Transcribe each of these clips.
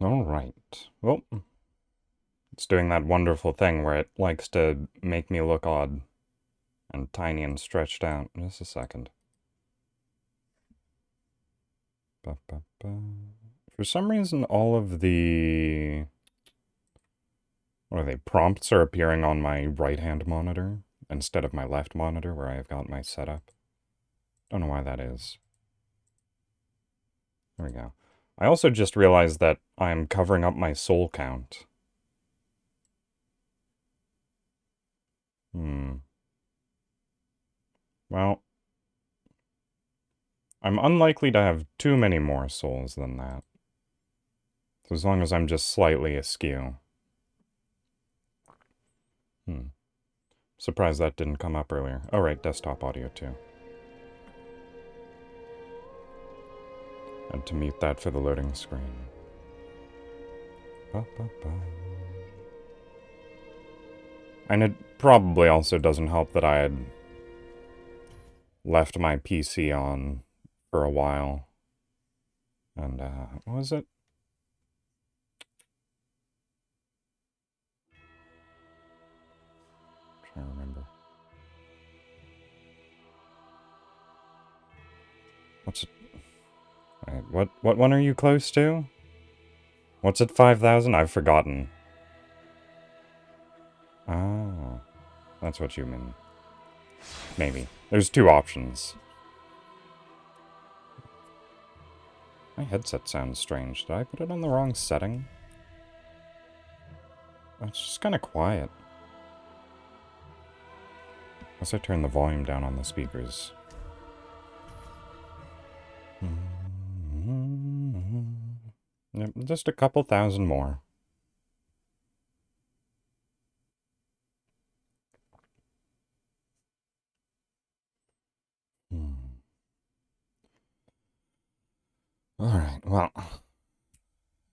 Alright. Well, it's doing that wonderful thing where it likes to make me look odd and tiny and stretched out. Just a second. Ba, ba, ba. For some reason, all of the... what are they? Prompts are appearing on my right-hand monitor instead of my left monitor where I've got my setup. Don't know why that is. There we go. I also just realized that I'm covering up my soul count. Well, I'm unlikely to have too many more souls than that. So as long as I'm just slightly askew. Surprised that didn't come up earlier. Oh right, desktop audio too. Had to mute that for the loading screen. Ba, ba, ba. And it probably also doesn't help that I had left my PC on for a while. And, what was it? I'm trying to remember. What's it? What one are you close to? What's it, 5,000? I've forgotten. Oh, that's what you mean. Maybe. There's two options. My headset sounds strange. Did I put it on the wrong setting? It's just kind of quiet. Unless I turn the volume down on the speakers. Yep, just a couple thousand more. Alright, well.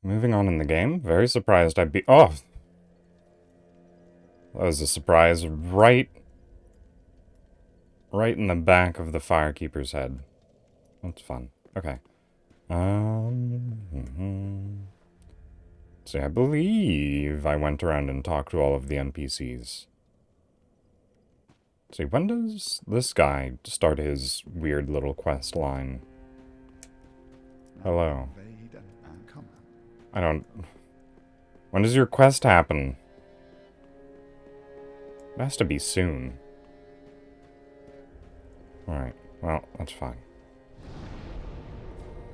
Moving on in the game. Very surprised I'd be... Oh! That was a surprise right in the back of the Firekeeper's head. That's fun. Okay. See, I believe I went around and talked to all of the NPCs. See, when does this guy start his weird little quest line? Hello. I don't... When does your quest happen? It has to be soon. Alright, well, that's fine.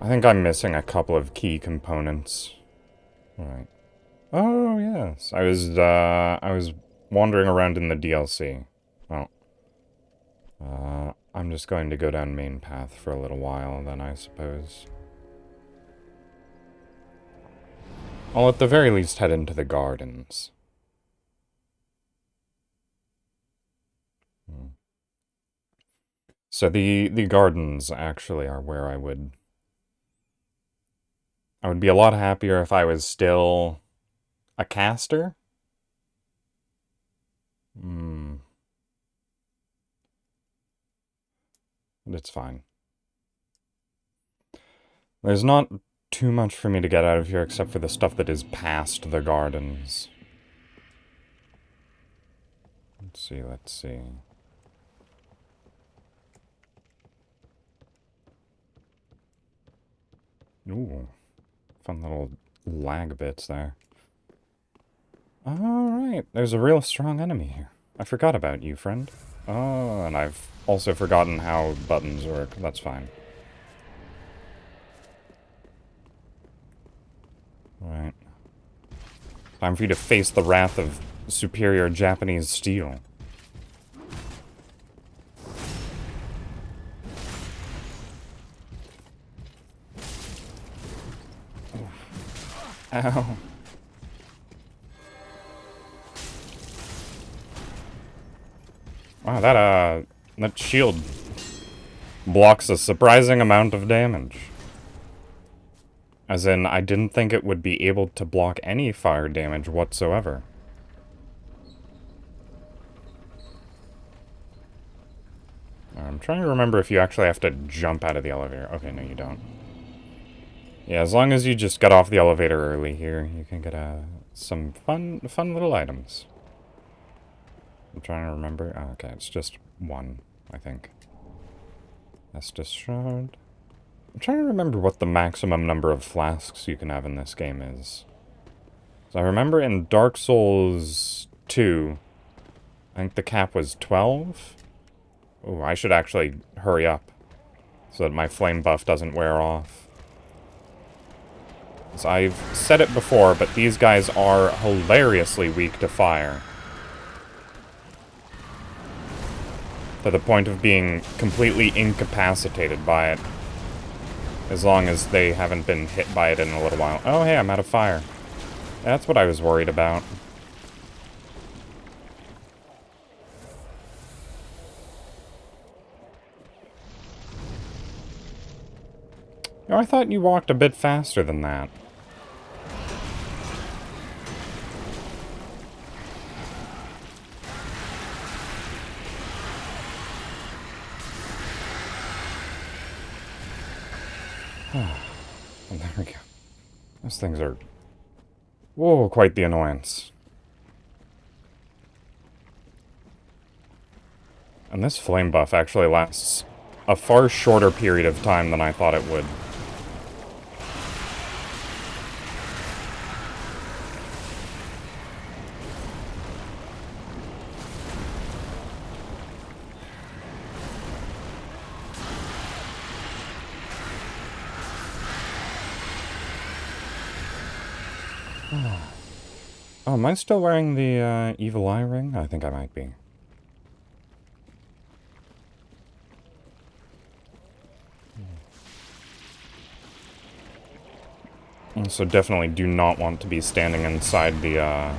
I think I'm missing a couple of key components. Alright. Oh, yes. I was wandering around in the DLC. Well, I'm just going to go down main path for a little while, then, I suppose. I'll at the very least head into the gardens. So the gardens actually are where I would be a lot happier if I was still a caster. But it's fine. There's not too much for me to get out of here except for the stuff that is past the gardens. Let's see. Ooh. Fun little lag bits there. Alright, there's a real strong enemy here. I forgot about you, friend. Oh, and I've also forgotten how buttons work. That's fine. Alright. Time for you to face the wrath of superior Japanese steel. Ow. Wow, that shield blocks a surprising amount of damage. As in, I didn't think it would be able to block any fire damage whatsoever. I'm trying to remember if you actually have to jump out of the elevator. Okay, no, you don't. Yeah, as long as you just get off the elevator early here, you can get some fun little items. I'm trying to remember. Oh, okay, it's just one, I think. Estus Shard. I'm trying to remember what the maximum number of flasks you can have in this game is. So I remember in Dark Souls 2, I think the cap was 12. Oh, I should actually hurry up so that my flame buff doesn't wear off. So I've said it before, but these guys are hilariously weak to fire. To the point of being completely incapacitated by it. As long as they haven't been hit by it in a little while. Oh, hey, I'm out of fire. That's what I was worried about. Oh, I thought you walked a bit faster than that. Oh, there we go. Those things are... whoa, quite the annoyance. And this flame buff actually lasts a far shorter period of time than I thought it would. Oh, am I still wearing the evil eye ring? I think I might be. So definitely do not want to be standing inside the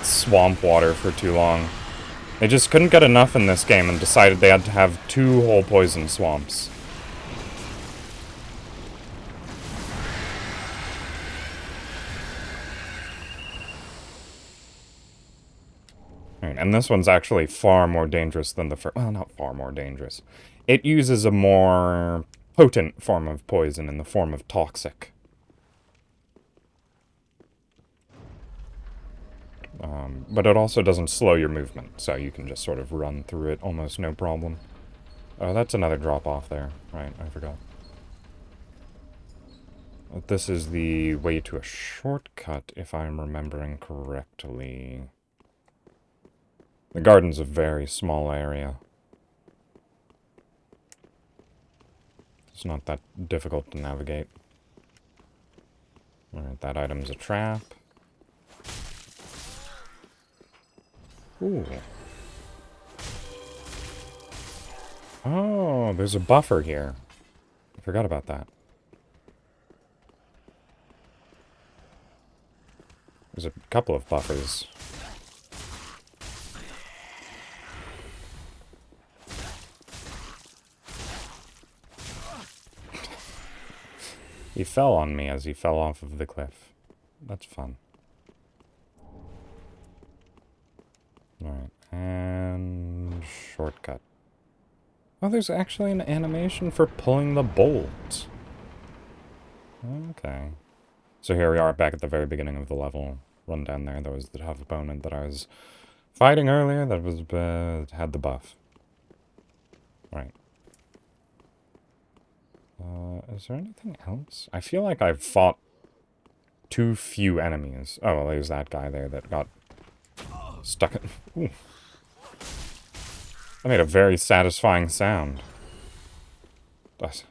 swamp water for too long. They just couldn't get enough in this game and decided they had to have 2 whole poison swamps. Right, and this one's actually far more dangerous than the first. Well, not far more dangerous. It uses a more potent form of poison in the form of toxic. But it also doesn't slow your movement, so you can just sort of run through it almost no problem. Oh, that's another drop off there. Right, I forgot. This is the way to a shortcut, if I'm remembering correctly. The garden's a very small area. It's not that difficult to navigate. Alright, that item's a trap. Ooh. Oh, there's a buffer here. I forgot about that. There's a couple of buffers. He fell on me as he fell off of the cliff. That's fun. Alright, and shortcut. Oh, there's actually an animation for pulling the bolt. Okay. So here we are back at the very beginning of the level. Run down there. That was the tough opponent that I was fighting earlier that was had the buff. Right. Is there anything else? I feel like I've fought too few enemies. Oh, well, there's that guy there that got stuck in... Ooh. That made a very satisfying sound. It's,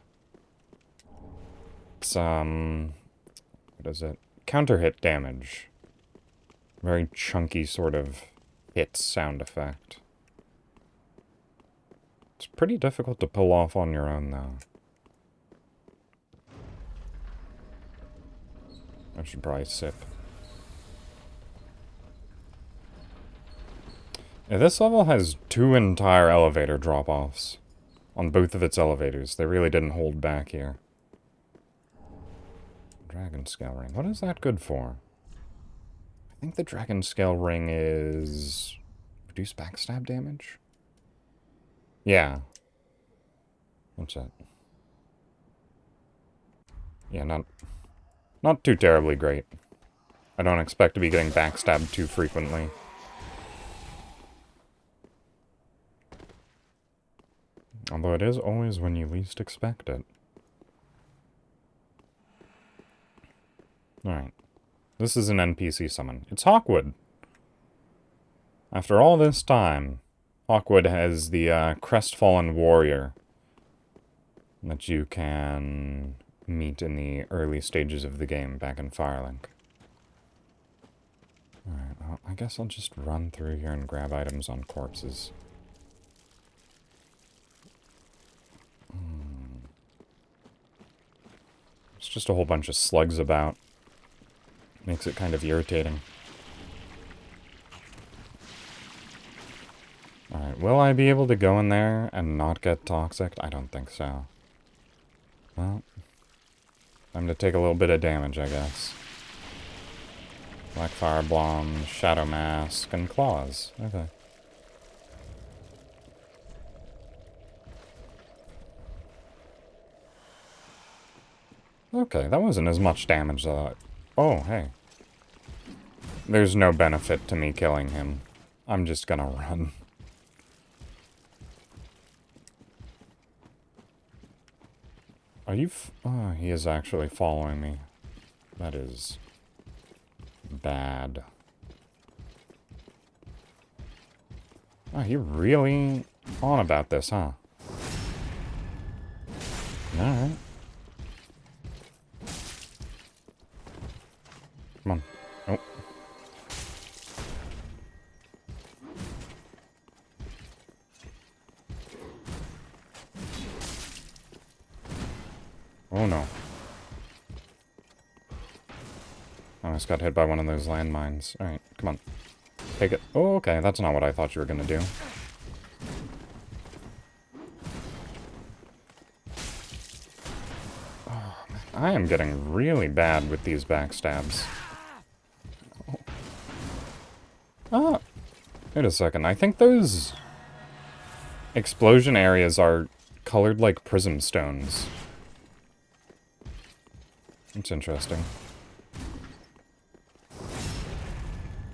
what is it? Counter hit damage. Very chunky sort of hit sound effect. It's pretty difficult to pull off on your own, though. I should probably sip. Yeah, this level has 2 entire elevator drop-offs. On both of its elevators. They really didn't hold back here. Dragon Scale Ring. What is that good for? I think the Dragon Scale Ring is... reduce backstab damage? Yeah. What's that? Yeah, not too terribly great. I don't expect to be getting backstabbed too frequently. Although it is always when you least expect it. Alright. This is an NPC summon. It's Hawkwood. After all this time, Hawkwood has the crestfallen warrior that you can meet in the early stages of the game back in Firelink. Alright, well, I guess I'll just run through here and grab items on corpses. It's just a whole bunch of slugs about. Makes it kind of irritating. Alright, will I be able to go in there and not get toxic? I don't think so. Well, time to take a little bit of damage, I guess. Black Firebomb, Shadow Mask, and Claws. Okay. Okay, that wasn't as much damage as I thought. Oh, hey. There's no benefit to me killing him. I'm just gonna run. Are you oh, he is actually following me. That is bad. Oh, you're really on about this, huh? Alright. Come on. Oh. Oh no. I almost got hit by one of those landmines. Alright, come on. Take it. Oh, okay, that's not what I thought you were gonna do. Oh, I am getting really bad with these backstabs. Oh. Ah! Wait a second, I think those explosion areas are colored like prism stones. That's interesting.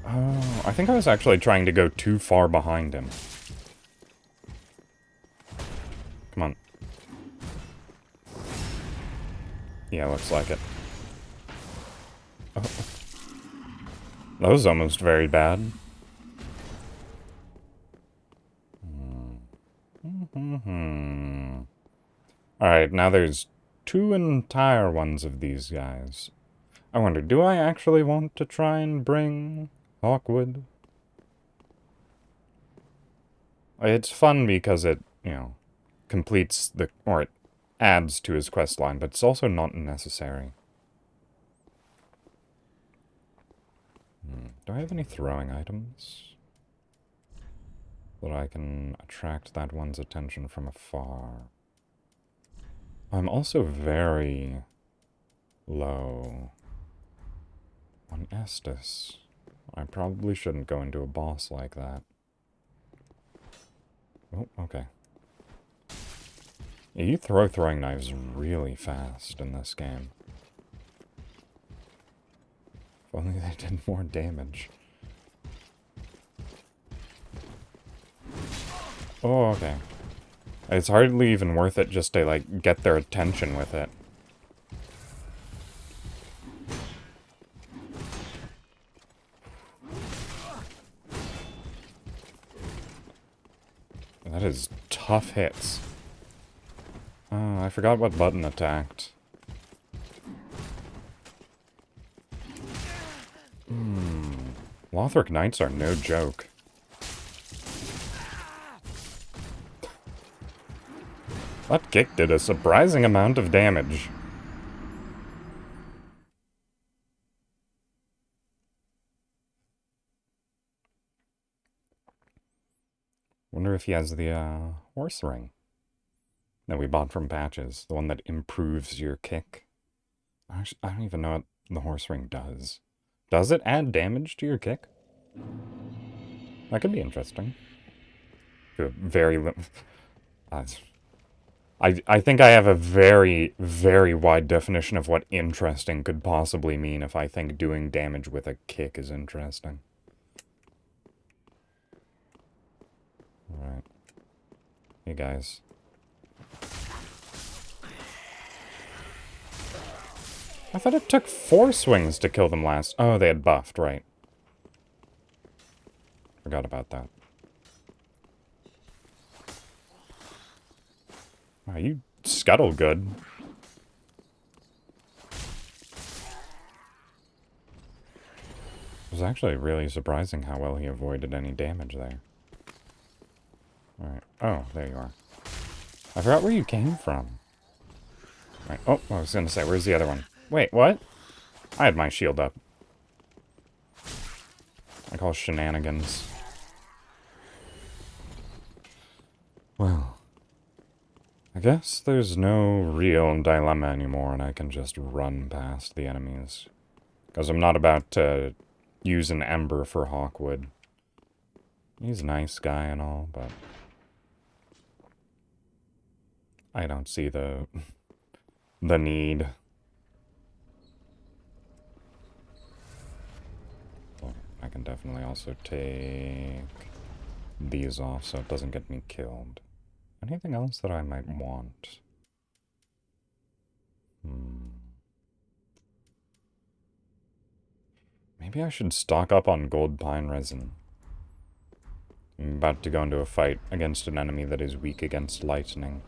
Oh, I think I was actually trying to go too far behind him. Come on. Yeah, looks like it. Oh. That was almost very bad. Alright, now there's 2 entire ones of these guys. I wonder, do I actually want to try and bring Hawkwood? It's fun because it, you know, completes the, or it adds to his quest line, but it's also not necessary. Do I have any throwing items that I can attract that one's attention from afar? I'm also very low on Estus. I probably shouldn't go into a boss like that. Oh, okay. Yeah, you throw throwing knives really fast in this game. If only they did more damage. Oh, okay. It's hardly even worth it just to, like, get their attention with it. That is tough hits. Oh, I forgot what button attacked. Lothric Knights are no joke. That kick did a surprising amount of damage. Wonder if he has the horse ring that we bought from Patches. The one that improves your kick. Actually, I don't even know what the horse ring does. Does it add damage to your kick? That could be interesting. Very I think I have a very, very wide definition of what interesting could possibly mean if I think doing damage with a kick is interesting. Alright. Hey guys. I thought it took 4 swings to kill them last. Oh, they had buffed, right. Forgot about that. Wow, you scuttle good. It was actually really surprising how well he avoided any damage there. Alright. Oh, there you are. I forgot where you came from. Right. Oh, I was gonna say, where's the other one? Wait, what? I had my shield up. I call shenanigans. Well, I guess there's no real dilemma anymore and I can just run past the enemies. Because I'm not about to use an Ember for Hawkwood. He's a nice guy and all, but I don't see the need. Well, I can definitely also take these off so it doesn't get me killed. Anything else that I might want? Maybe I should stock up on gold pine resin. I'm about to go into a fight against an enemy that is weak against lightning.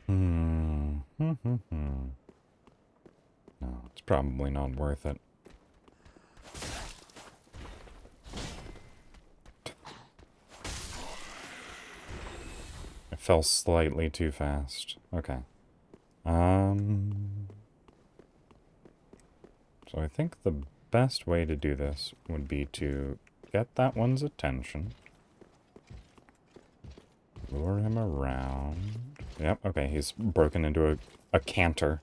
No, it's probably not worth it. It fell slightly too fast. Okay. So I think the best way to do this would be to get that one's attention. Lure him around. Yep, okay, he's broken into a canter.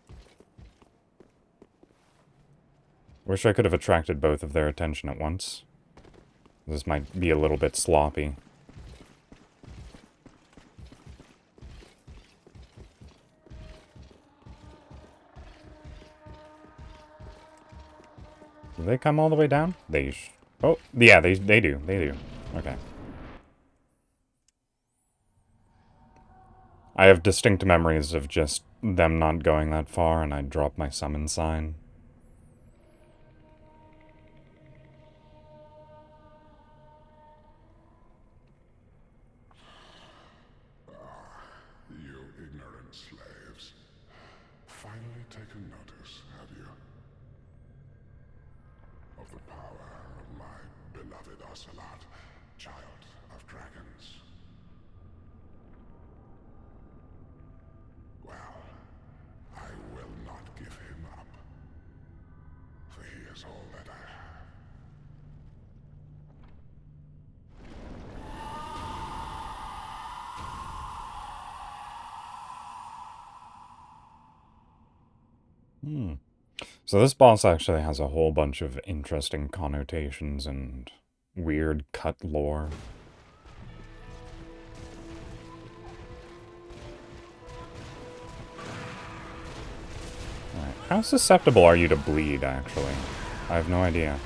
Wish I could have attracted both of their attention at once. This might be a little bit sloppy. Do they come all the way down? Oh, yeah, they do. They do. Okay. I have distinct memories of just them not going that far, and I dropped my summon sign. You ignorant slaves. Finally taken notice, have you? Of the power of my beloved Ocelot, child of dragons. Well, I will not give him up. For he is all that I have. So this boss actually has a whole bunch of interesting connotations and weird cut lore. Alright, how susceptible are you to bleed, actually? I have no idea.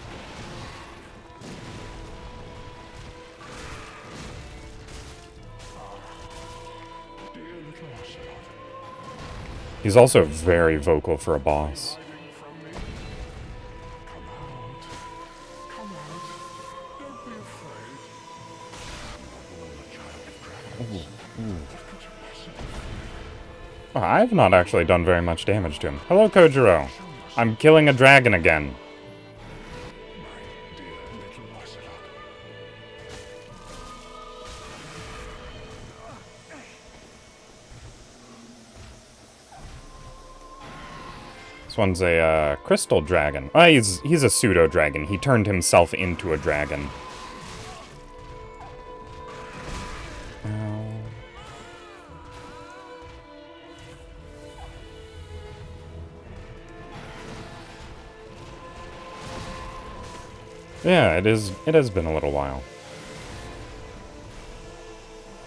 He's also very vocal for a boss. Oh, I've not actually done very much damage to him. Hello, Kojiro. I'm killing a dragon again. This one's a crystal dragon. Oh, he's a pseudo dragon. He turned himself into a dragon. Yeah, it has been a little while.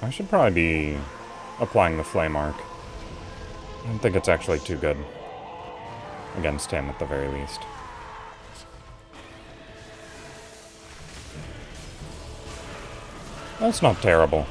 I should probably be applying the Flame Arc. I don't think it's actually too good. Against him, at the very least. That's not terrible.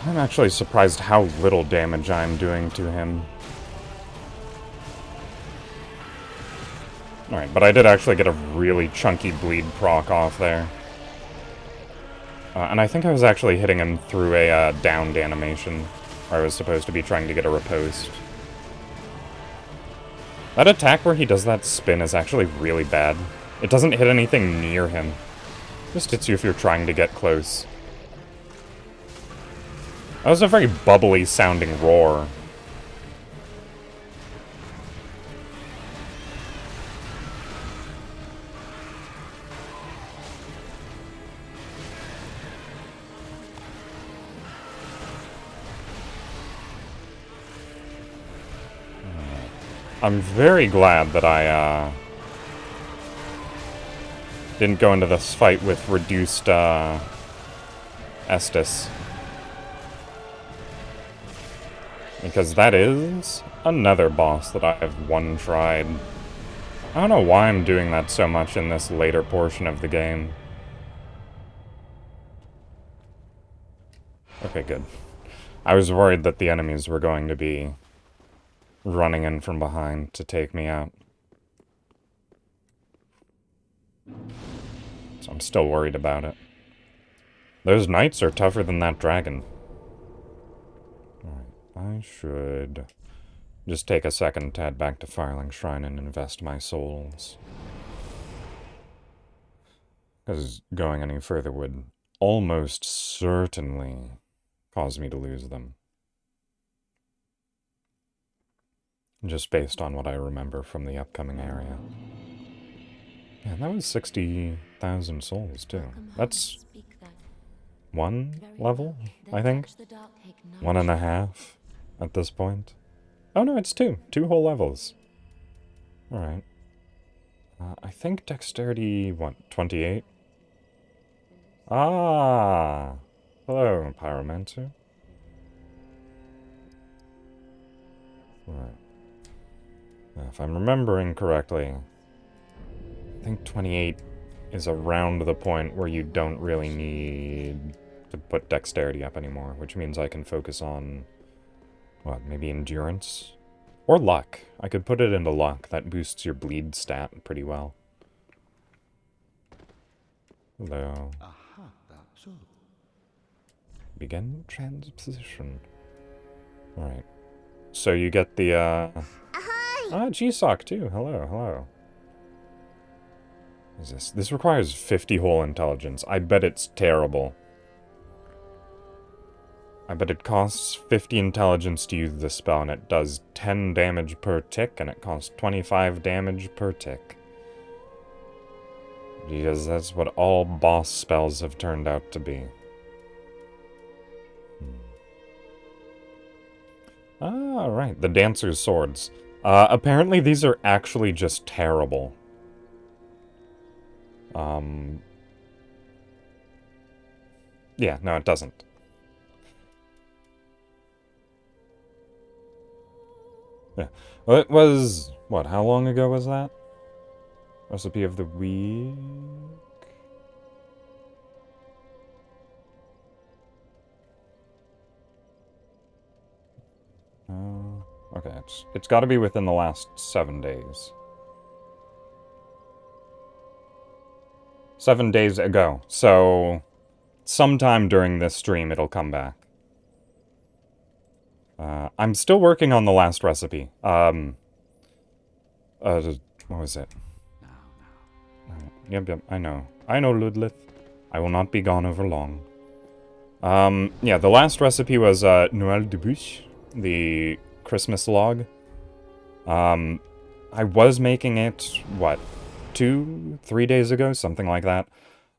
I'm actually surprised how little damage I'm doing to him. Alright, but I did actually get a really chunky bleed proc off there. And I think I was actually hitting him through a downed animation, where I was supposed to be trying to get a riposte. That attack where he does that spin is actually really bad. It doesn't hit anything near him. It just hits you if you're trying to get close. That was a very bubbly sounding roar. I'm very glad that I didn't go into this fight with reduced Estus. Because that is another boss that I have one-tried. I don't know why I'm doing that so much in this later portion of the game. Okay, good. I was worried that the enemies were going to be running in from behind to take me out. So I'm still worried about it. Those knights are tougher than that dragon. Alright, I should just take a second to head back to Firelink Shrine and invest my souls. Because going any further would almost certainly cause me to lose them. Just based on what I remember from the upcoming area. Yeah, that was 60,000 souls, too. That's one level, I think? 1.5 at this point. Oh no, it's 2. 2 whole levels. Alright. I think dexterity, what, 28? Ah! Hello, Pyromancer. Right. If I'm remembering correctly, I think 28 is around the point where you don't really need to put dexterity up anymore, which means I can focus on, what, maybe endurance? Or luck. I could put it into luck. That boosts your bleed stat pretty well. Hello. Begin transposition. Alright. So you get the, Ah, G-Sock too. Hello, hello. What is this? This requires 50 whole intelligence. I bet it's terrible. I bet it costs 50 intelligence to use this spell, and it does 10 damage per tick, and it costs 25 damage per tick. Because that's what all boss spells have turned out to be. Ah, right. The Dancer's Swords. Apparently these are actually just terrible. Yeah, no, it doesn't. Yeah. Well, it was... What, how long ago was that? Recipe of the week? Okay, it's got to be within the last 7 days. 7 days ago. So, sometime during this stream, it'll come back. I'm still working on the last recipe. What was it? Yep, I know. I know, Ludlith. I will not be gone over long. Yeah, the last recipe was Noël de Bûche. the Christmas log. I was making it, what, 2-3 days ago? Something like that.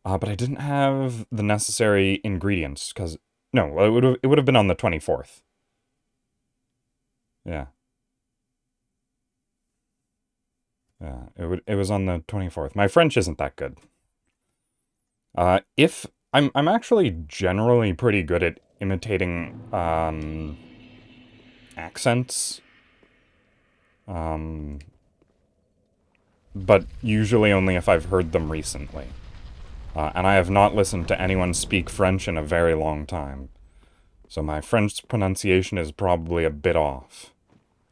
But I didn't have the necessary ingredients, because... No, it would have been on the 24th. Yeah. Yeah, it was on the 24th. My French isn't that good. If... I'm actually generally pretty good at imitating, accents. But usually only if I've heard them recently. And I have not listened to anyone speak French in a very long time. So my French pronunciation is probably a bit off.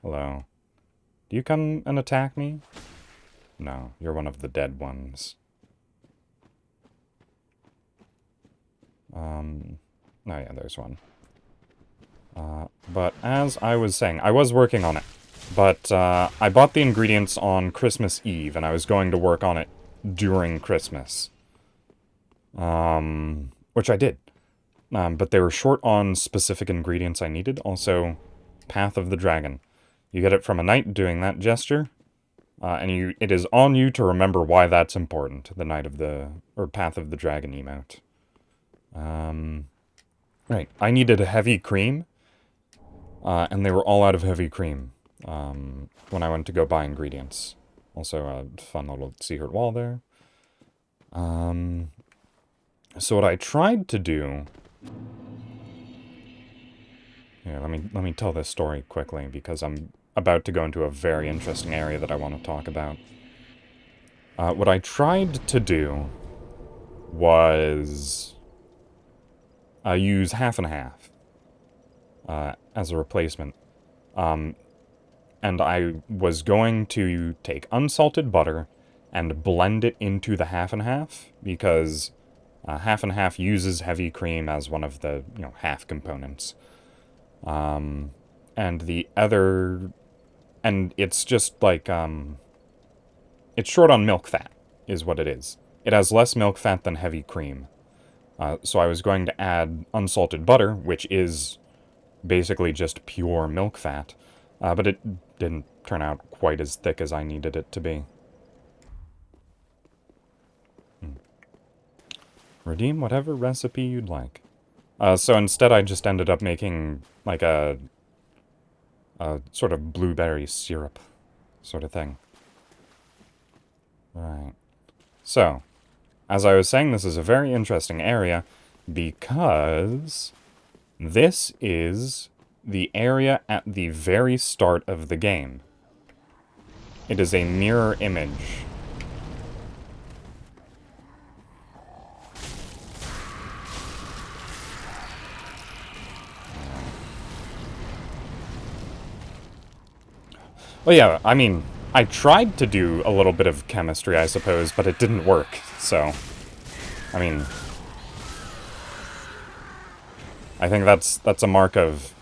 Hello. Do you come and attack me? No, you're one of the dead ones. Oh yeah, there's one. But as I was saying, I was working on it. But I bought the ingredients on Christmas Eve, and I was going to work on it during Christmas. Which I did. But they were short on specific ingredients I needed. Also, Path of the Dragon. You get it from a knight doing that gesture. And it is on you to remember why that's important. The Knight of the... or Path of the Dragon emote. Right. I needed a heavy cream. And they were all out of heavy cream. When I went to go buy ingredients. Also a fun little secret wall there. So what I tried to do... Here, let me tell this story quickly, because I'm about to go into a very interesting area that I want to talk about. What I tried to do was use half and half as a replacement. And I was going to take unsalted butter and blend it into the half and half, because half and half uses heavy cream as one of the, half components. And the other... And it's just like, it's short on milk fat, is what it is. It has less milk fat than heavy cream. So I was going to add unsalted butter, which is basically just pure milk fat. But it didn't turn out quite as thick as I needed it to be. Redeem whatever recipe you'd like. So instead I just ended up making, like, a sort of blueberry syrup sort of thing. Right. So, as I was saying, this is a very interesting area, because this is the area at the very start of the game. It is a mirror image. Well, yeah, I mean, I tried to do a little bit of chemistry, I suppose, but it didn't work, so... I mean... I think that's a mark of...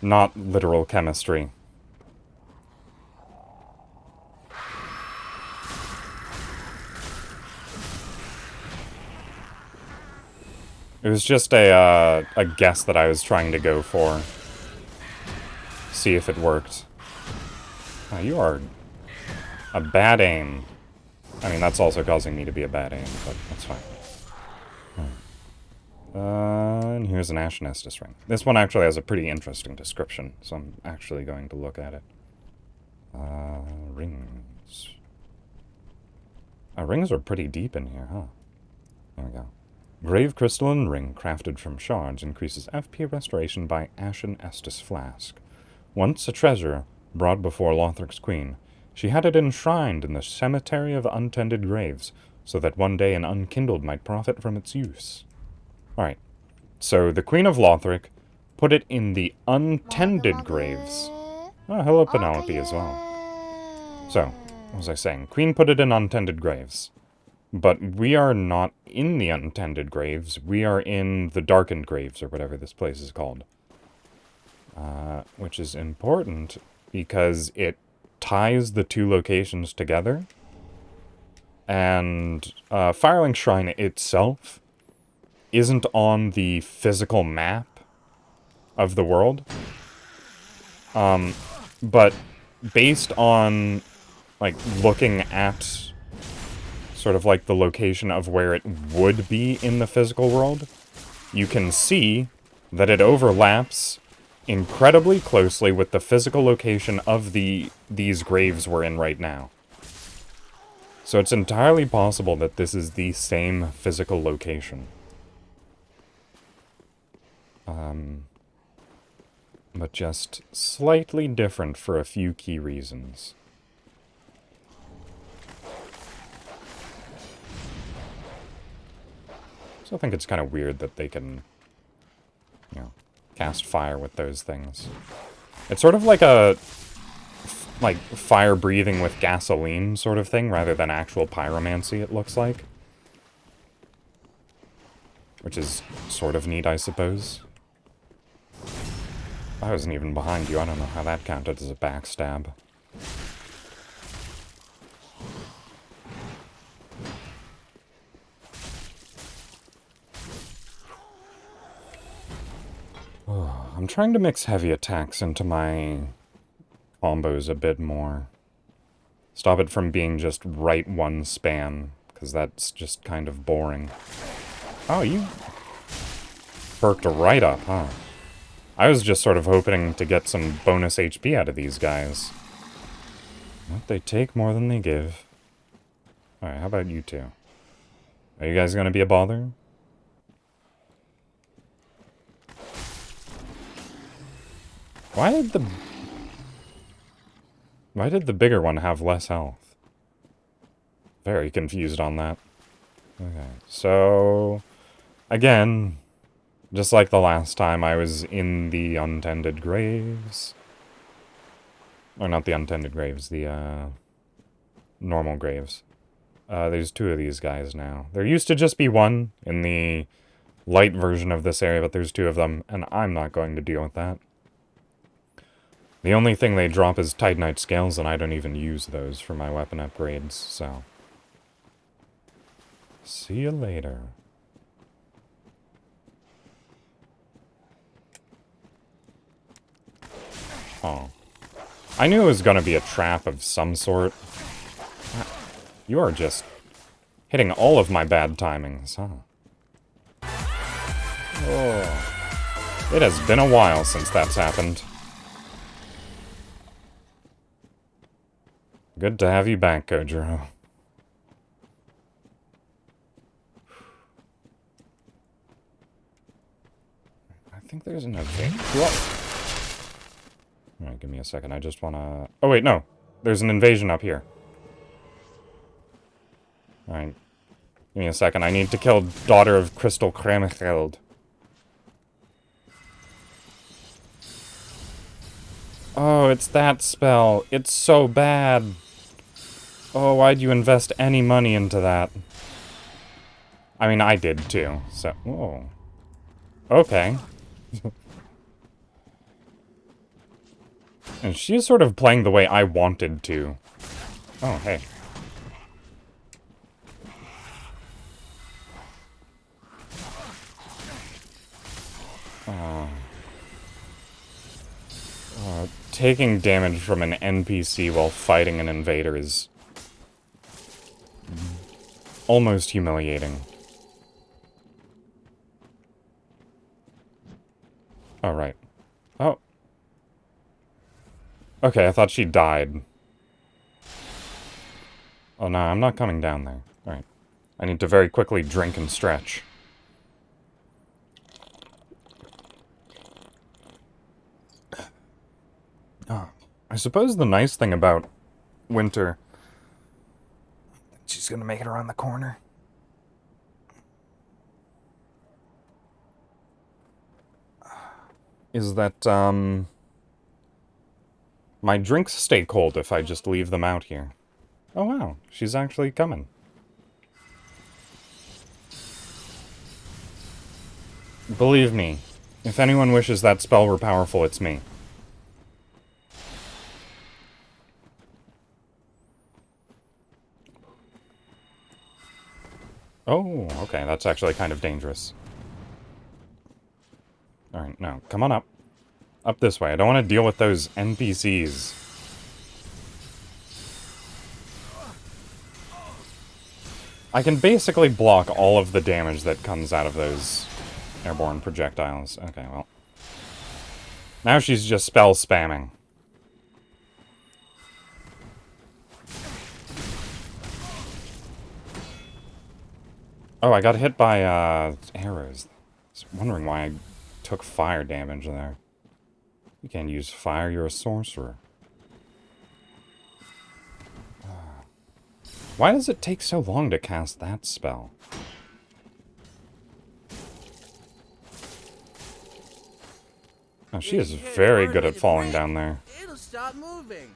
not literal chemistry. It was just a guess that I was trying to go for. See if it worked. Oh, you are a bad aim. I mean, that's also causing me to be a bad aim, but that's fine. And here's an Ashen Estus ring. This one actually has a pretty interesting description, so I'm actually going to look at it. Rings. Rings are pretty deep in here, huh? There we go. Grave crystalline ring crafted from shards increases FP restoration by Ashen Estus flask. Once a treasure brought before Lothric's queen, she had it enshrined in the cemetery of untended graves, so that one day an unkindled might profit from its use. Alright, so the Queen of Lothric put it in the untended graves. Oh, hello Penelope as well. So, what was I saying? Queen put it in untended graves. But we are not in the untended graves, we are in the darkened graves, or whatever this place is called. Which is important, because it ties the two locations together. And Firelink Shrine itself isn't on the physical map of the world. But based on, like, looking at sort of like the location of where it would be in the physical world, you can see that it overlaps incredibly closely with the physical location of these graves we're in right now. So it's entirely possible that this is the same physical location. But just slightly different for a few key reasons. So I think it's kind of weird that they can, you know, cast fire with those things. It's sort of like a, like, fire breathing with gasoline sort of thing, rather than actual pyromancy, it looks like. Which is sort of neat, I suppose. I wasn't even behind you. I don't know how that counted as a backstab. I'm trying to mix heavy attacks into my combos a bit more. Stop it from being just right one spam, because that's just kind of boring. Oh, you perked right up, huh? I was just sort of hoping to get some bonus HP out of these guys. But they take more than they give. Alright, how about you two? Are you guys gonna be a bother? Why did the bigger one have less health? Very confused on that. Okay, so again, just like the last time, I was in the untended graves. Or not the untended graves, the normal graves. There's two of these guys now. There used to just be one in the light version of this area, but there's two of them, and I'm not going to deal with that. The only thing they drop is Titanite scales, and I don't even use those for my weapon upgrades, so... See you later. Oh. I knew it was gonna be a trap of some sort. You are just hitting all of my bad timings, huh? Oh. It has been a while since that's happened. Good to have you back, Kojiro. I think there's an evade. Alright, give me a second. I just wanna... Oh, wait, no. There's an invasion up here. Alright. Give me a second. I need to kill Daughter of Crystal Kremgeld. Oh, it's that spell. It's so bad. Oh, why'd you invest any money into that? I mean, I did too, so... Whoa. Okay. And she's sort of playing the way I wanted to. Oh, hey. Taking damage from an NPC while fighting an invader is... almost humiliating. Oh, right. Oh. Okay, I thought she died. Oh, no, I'm not coming down there. Alright. I need to very quickly drink and stretch. Oh, I suppose the nice thing about winter... She's gonna make it around the corner. Is that, my drinks stay cold if I just leave them out here. Oh wow, she's actually coming. Believe me, if anyone wishes that spell were powerful, it's me. Oh, okay, that's actually kind of dangerous. Alright, no, come on up. Up this way. I don't want to deal with those NPCs. I can basically block all of the damage that comes out of those airborne projectiles. Okay, well. Now she's just spell spamming. Oh, I got hit by, arrows. I was wondering why I took fire damage there. You can't use fire, you're a sorcerer. Why does it take so long to cast that spell? Oh, she is very good at falling down there. It'll stop moving.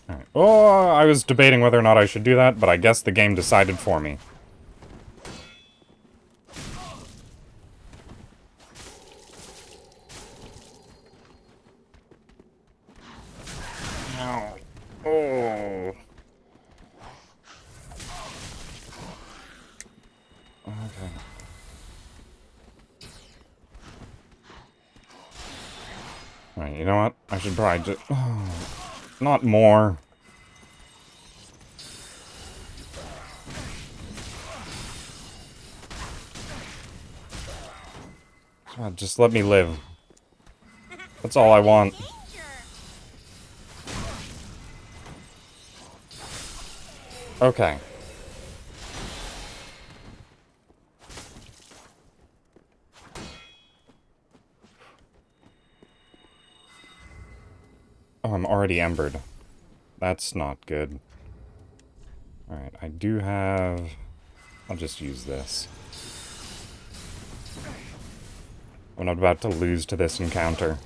Alright. Oh, I was debating whether or not I should do that, but I guess the game decided for me. Ow. Oh. Okay. Alright, you know what? I should probably just... Oh, not more. God, just let me live. That's all I want. Okay. Oh, I'm already embered. That's not good. Alright, I do have... I'll just use this. I'm not about to lose to this encounter.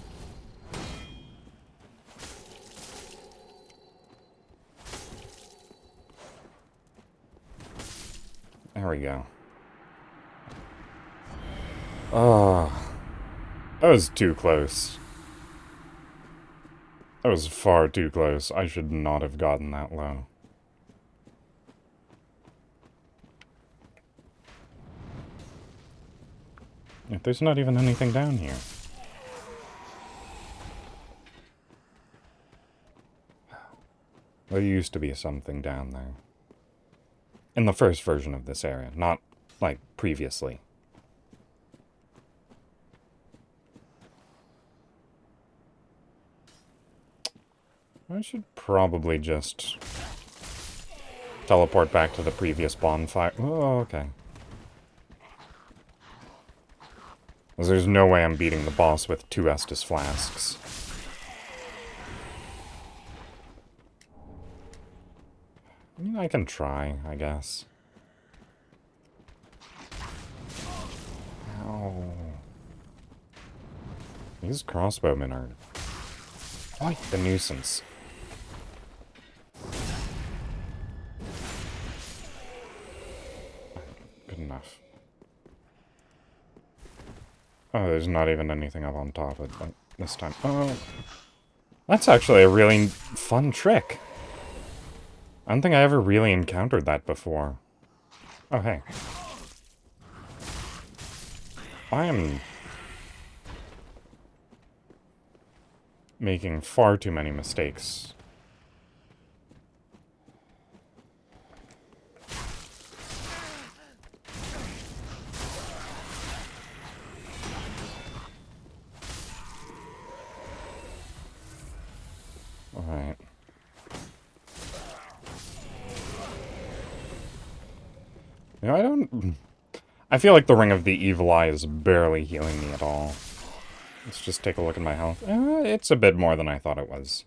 There we go. Oh. That was too close. That was far too close. I should not have gotten that low. There's not even anything down here. There used to be something down there. In the first version of this area, not, like, previously. I should probably just teleport back to the previous bonfire. Oh, okay. Because there's no way I'm beating the boss with 2 Estus flasks. I mean, I can try, I guess. Ow. These crossbowmen are quite the nuisance. Good enough. Oh, there's not even anything up on top of it this time. Oh, that's actually a really fun trick. I don't think I ever really encountered that before. Oh, hey. I am making far too many mistakes. Alright. You know, I feel like the Ring of the Evil Eye is barely healing me at all. Let's just take a look at my health. It's a bit more than I thought it was.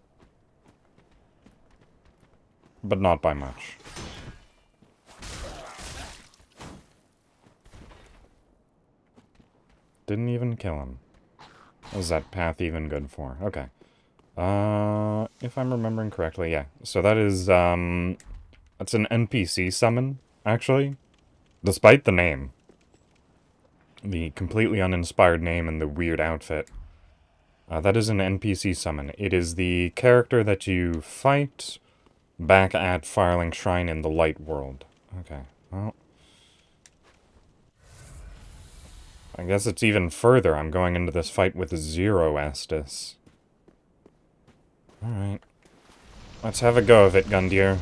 But not by much. Didn't even kill him. What was that path even good for? Okay. If I'm remembering correctly, yeah. So that is, that's an NPC summon, actually. Despite the name. The completely uninspired name and the weird outfit. That is an NPC summon. It is the character that you fight back at Firelink Shrine in the Light World. Okay, well... I guess it's even further. I'm going into this fight with 0 Estus. Alright. Let's have a go of it, Gundyr.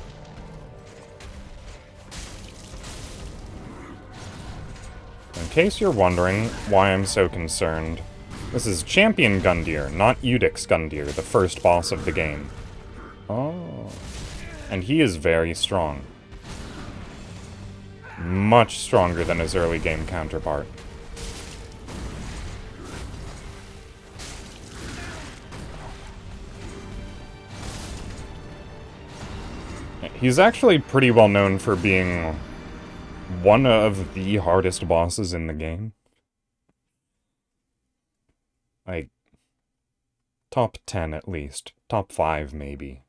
In case you're wondering why I'm so concerned, this is Champion Gundyr, not Eudix Gundyr, the first boss of the game. Oh. And he is very strong. Much stronger than his early game counterpart. He's actually pretty well known for being one of the hardest bosses in the game. Like, top 10 at least. Top 5 maybe.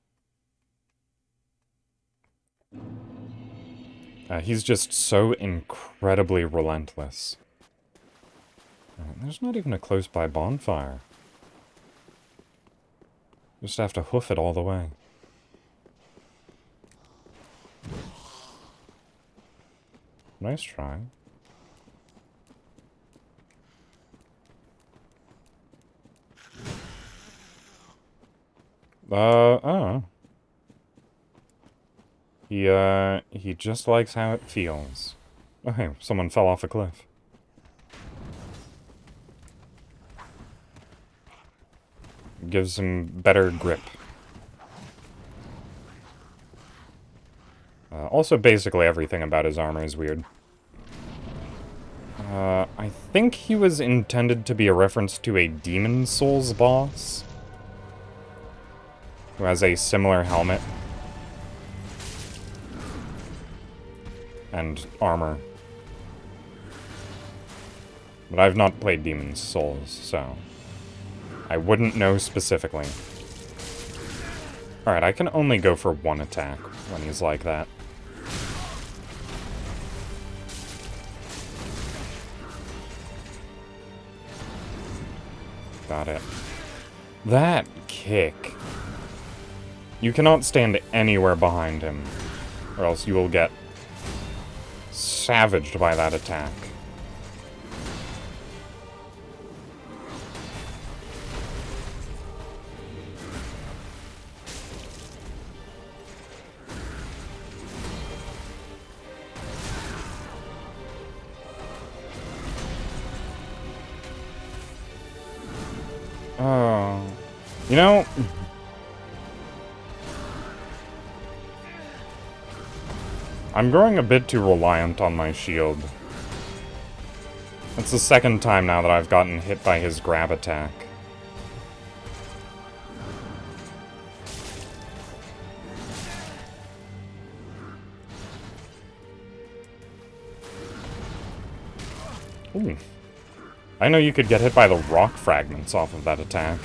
He's just so incredibly relentless. There's not even a close-by bonfire. Just have to hoof it all the way. Nice try. Oh. He just likes how it feels. Oh, hey, someone fell off a cliff. Gives him better grip. Also, basically everything about his armor is weird. I think he was intended to be a reference to a Demon Souls boss, who has a similar helmet and armor. But I've not played Demon Souls, so I wouldn't know specifically. Alright, I can only go for one attack when he's like that. Got it. That kick. You cannot stand anywhere behind him, or else you will get savaged by that attack. Oh. You know, I'm growing a bit too reliant on my shield. It's the second time now that I've gotten hit by his grab attack. Ooh. I know you could get hit by the rock fragments off of that attack.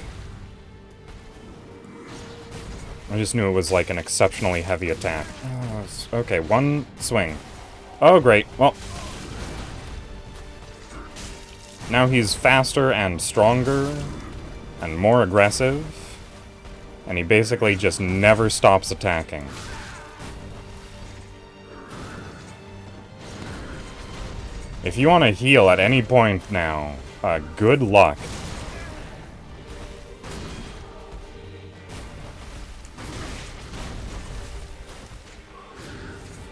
I just knew it was like an exceptionally heavy attack. Oh, okay, one swing. Oh, great. Well, now he's faster and stronger and more aggressive, and he basically just never stops attacking. If you want to heal at any point now, good luck.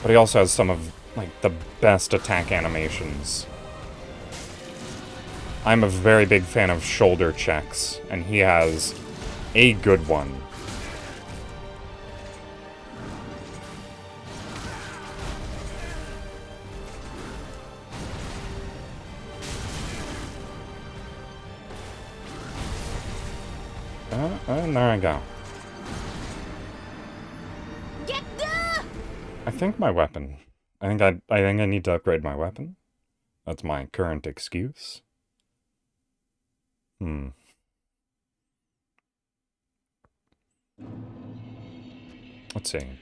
But he also has some of, like, the best attack animations. I'm a very big fan of shoulder checks, and he has a good one. And there I go. I think my weapon. I think I need to upgrade my weapon. That's my current excuse. Let's see.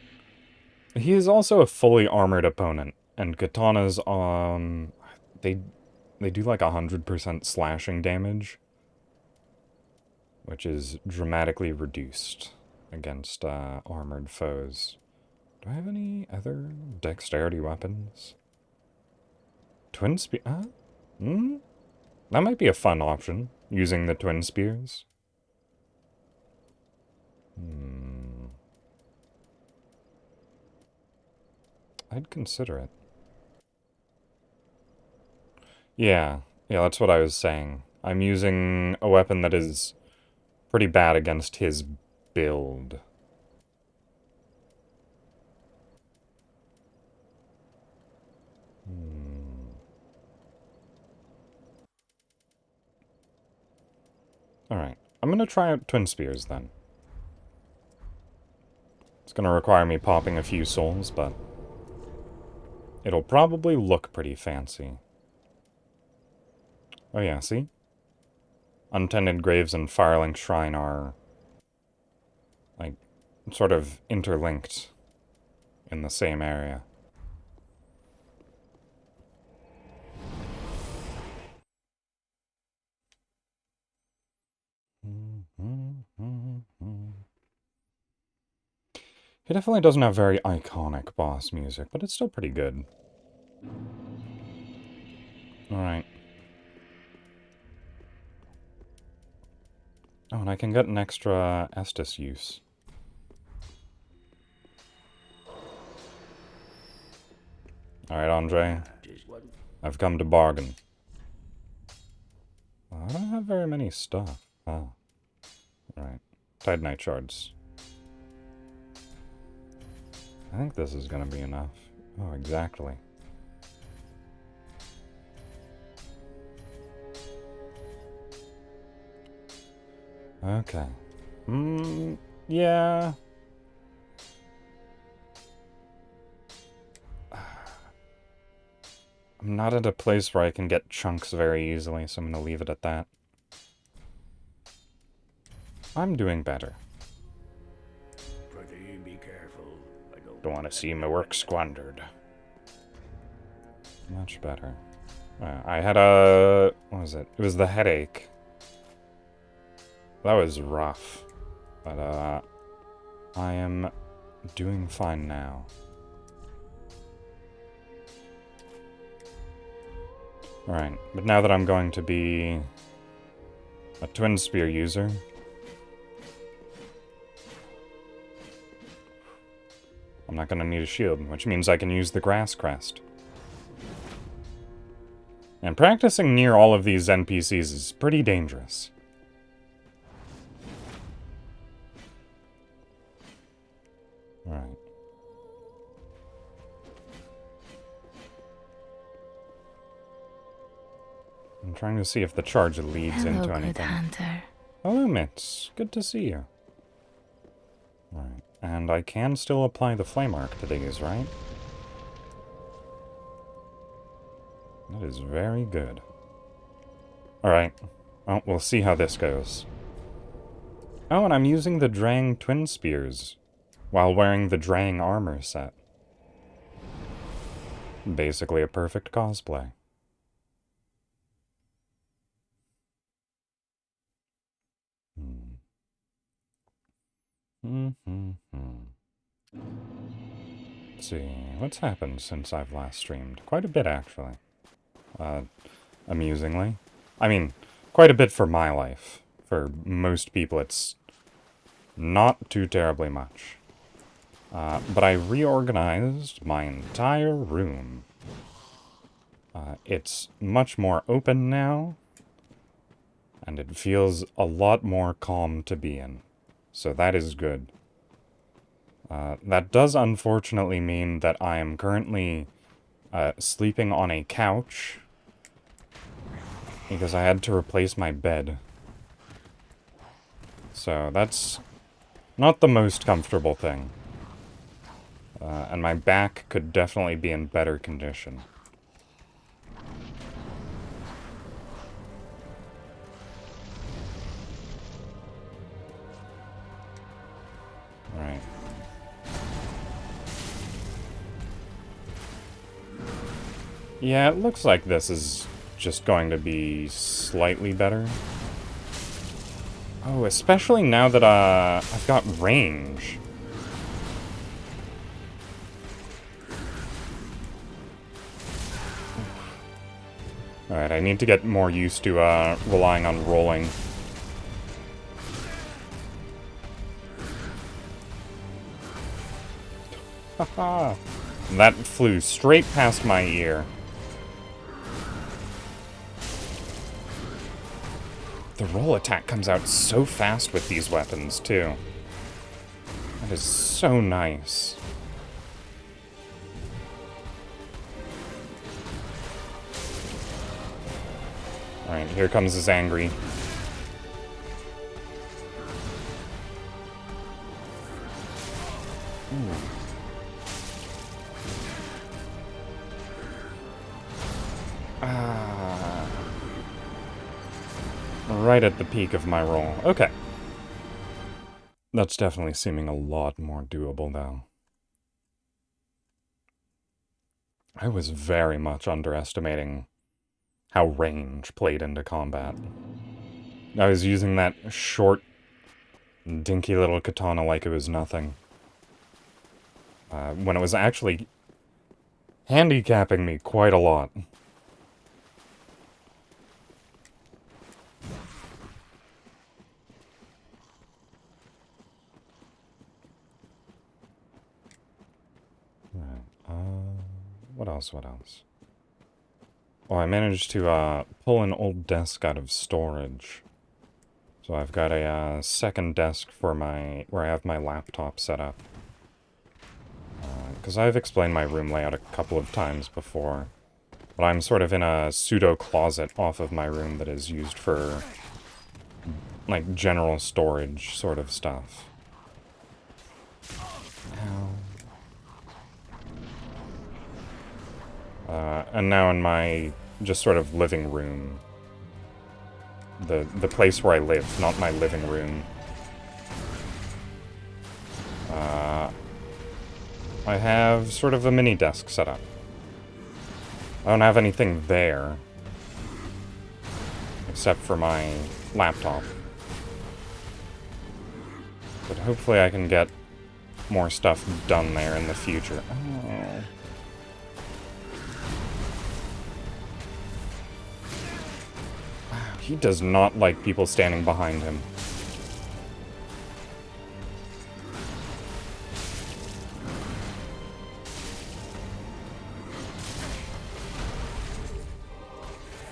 He is also a fully armored opponent, and katanas, they do like 100% slashing damage, which is dramatically reduced against armored foes. Do I have any other dexterity weapons? Twin spear? That might be a fun option, using the twin spears. I'd consider it. Yeah, that's what I was saying. I'm using a weapon that is pretty bad against his build. Alright, I'm gonna try out Twin Spears then. It's gonna require me popping a few souls, but it'll probably look pretty fancy. Oh yeah, see? Untended Graves and Firelink Shrine are, like, sort of interlinked in the same area. He definitely doesn't have very iconic boss music, but it's still pretty good. Alright. Oh, and I can get an extra Estus use. Alright, Andre. I've come to bargain. Well, I don't have very many stuff. Oh. Alright. Titanite shards. I think this is gonna be enough. Oh, exactly. Okay. Yeah. I'm not at a place where I can get chunks very easily, so I'm gonna leave it at that. I'm doing better. Be careful. I Don't want to see my work squandered. Much better. I had a... what was it? It was the headache. That was rough. But, I am doing fine now. Alright, but now that I'm going to be a Twin Spear user, I'm not going to need a shield, which means I can use the Grass Crest. And practicing near all of these NPCs is pretty dangerous. Alright. I'm trying to see if the charge leads Hello, into anything. good hunter. Hello, Mitz. Good to see you. Alright. And I can still apply the Flame Arc to these, right? That is very good. Alright. Well, we'll see how this goes. Oh, and I'm using the Drang Twin Spears while wearing the Drang armor set. Basically a perfect cosplay. Let's see, what's happened since I've last streamed? Quite a bit, actually. Amusingly. I mean, quite a bit for my life. For most people, it's not too terribly much. But I reorganized my entire room. It's much more open now, and it feels a lot more calm to be in. So that is good. That does unfortunately mean that I am currently sleeping on a couch because I had to replace my bed. So that's not the most comfortable thing. And my back could definitely be in better condition. Right. Yeah, it looks like this is just going to be slightly better. Oh, especially now that I've got range. Alright, I need to get more used to relying on rolling. Haha! That flew straight past my ear. The roll attack comes out so fast with these weapons, too. That is so nice. Alright, here comes his angry. Ooh. Ah. Right at the peak of my roll. Okay. That's definitely seeming a lot more doable, though. I was very much underestimating how range played into combat. I was using that short, dinky little katana like it was nothing. When it was actually handicapping me quite a lot. What else, what else? Oh, I managed to, pull an old desk out of storage. So I've got a, second desk for where I have my laptop set up. Because I've explained my room layout a couple of times before. But I'm sort of in a pseudo-closet off of my room that is used for, like, general storage sort of stuff. Ow. And now in my just sort of living room. The place where I live, not my living room. I have sort of a mini desk set up. I don't have anything there. Except for my laptop. But hopefully I can get more stuff done there in the future. Oh. He does not like people standing behind him.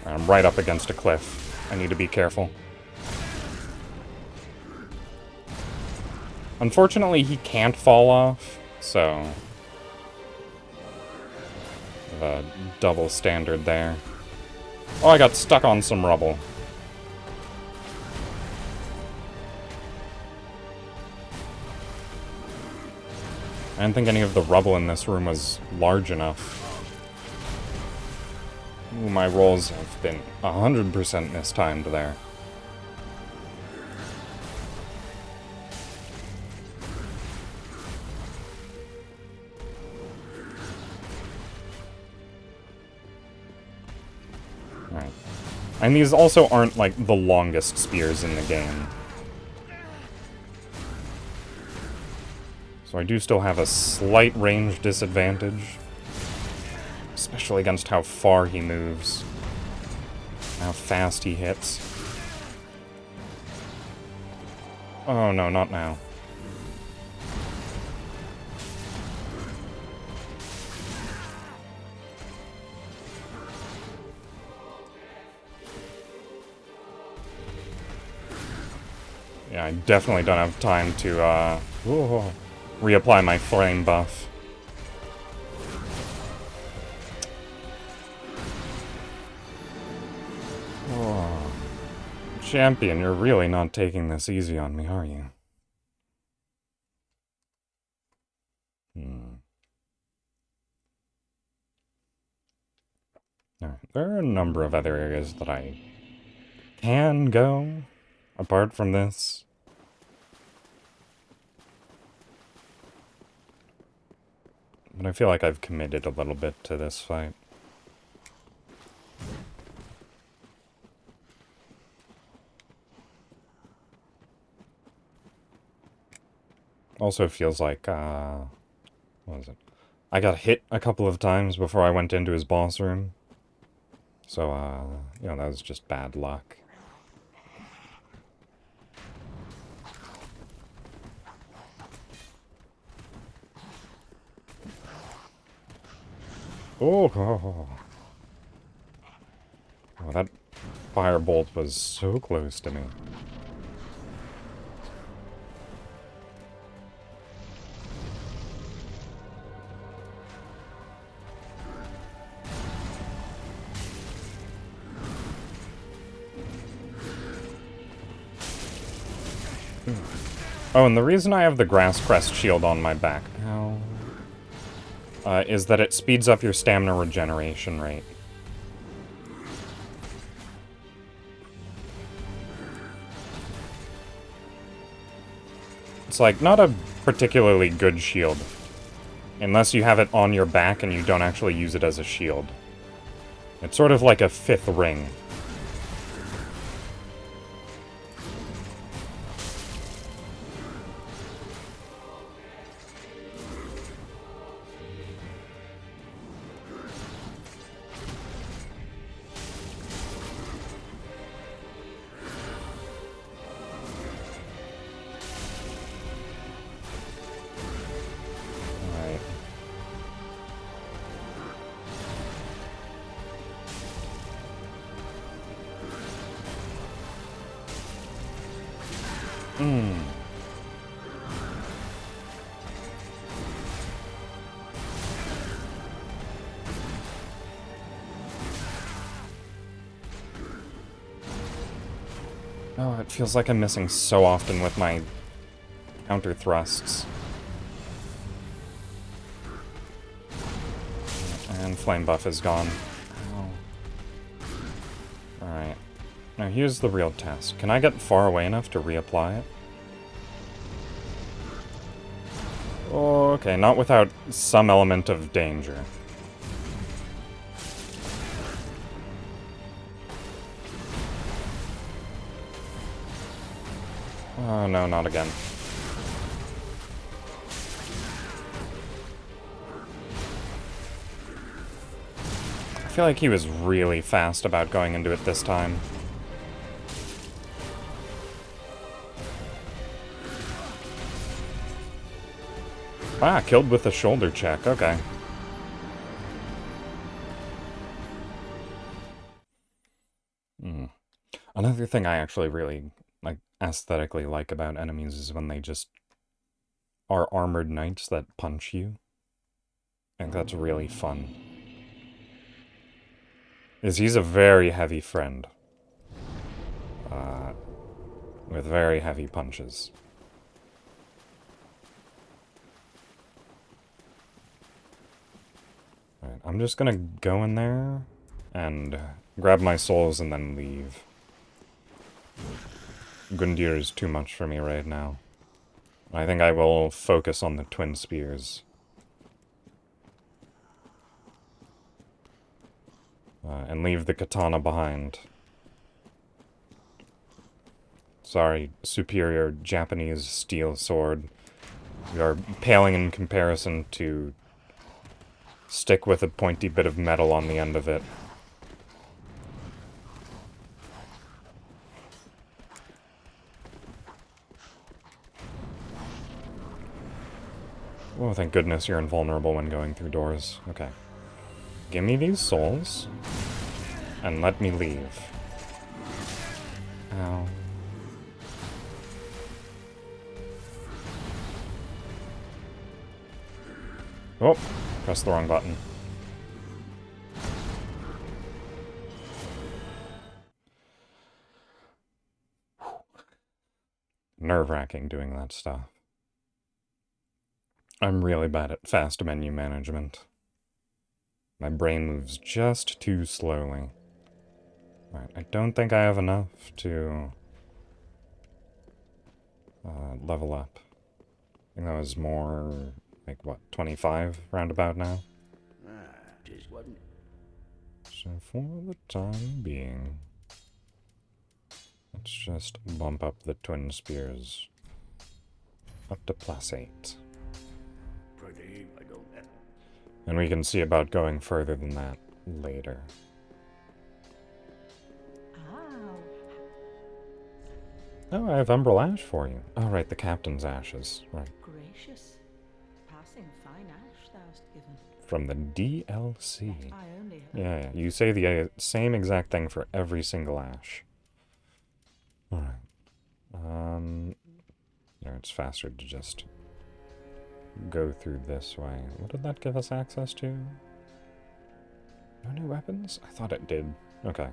I'm right up against a cliff. I need to be careful. Unfortunately, he can't fall off, so... The double standard there. Oh, I got stuck on some rubble. I didn't think any of the rubble in this room was large enough. Ooh, my rolls have been 100% mistimed there. Alright. And these also aren't, like, the longest spears in the game. So I do still have a slight range disadvantage. Especially against how far he moves. How fast he hits. Oh no, not now. Yeah, I definitely don't have time to, reapply my flame buff. Oh. Champion, you're really not taking this easy on me, are you? Alright, there are a number of other areas that I can go, apart from this. But I feel like I've committed a little bit to this fight. Also feels like, what was it? I got hit a couple of times before I went into his boss room. So, you know, that was just bad luck. Oh, that firebolt was so close to me. Oh, and the reason I have the Grass Crest shield on my back now is that it speeds up your stamina regeneration rate. It's like, not a particularly good shield. Unless you have it on your back and you don't actually use it as a shield. It's sort of like a fifth ring. Alright. Oh, it feels like I'm missing so often with my counter thrusts. And flame buff is gone. Oh. Alright. Now here's the real test. Can I get far away enough to reapply it? Oh, okay, not without some element of danger. Oh no, not again. I feel like he was really fast about going into it this time. Ah, killed with a shoulder check, okay. Another thing I actually really, like, aesthetically like about enemies is when they just are armored knights that punch you. I think that's really fun. He's a very heavy friend. With very heavy punches. Alright, I'm just gonna go in there and grab my souls and then leave. Gundyr is too much for me right now. I think I will focus on the twin spears. And leave the katana behind. Sorry, superior Japanese steel sword. We are paling in comparison to stick with a pointy bit of metal on the end of it. Oh, thank goodness you're invulnerable when going through doors. Okay. Give me these souls, and let me leave. Ow. Oh, pressed the wrong button. Nerve-wracking doing that stuff. I'm really bad at fast menu management. My brain moves just too slowly. Right, I don't think I have enough to level up. I think that was more, like, what, 25 roundabout now? Just wasn't. So for the time being, let's just bump up the twin spears up to +8. Pretty, I don't know. And we can see about going further than that later. Oh, I have Umbral Ash for you. Oh, right, the Captain's Ashes. Right. Gracious. Passing fine ash thou'st given. From the DLC. That I only heard. Yeah, you say the same exact thing for every single Ash. Alright. There, it's faster to just go through this way. What did that give us access to? No new weapons? I thought it did. Okay.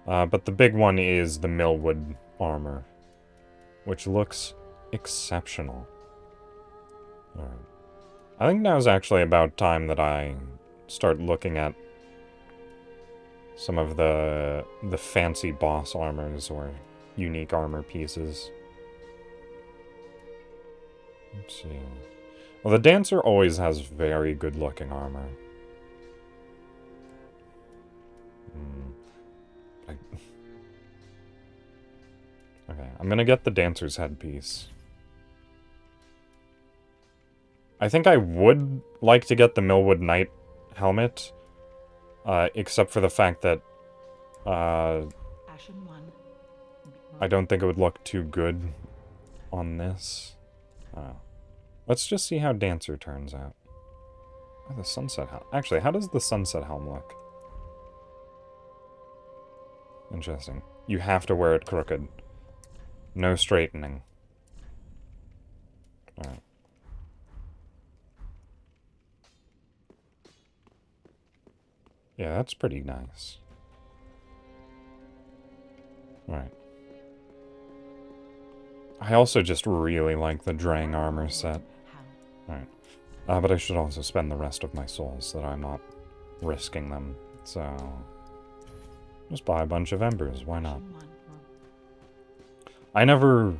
But the big one is the Millwood armor, which looks exceptional. Alright. I think now's actually about time that I start looking at some of the fancy boss armors or unique armor pieces. Let's see. Well, the Dancer always has very good looking armor. Okay, I'm gonna get the Dancer's headpiece. I think I would like to get the Millwood Knight helmet, except for the fact that Ashen one. I don't think it would look too good on this. Let's just see how Dancer turns out. Oh, the Sunset Helm. Actually, how does the Sunset Helm look? Interesting. You have to wear it crooked. No straightening. Alright. Yeah, that's pretty nice. Alright. I also just really like the Drang armor set. Alright. But I should also spend the rest of my souls so that I'm not risking them. So, just buy a bunch of embers, why not? I never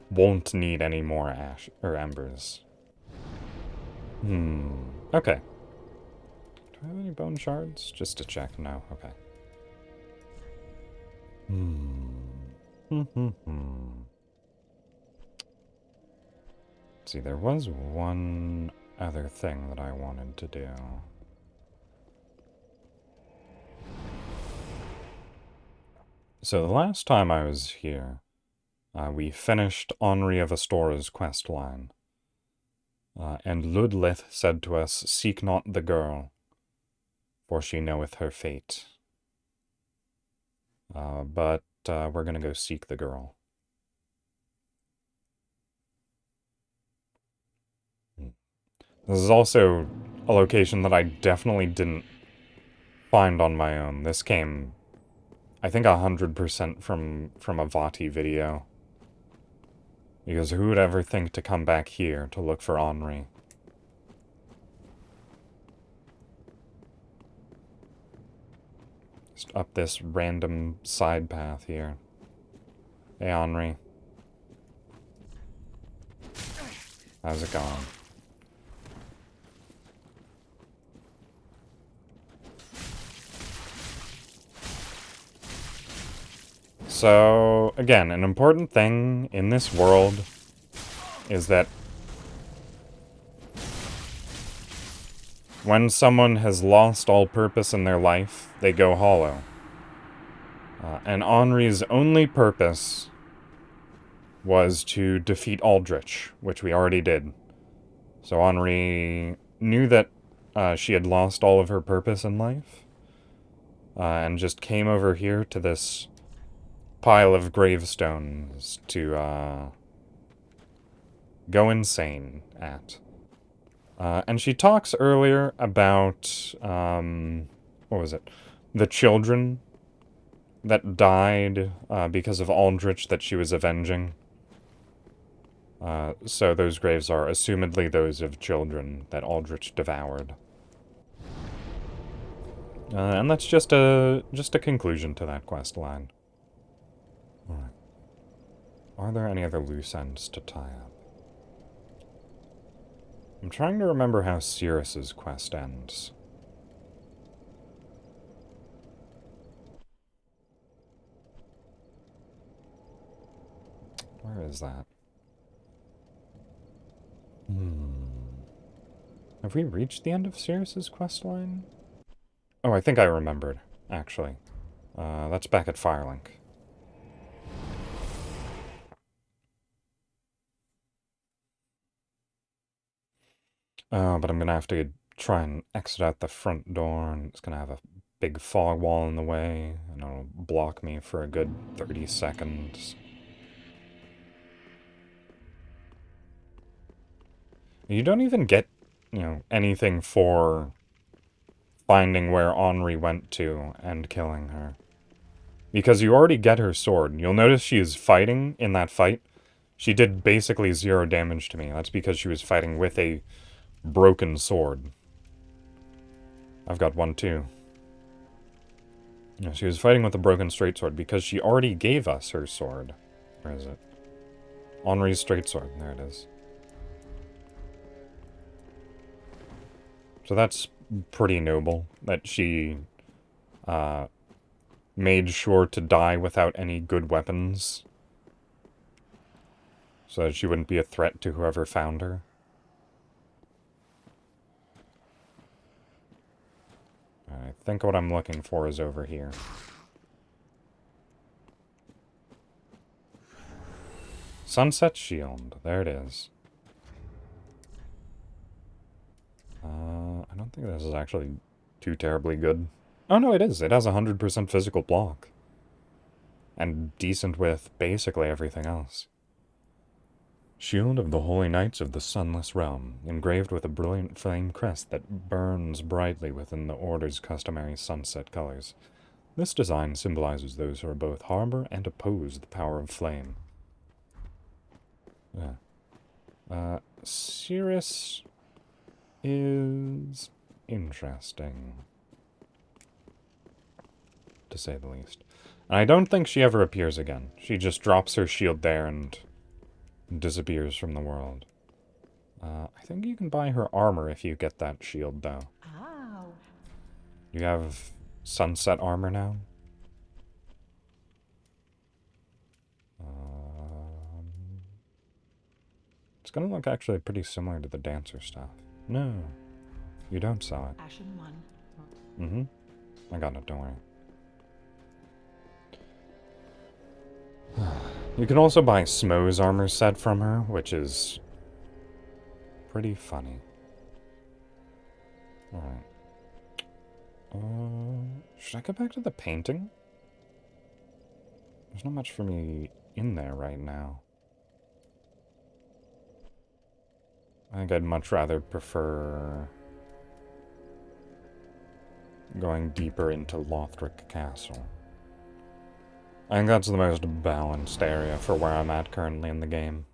won't need any more ash or embers. Okay. Do I have any bone shards? Just to check. No. Okay. See, there was one other thing that I wanted to do. So the last time I was here, we finished Henri of Astora's quest line. And Ludlith said to us, "Seek not the girl, for she knoweth her fate." But we're gonna go seek the girl. This is also a location that I definitely didn't find on my own. This came, I think, 100% from a Vati video. Because who would ever think to come back here to look for Henri? Just up this random side path here. Hey, Henri. How's it going? So, again, an important thing in this world is that when someone has lost all purpose in their life, they go hollow. And Henri's only purpose was to defeat Aldrich, which we already did. So Henri knew that she had lost all of her purpose in life, and just came over here to this pile of gravestones to go insane at. And she talks earlier about, what was it? The children that died because of Aldrich that she was avenging. So those graves are assumedly those of children that Aldrich devoured. And that's just a conclusion to that quest line. Alright. Are there any other loose ends to tie up? I'm trying to remember how Sirrus's quest ends. Where is that? Have we reached the end of Sirrus's quest line? Oh, I think I remembered, actually. That's back at Firelink. But I'm gonna have to try and exit out the front door, and it's gonna have a big fog wall in the way, and it'll block me for a good 30 seconds. You don't even get, you know, anything for finding where Henri went to and killing her. Because you already get her sword. You'll notice she is fighting in that fight. She did basically 0 damage to me. That's because she was fighting with a broken sword. I've got one too. Yeah, she was fighting with a broken straight sword because she already gave us her sword. Where is it? Henri's straight sword. There it is. So that's pretty noble that she made sure to die without any good weapons so that she wouldn't be a threat to whoever found her. I think what I'm looking for is over here. Sunset Shield. There it is. I don't think this is actually too terribly good. Oh no, it is. It has 100% physical block. And decent with basically everything else. Shield of the Holy Knights of the Sunless Realm, engraved with a brilliant flame crest that burns brightly within the Order's customary sunset colors. This design symbolizes those who are both harbor and oppose the power of flame. Yeah. Cirrus is interesting, to say the least. And I don't think she ever appears again. She just drops her shield there and disappears from the world. I think you can buy her armor if you get that shield, though. Ow. You have sunset armor now? It's gonna look actually pretty similar to the dancer stuff. No, you don't sell it. Ashen one. Mm-hmm. I got it, don't worry. You can also buy Smo's armor set from her, which is pretty funny. Alright. Should I go back to the painting? There's not much for me in there right now. I think I'd much rather prefer going deeper into Lothric Castle. I think that's the most balanced area for where I'm at currently in the game.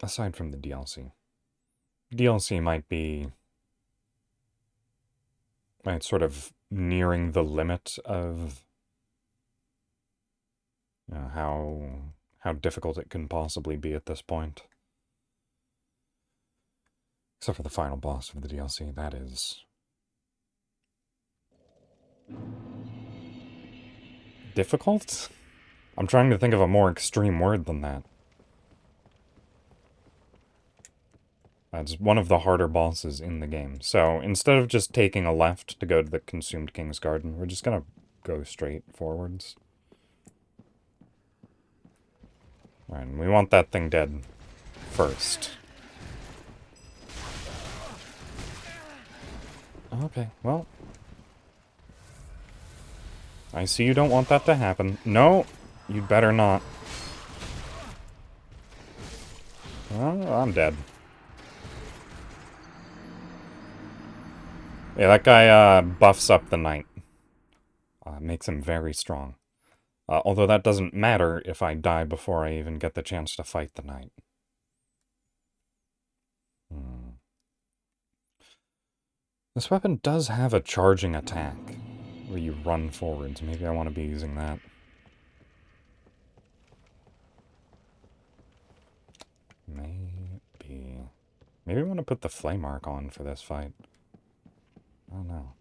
Aside from the DLC. DLC might be sort of nearing the limit of how difficult it can possibly be at this point. Except for the final boss of the DLC, that is difficult? I'm trying to think of a more extreme word than that. That's one of the harder bosses in the game. So instead of just taking a left to go to the Consumed King's Garden, we're just gonna go straight forwards. Right, and we want that thing dead first. Okay, well. I see you don't want that to happen. No, you'd better not. Oh, I'm dead. Yeah, that guy buffs up the knight. Makes him very strong. Although that doesn't matter if I die before I even get the chance to fight the knight. This weapon does have a charging attack, where you run forwards. Maybe I want to be using that. Maybe I want to put the flame arc on for this fight. I don't know.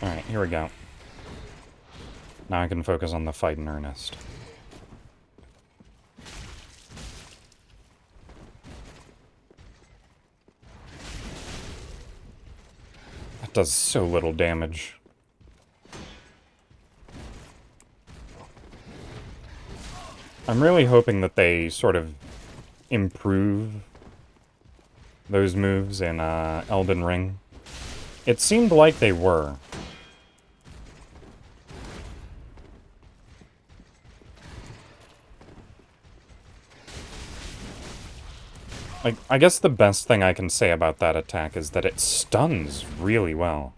Alright, here we go. Now I can focus on the fight in earnest. That does so little damage. I'm really hoping that they sort of improve those moves in Elden Ring. It seemed like they were. Like, I guess the best thing I can say about that attack is that it stuns really well.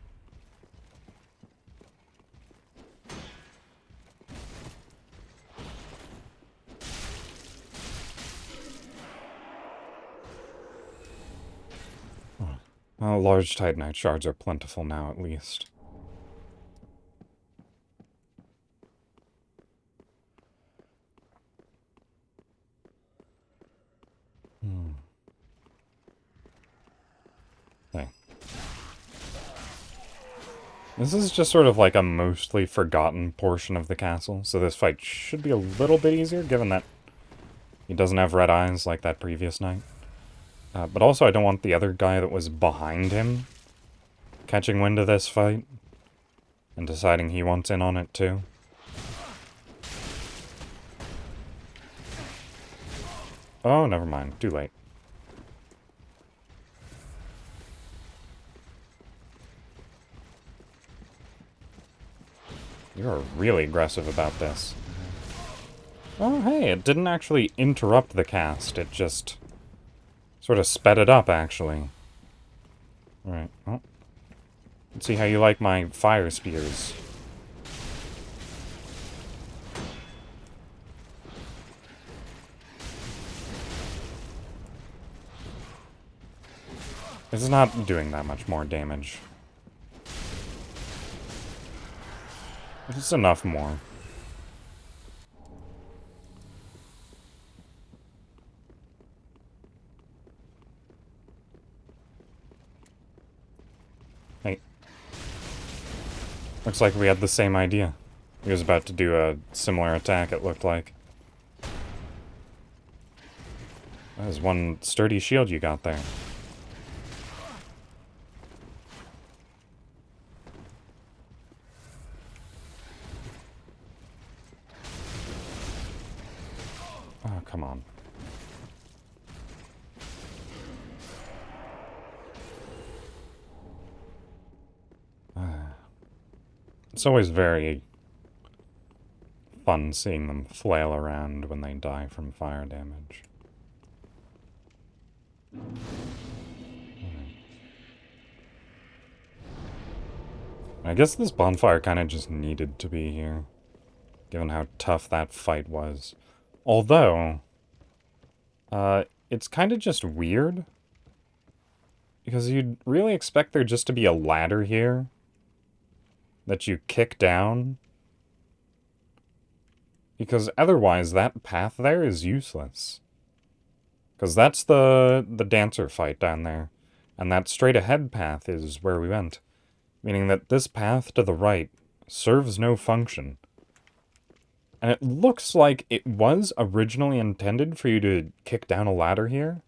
Well, large Titanite shards are plentiful now, at least. Okay. This is just sort of like a mostly forgotten portion of the castle, so this fight should be a little bit easier, given that he doesn't have red eyes like that previous night. But also, I don't want the other guy that was behind him catching wind of this fight and deciding he wants in on it too. Oh, never mind. Too late. You're really aggressive about this. Oh, hey, it didn't actually interrupt the cast. It just sort of sped it up, actually. Alright, well. Let's see how you like my fire spears. It's not doing that much more damage. It's enough more. Hey. Looks like we had the same idea. He was about to do a similar attack, it looked like. That was one sturdy shield you got there. Oh, come on. It's always very fun seeing them flail around when they die from fire damage. I guess this bonfire kind of just needed to be here, given how tough that fight was. Although, it's kind of just weird, because you'd really expect there just to be a ladder here that you kick down, because otherwise that path there is useless. Because that's the dancer fight down there, and that straight ahead path is where we went, meaning that this path to the right serves no function. And it looks like it was originally intended for you to kick down a ladder here,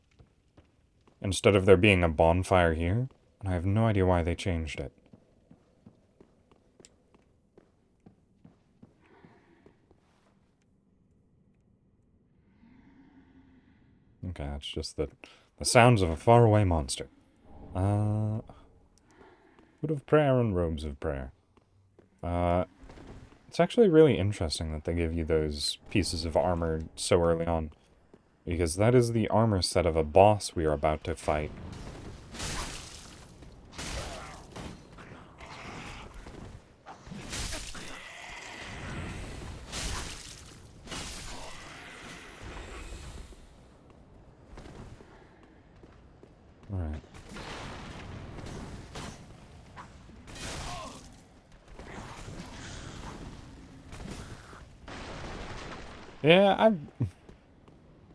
instead of there being a bonfire here, and I have no idea why they changed it. Okay, that's just the sounds of a faraway monster. Hood of prayer and robes of prayer. It's actually really interesting that they give you those pieces of armor so early on, because that is the armor set of a boss we are about to fight. Alright. Yeah,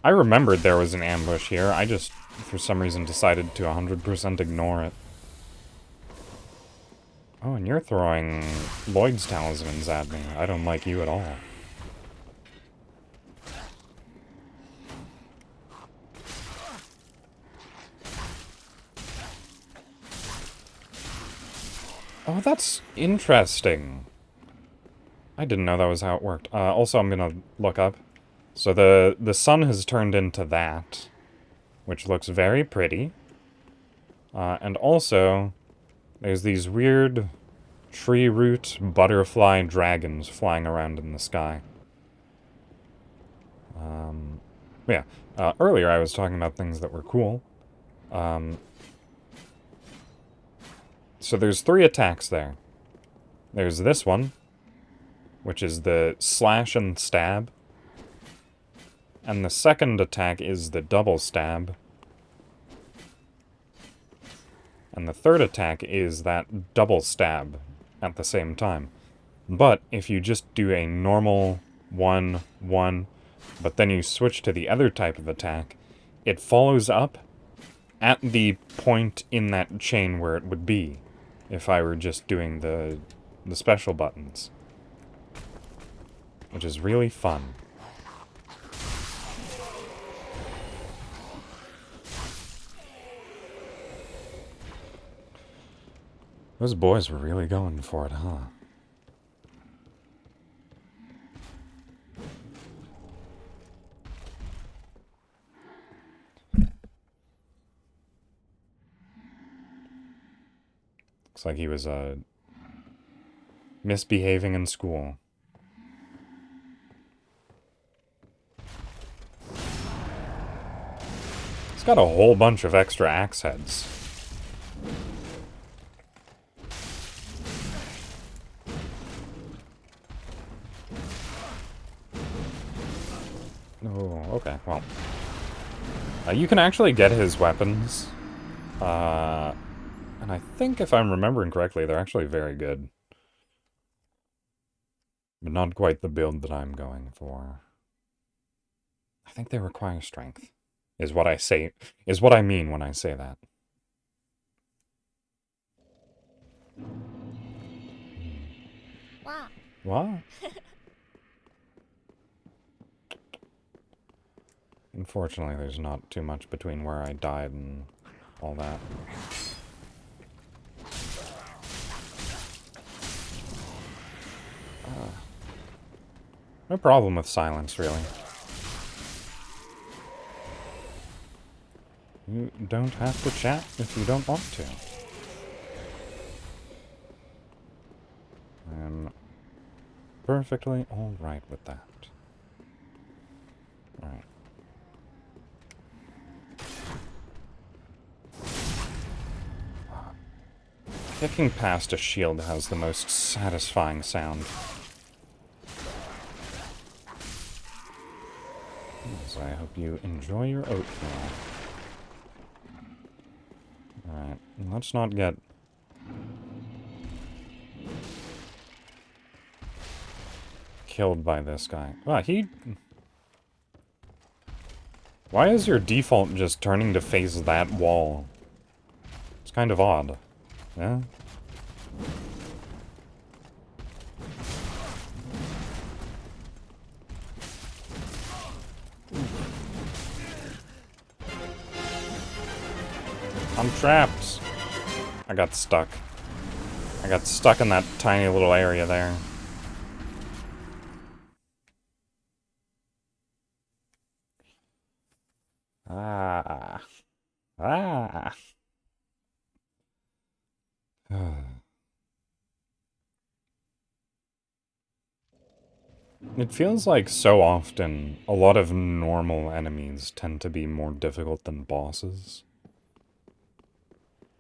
I remembered there was an ambush here. I just, for some reason, decided to 100% ignore it. Oh, and you're throwing Lloyd's talismans at me. I don't like you at all. Oh, that's interesting. I didn't know that was how it worked. Also, I'm gonna look up. So the sun has turned into that, which looks very pretty. And also, there's these weird tree root butterfly dragons flying around in the sky. Yeah. Earlier I was talking about things that were cool. So there's 3 attacks there. There's this one, which is the slash and stab. And the second attack is the double stab. And the third attack is that double stab at the same time. But if you just do a normal 1-1, but then you switch to the other type of attack, it follows up at the point in that chain where it would be if I were just doing the special buttons. Which is really fun. Those boys were really going for it, huh? Looks like he was, misbehaving in school. He's got a whole bunch of extra axe heads. Oh, okay, well. You can actually get his weapons. And I think if I'm remembering correctly, they're actually very good. But not quite the build that I'm going for. I think they require strength, is what I mean when I say that. Wow. What? Unfortunately, there's not too much between where I died and all that. No problem with silence, really. You don't have to chat if you don't want to. I'm perfectly alright with that. Alright. Kicking past a shield has the most satisfying sound. So I hope you enjoy your oatmeal. Alright, let's not get... killed by this guy. Ah, Why is your default just turning to face that wall? It's kind of odd. Yeah? I'm trapped. I got stuck. I got stuck in that tiny little area there. Ah. Ah. It feels like so often a lot of normal enemies tend to be more difficult than bosses.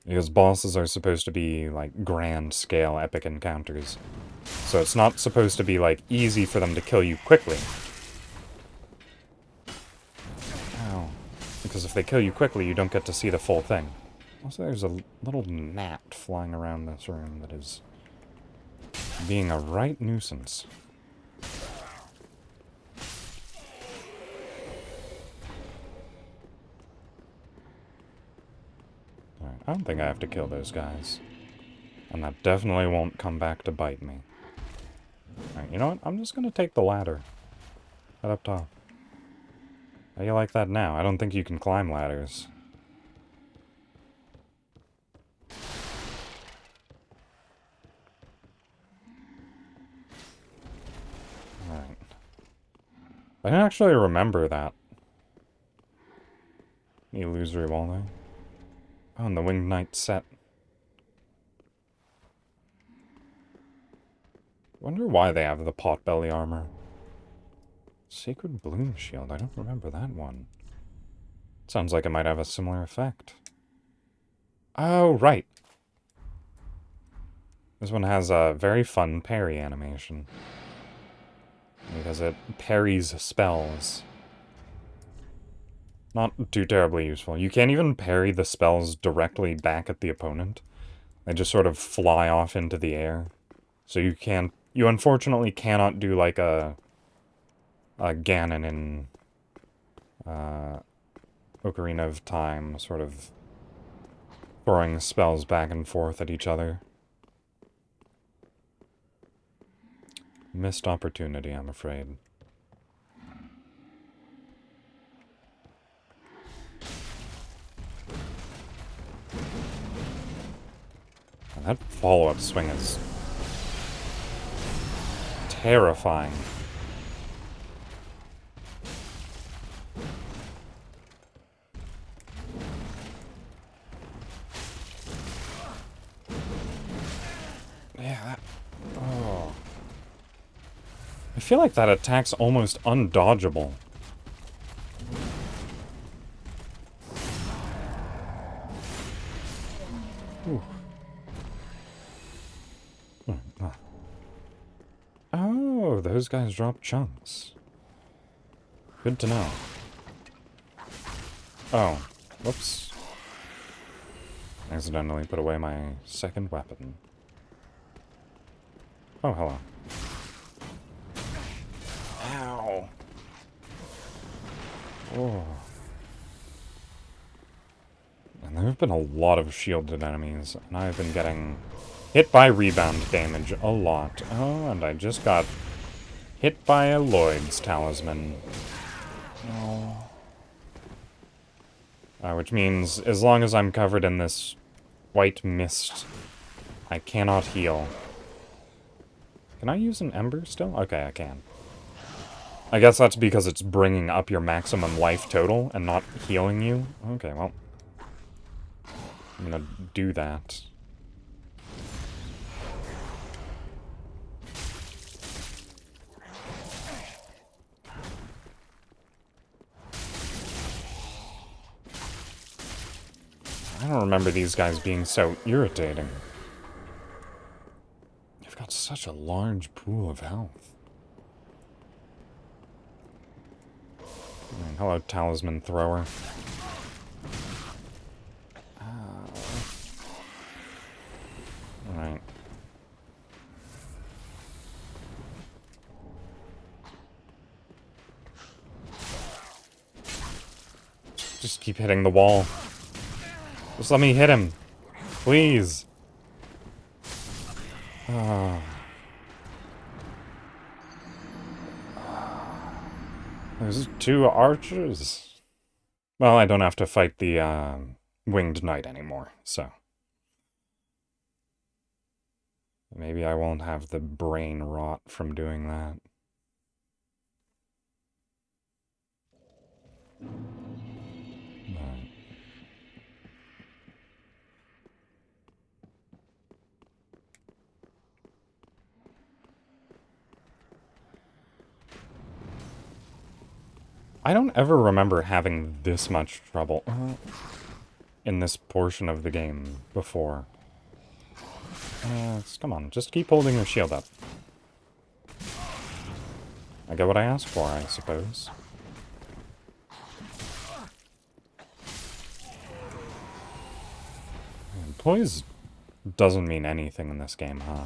Because bosses are supposed to be, like, grand scale epic encounters. So it's not supposed to be, like, easy for them to kill you quickly. Ow. Because if they kill you quickly, you don't get to see the full thing. Also, there's a little gnat flying around this room that is being a right nuisance. Alright, I don't think I have to kill those guys. And that definitely won't come back to bite me. Alright, you know what? I'm just gonna take the ladder. Right up top. How do you like that now? I don't think you can climb ladders. I don't actually remember that. Illusory wall there. Oh, and the Winged Knight set. Wonder why they have the potbelly armor. Sacred Bloom Shield. I don't remember that one. Sounds like it might have a similar effect. Oh, right. This one has a very fun parry animation. Because it parries spells. Not too terribly useful. You can't even parry the spells directly back at the opponent. They just sort of fly off into the air. So you can't... You unfortunately cannot do like a Ganon in Ocarina of Time, sort of throwing spells back and forth at each other. Missed opportunity, I'm afraid. And that follow-up swing is terrifying. Yeah, that... Oh. I feel like that attack's almost undodgeable. Ooh. Oh, those guys drop chunks. Good to know. Oh, whoops. Accidentally put away my second weapon. Oh, hello. Ow. Oh. And there have been a lot of shielded enemies, and I've been getting hit by rebound damage a lot. Oh, and I just got hit by a Lloyd's talisman. Oh. Which means, as long as I'm covered in this white mist, I cannot heal. Can I use an ember still? Okay, I can. I guess that's because it's bringing up your maximum life total and not healing you. Okay, well. I'm gonna do that. I don't remember these guys being so irritating. You've got such a large pool of health. Hello, talisman thrower. Alright. Just keep hitting the wall. Just let me hit him. Please. There's 2 archers. Well, I don't have to fight the Winged Knight anymore, so. Maybe I won't have the brain rot from doing that. But... I don't ever remember having this much trouble in this portion of the game before. Come on, just keep holding your shield up. I get what I asked for, I suppose. Poise doesn't mean anything in this game, huh?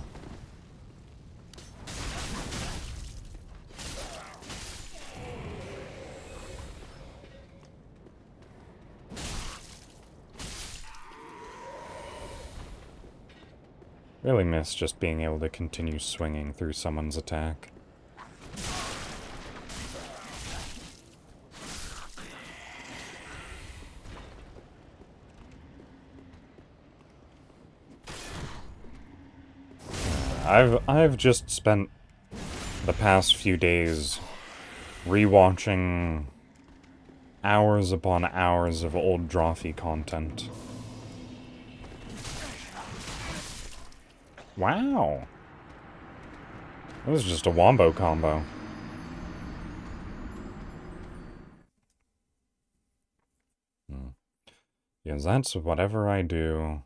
Really miss just being able to continue swinging through someone's attack. I've just spent the past few days rewatching hours upon hours of old Drawfee content. Wow. That was just a wombo combo. Because that's whatever I do.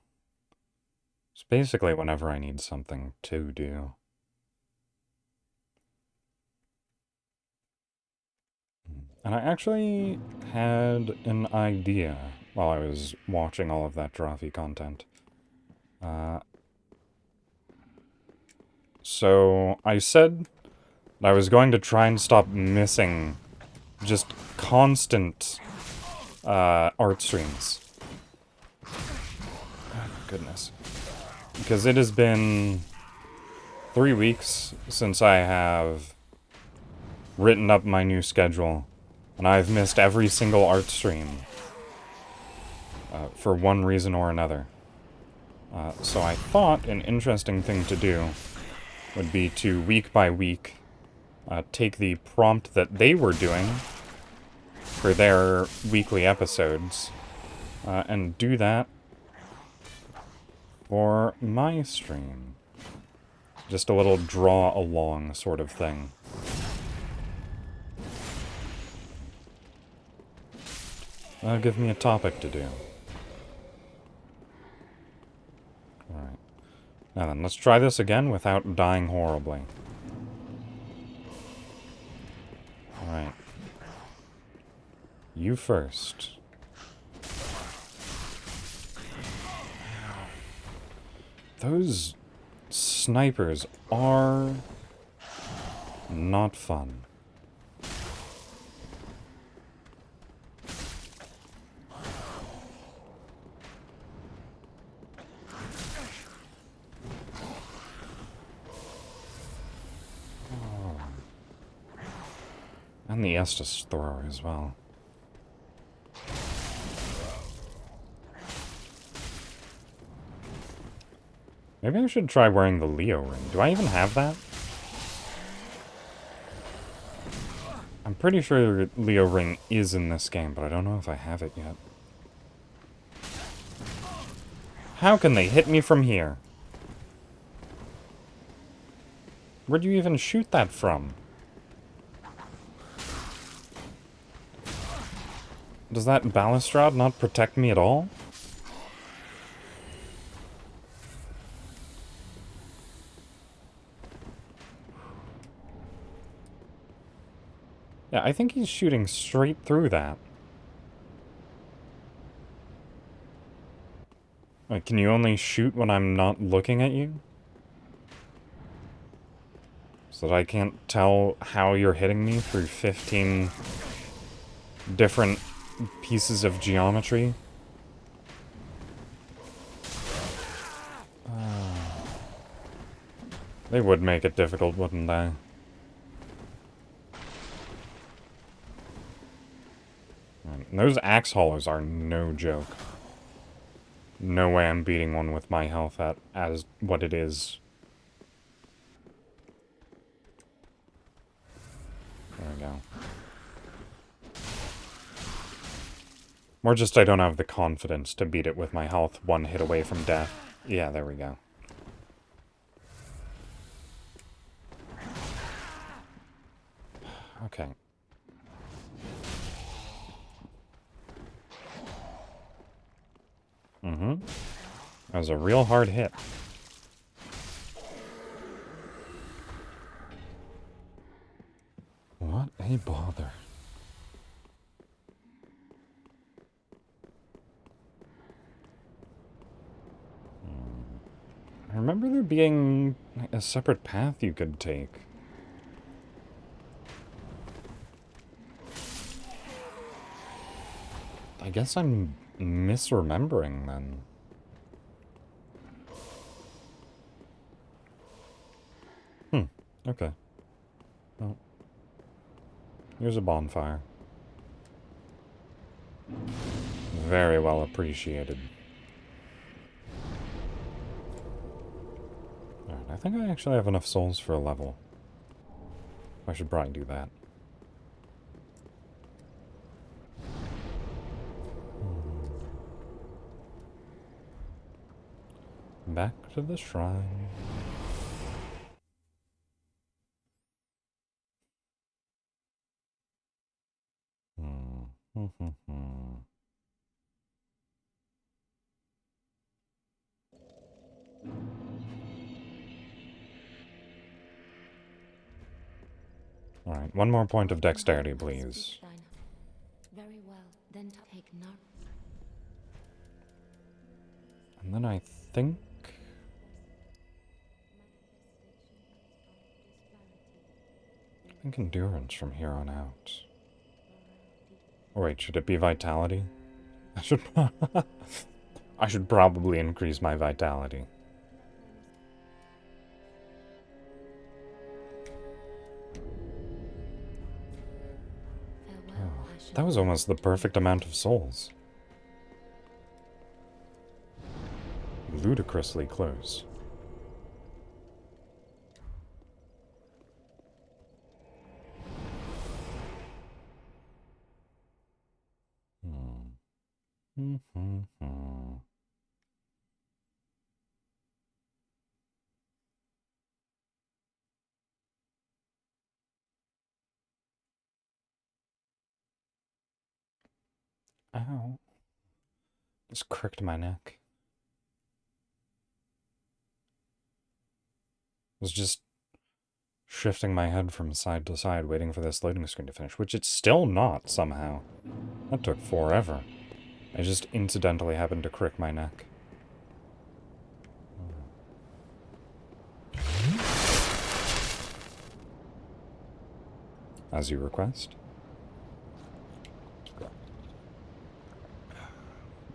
It's basically whenever I need something to do. And I actually had an idea while I was watching all of that Drawfee content. So I said that I was going to try and stop missing just constant art streams. Oh, goodness. Because it has been 3 weeks since I have written up my new schedule, and I've missed every single art stream for one reason or another. So I thought an interesting thing to do would be to, week by week, take the prompt that they were doing for their weekly episodes, and do that for my stream. Just a little draw-along sort of thing. That'll give me a topic to do. Alright. Now then, let's try this again without dying horribly. Alright. You first. Those snipers are not fun. And the Estus thrower as well. Maybe I should try wearing the Leo ring. Do I even have that? I'm pretty sure Leo ring is in this game, but I don't know if I have it yet. How can they hit me from here? Where'd you even shoot that from? Does that balustrade not protect me at all? Yeah, I think he's shooting straight through that. Like, can you only shoot when I'm not looking at you? So that I can't tell how you're hitting me through 15 different pieces of geometry? They would make it difficult, wouldn't they? And those axe haulers are no joke. No way I'm beating one with my health at as what it is. There we go. Or just I don't have the confidence to beat it with my health one hit away from death. Yeah, there we go. Okay. That was a real hard hit. What a bother. I remember there being a separate path you could take. I guess I'm misremembering then. Okay. Well, here's a bonfire. Very well appreciated. Alright, I think I actually have enough souls for a level. I should probably do that. Back to the shrine. Alright, one more point of dexterity, please. Very well, then take note. And then I think... endurance from here on out. Oh wait, should it be vitality? I should... I should probably increase my vitality. That was almost the perfect amount of souls. Ludicrously close. Ow. Just cricked my neck. Was just shifting my head from side to side, waiting for this loading screen to finish, which it's still not, somehow. That took forever. I just incidentally happened to crick my neck. As you request.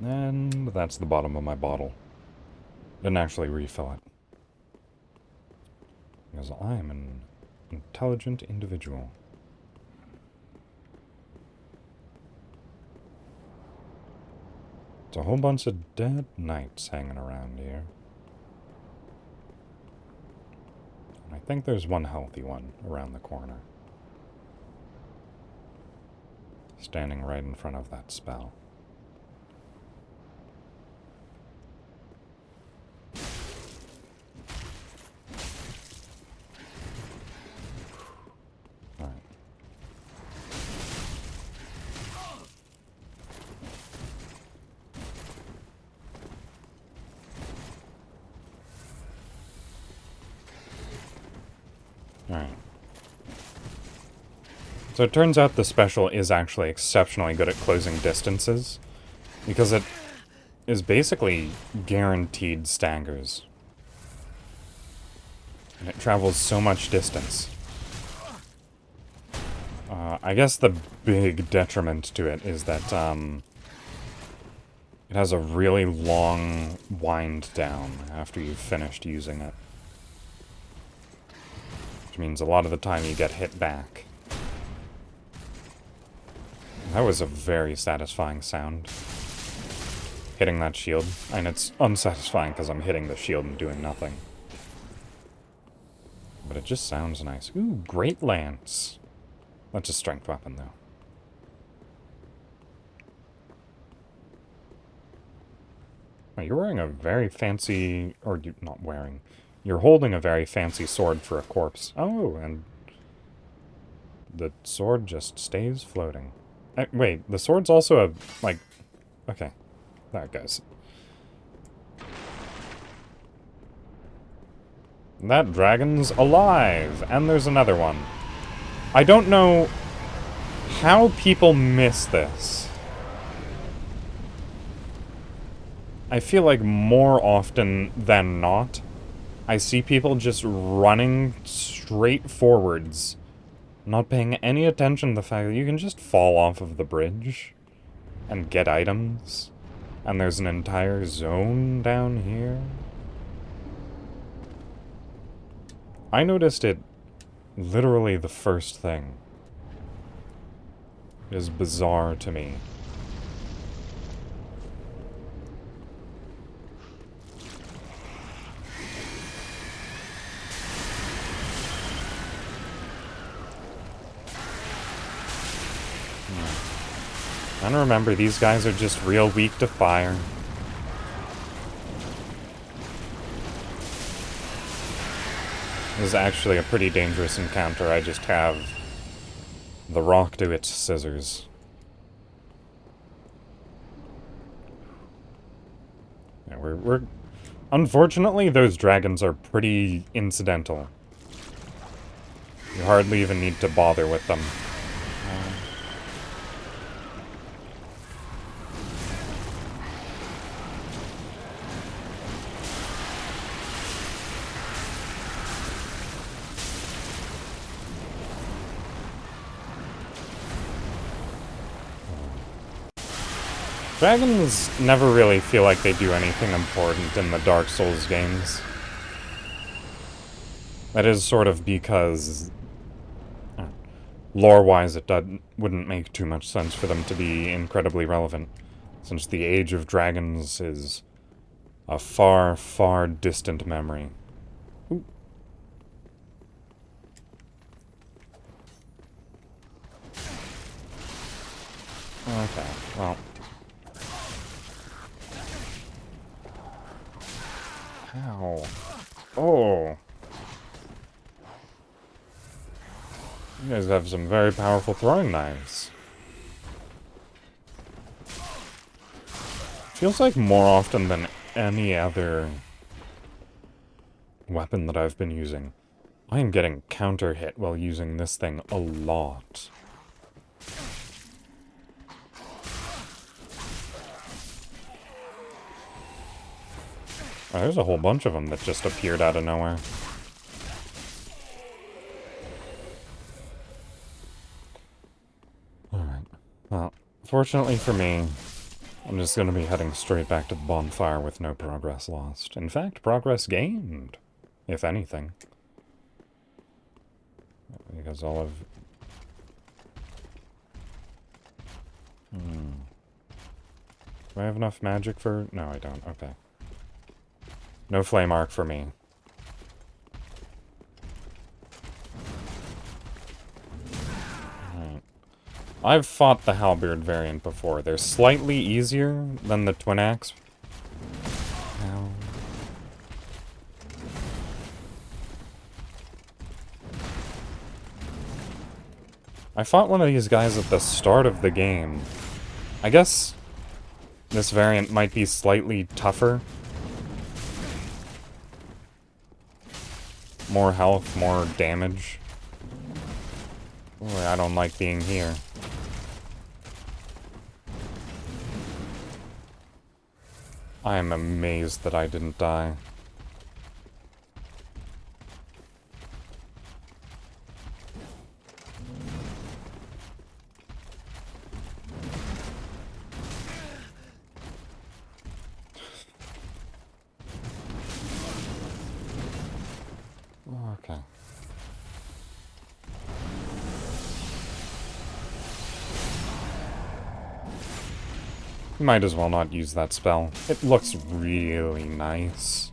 And that's the bottom of my bottle. Didn't actually refill it. Because I am an intelligent individual. It's a whole bunch of dead knights hanging around here. And I think there's one healthy one around the corner. Standing right in front of that spell. So it turns out the special is actually exceptionally good at closing distances, because it is basically guaranteed staggers. And it travels so much distance. I guess the big detriment to it is that it has a really long wind down after you've finished using it. Which means a lot of the time you get hit back. That was a very satisfying sound. Hitting that shield. And it's unsatisfying because I'm hitting the shield and doing nothing. But it just sounds nice. Ooh, great lance. That's a strength weapon, though. Oh, you're wearing a very fancy... Or you're not wearing. You're holding a very fancy sword for a corpse. Oh, and... the sword just stays floating. Wait, the sword's also a, like... Okay. There it goes. That dragon's alive! And there's another one. I don't know how people miss this. I feel like more often than not, I see people just running straight forwards, not paying any attention to the fact that you can just fall off of the bridge and get items, and there's an entire zone down here. I noticed it literally the first thing. It is bizarre to me. And remember, these guys are just real weak to fire. This is actually a pretty dangerous encounter. I just have the rock to its scissors. Yeah, we're unfortunately, those dragons are pretty incidental. You hardly even need to bother with them. Dragons never really feel like they do anything important in the Dark Souls games. That is sort of because, lore-wise, it wouldn't make too much sense for them to be incredibly relevant, since the Age of Dragons is a far, far distant memory. Ooh. Okay, well. Ow. Oh. You guys have some very powerful throwing knives. Feels like more often than any other weapon that I've been using, I am getting counter hit while using this thing a lot. Oh, there's a whole bunch of them that just appeared out of nowhere. Alright. Well, fortunately for me, I'm just going to be heading straight back to the bonfire with no progress lost. In fact, progress gained, if anything. Because all of... Do I have enough magic for... No, I don't. Okay. No flame arc for me. Right. I've fought the halberd variant before. They're slightly easier than the twin axe. Ow. I fought one of these guys at the start of the game. I guess this variant might be slightly tougher. More health, more damage. Boy, I don't like being here. I am amazed that I didn't die. Okay. Might as well not use that spell. It looks really nice.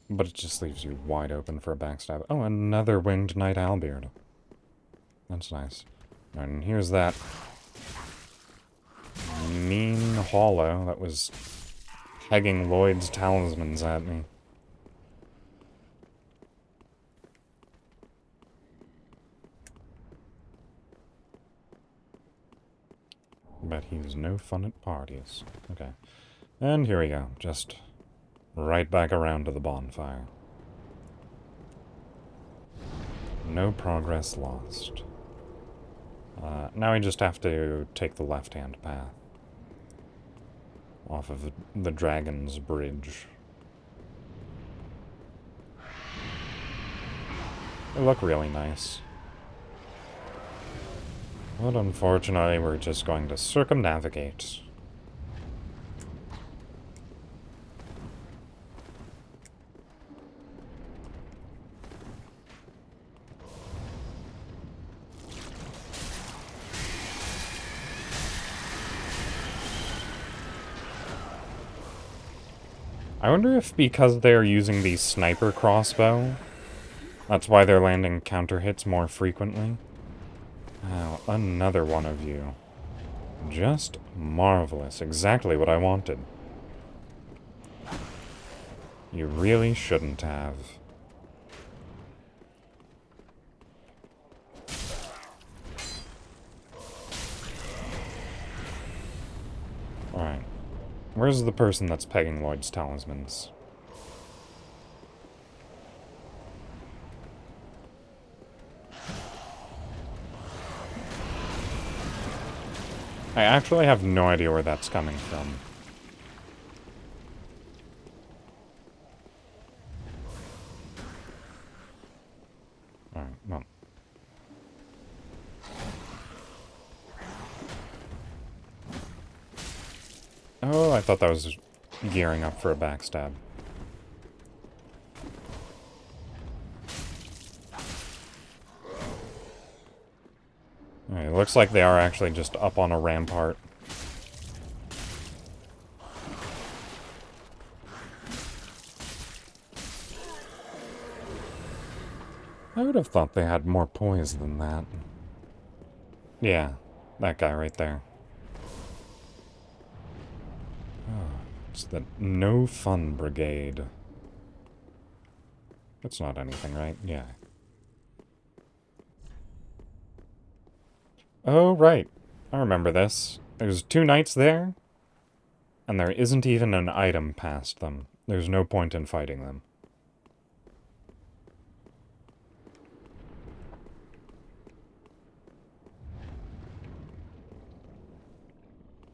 But it just leaves you wide open for a backstab. Oh, another Winged Knight Halberd. That's nice. And here's that mean hollow that was pegging Lloyd's talismans at me. But he's no fun at parties. Okay. And here we go. Just right back around to the bonfire. No progress lost. Now we just have to take the left-hand path. Off of the Dragon's Bridge. They look really nice. But unfortunately, we're just going to circumnavigate. I wonder if because they're using the sniper crossbow, that's why they're landing counter hits more frequently. Oh, another one of you. Just marvelous. Exactly what I wanted. You really shouldn't have. Alright. Where's the person that's pegging Lloyd's talismans? I actually have no idea where that's coming from. Alright, well. Oh, I thought that was gearing up for a backstab. Alright, it looks like they are actually just up on a rampart. I would have thought they had more poise than that. Yeah, that guy right there. Oh, it's the No Fun Brigade. That's not anything, right? Yeah. Oh, right. I remember this. There's 2 knights there, and there isn't even an item past them. There's no point in fighting them.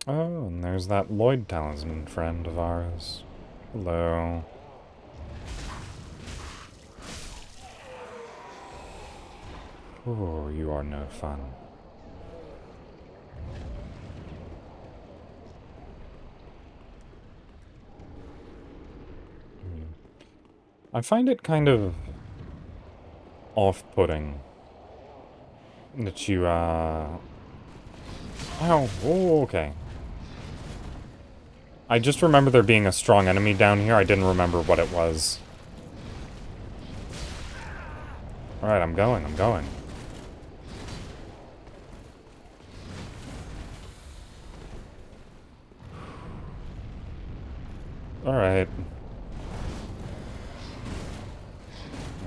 Oh, and there's that Lloyd talisman friend of ours. Hello. Oh, you are no fun. I find it kind of off-putting that you, Oh, okay. I just remember there being a strong enemy down here. I didn't remember what it was. Alright, I'm going. Alright.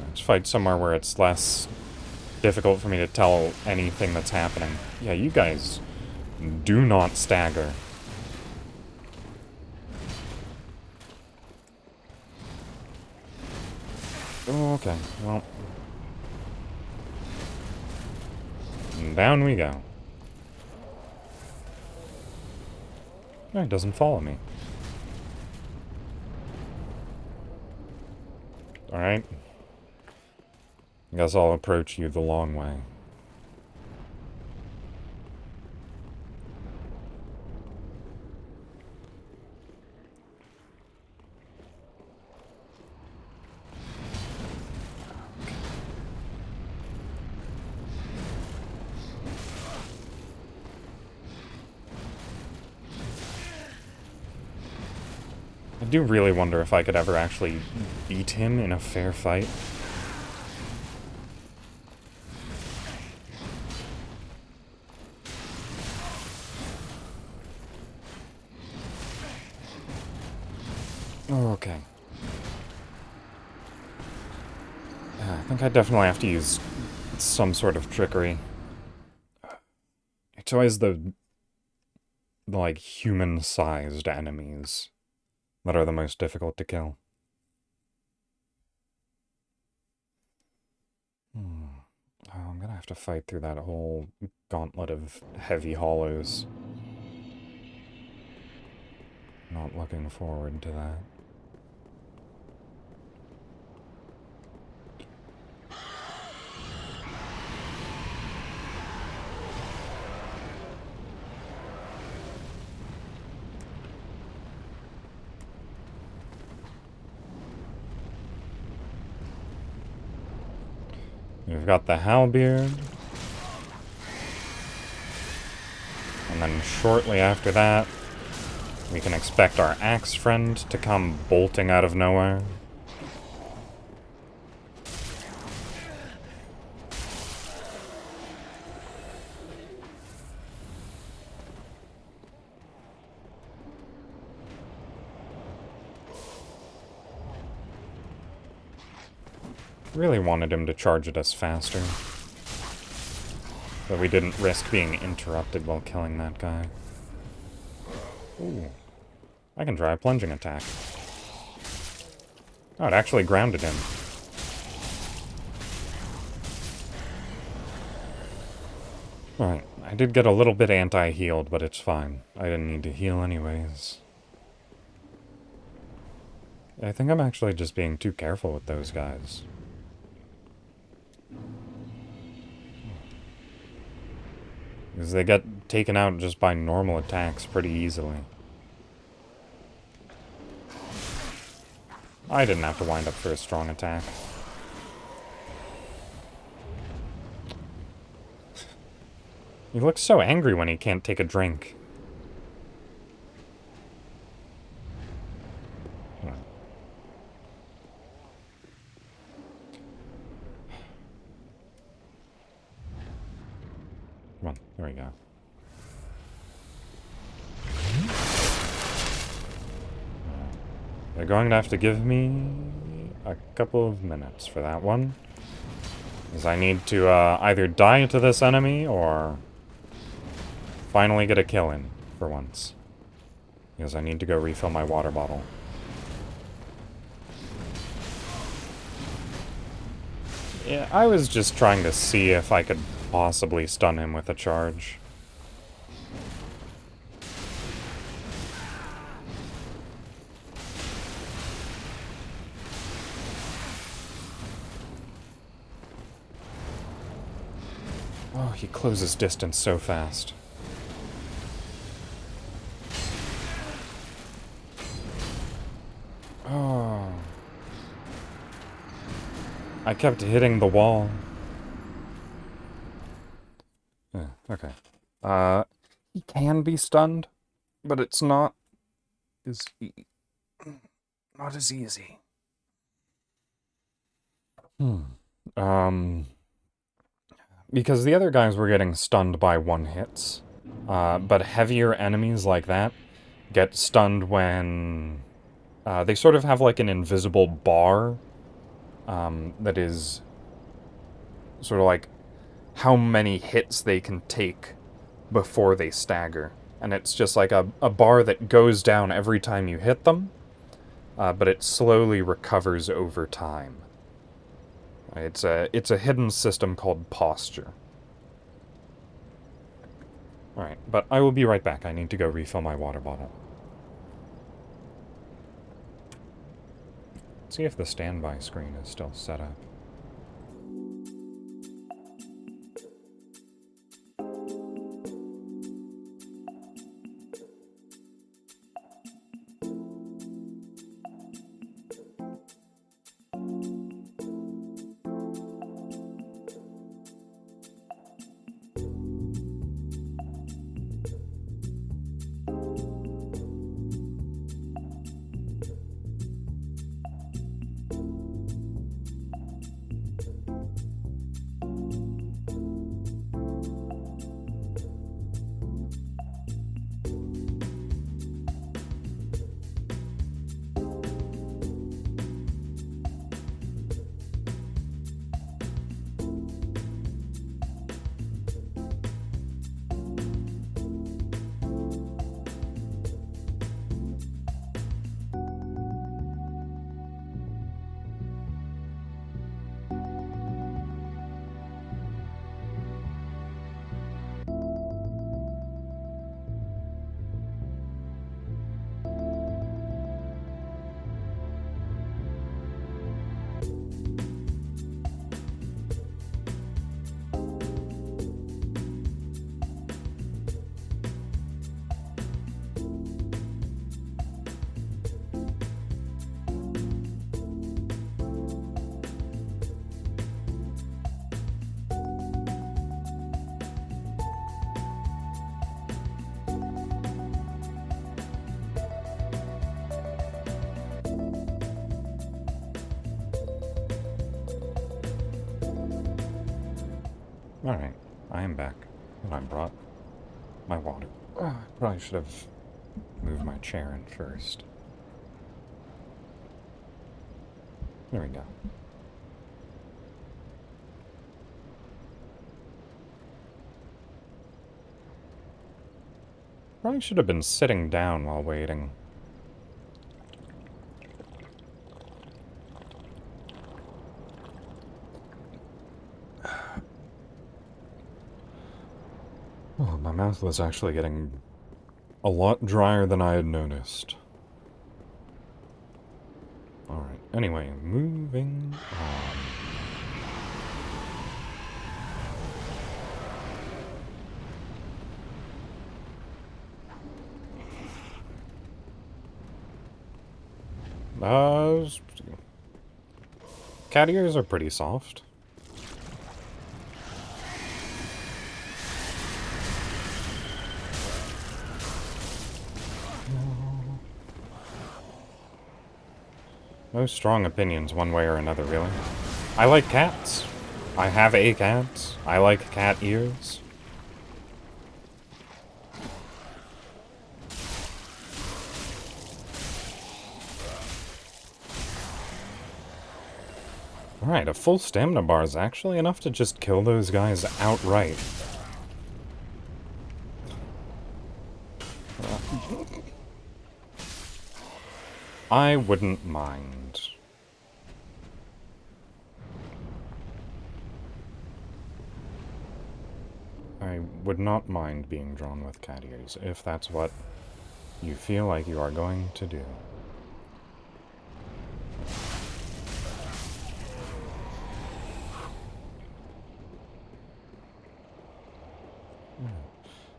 Let's fight somewhere where it's less difficult for me to tell anything that's happening. Yeah, you guys do not stagger. Oh, okay, well. Down we go. No, it doesn't follow me. Alright. I guess I'll approach you the long way. I do really wonder if I could ever actually beat him in a fair fight. Oh, okay. Yeah, I think I definitely have to use some sort of trickery. It's always the like, human-sized enemies that are the most difficult to kill. Oh, I'm gonna have to fight through that whole gauntlet of heavy hollows. Not looking forward to that. We've got the halberd. And then shortly after that, we can expect our axe friend to come bolting out of nowhere. Really wanted him to charge at us faster. So we didn't risk being interrupted while killing that guy. Ooh. I can try a plunging attack. Oh, it actually grounded him. Alright, I did get a little bit anti-healed, but it's fine. I didn't need to heal anyways. I think I'm actually just being too careful with those guys. Because they get taken out just by normal attacks pretty easily. I didn't have to wind up for a strong attack. He looks so angry when he can't take a drink. Come on, there we go. They're going to have to give me a couple of minutes for that one. Because I need to either die to this enemy or finally get a kill in for once. Because I need to go refill my water bottle. Yeah, I was just trying to see if I could possibly stun him with a charge. Oh, he closes distance so fast. Oh. I kept hitting the wall. Yeah, okay. He can be stunned, but it's not as easy. Because the other guys were getting stunned by one hits, but heavier enemies like that get stunned when they sort of have like an invisible bar that is sort of like how many hits they can take before they stagger. And it's just like a bar that goes down every time you hit them, but it slowly recovers over time. It's a hidden system called posture. Alright, but I will be right back. I need to go refill my water bottle. See if the standby screen is still set up. Alright, I am back. And I brought my water. I probably should have moved my chair in first. There we go. Probably should have been sitting down while waiting. Oh, my mouth was actually getting a lot drier than I had noticed. Alright, anyway, moving on. Cat ears are pretty soft. No strong opinions one way or another, really. I like cats. I have a cat. I like cat ears. Alright, a full stamina bar is actually enough to just kill those guys outright. I wouldn't mind. I would not mind being drawn with cat ears, if that's what you feel like you are going to do.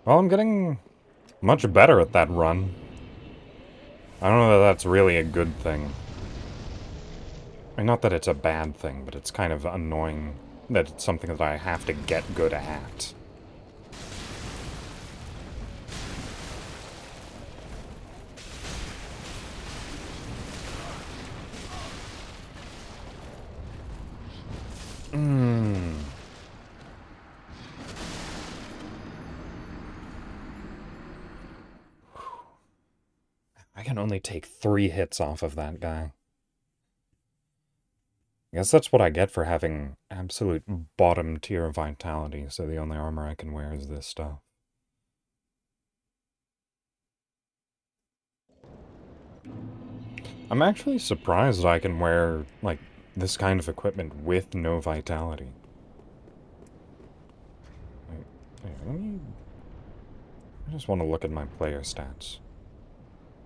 Well, I'm getting much better at that run. I don't know that that's really a good thing. I mean, not that it's a bad thing, but it's kind of annoying that it's something that I have to get good at. I can only take 3 hits off of that guy. I guess that's what I get for having absolute bottom tier vitality, so the only armor I can wear is this stuff. I'm actually surprised that I can wear, like, this kind of equipment with no vitality. I just want to look at my player stats.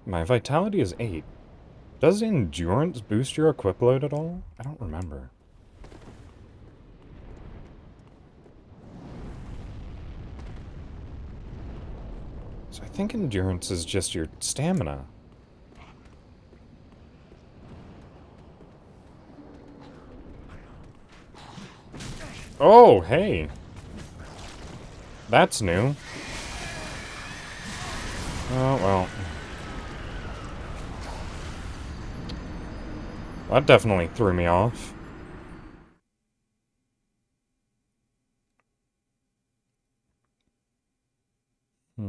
My vitality is 8. Does endurance boost your equip load at all? I don't remember. So I think endurance is just your stamina. Oh, hey. That's new. Oh, well. That definitely threw me off. It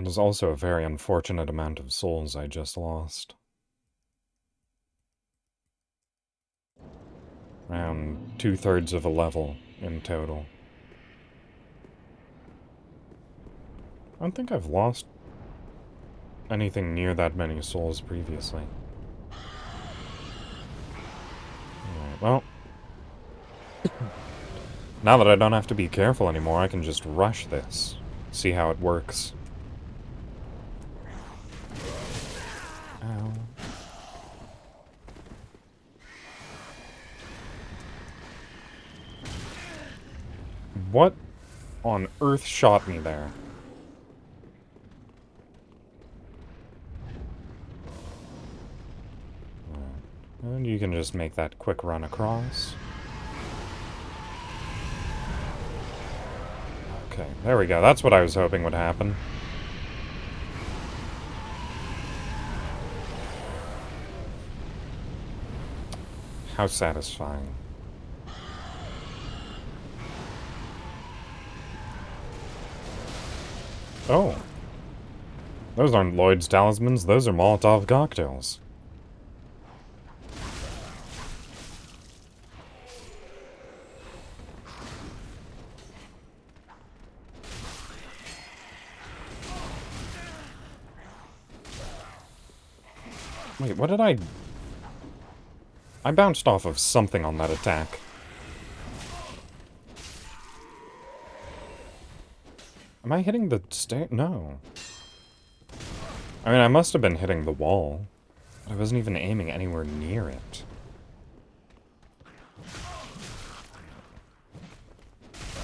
is also a very unfortunate amount of souls I just lost. Around 2/3 of a level in total. I don't think I've lost anything near that many souls previously. Alright, well. Now that I don't have to be careful anymore, I can just rush this. See how it works. Ow. What on earth shot me there? And you can just make that quick run across. Okay, there we go. That's what I was hoping would happen. How satisfying. Oh. Those aren't Lloyd's talismans, those are Molotov cocktails. Wait, what did I... I bounced off of something on that attack. Am I hitting the stair? No. I mean, I must have been hitting the wall. But I wasn't even aiming anywhere near it.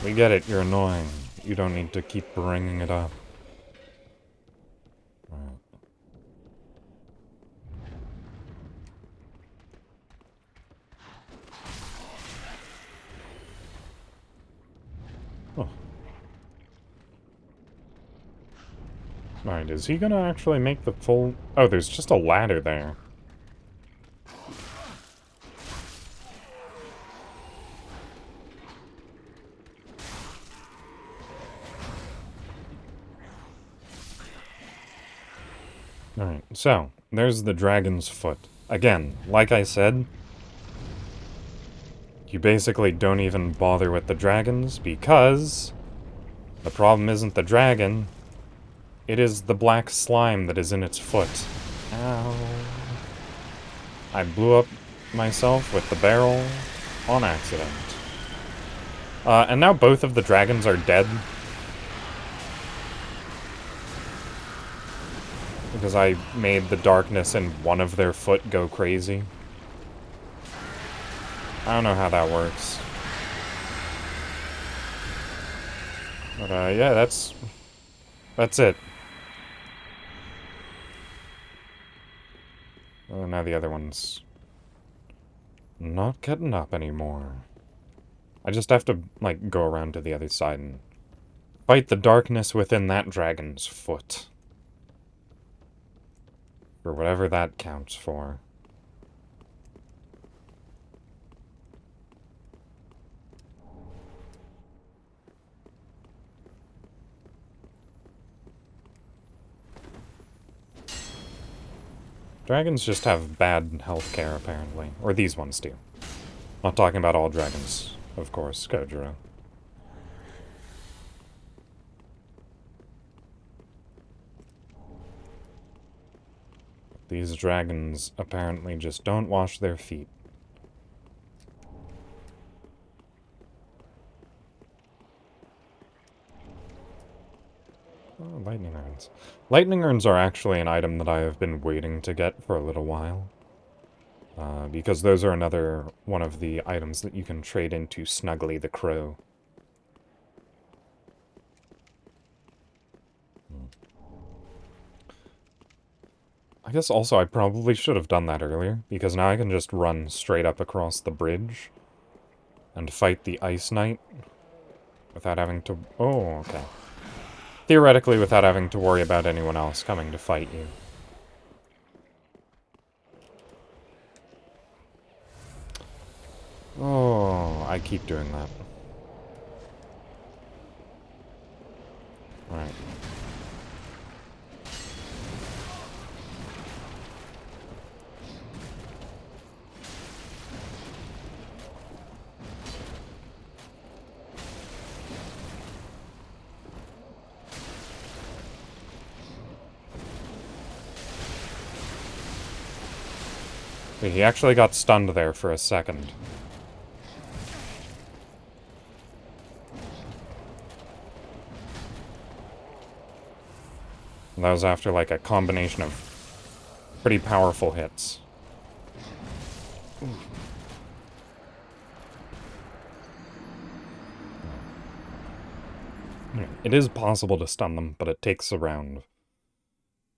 We get it, you're annoying. You don't need to keep bringing it up. Alright. Oh. Alright, is he gonna actually make the full... Oh, there's just a ladder there. Alright, so, there's the dragon's foot. Again, like I said, you basically don't even bother with the dragons because the problem isn't the dragon, it is the black slime that is in its foot. Ow. I blew up myself with the barrel on accident. And now both of the dragons are dead. Because I made the darkness in one of their foot go crazy. I don't know how that works. But, yeah, that's it. Oh, now the other one's not getting up anymore. I just have to, like, go around to the other side and fight the darkness within that dragon's foot. For whatever that counts for. Dragons just have bad healthcare, apparently. Or these ones do. Not talking about all dragons, of course, Kojiro. These dragons apparently just don't wash their feet. Oh, lightning urns. Lightning urns are actually an item that I have been waiting to get for a little while. Because those are another one of the items that you can trade into Snuggly the Crow. I guess also I probably should have done that earlier, because now I can just run straight up across the bridge and fight the Ice Knight without having to... Oh, okay. Theoretically, without having to worry about anyone else coming to fight you. Oh, I keep doing that. Alright. He actually got stunned there for a second. And that was after, like, a combination of pretty powerful hits. It is possible to stun them, but it takes around...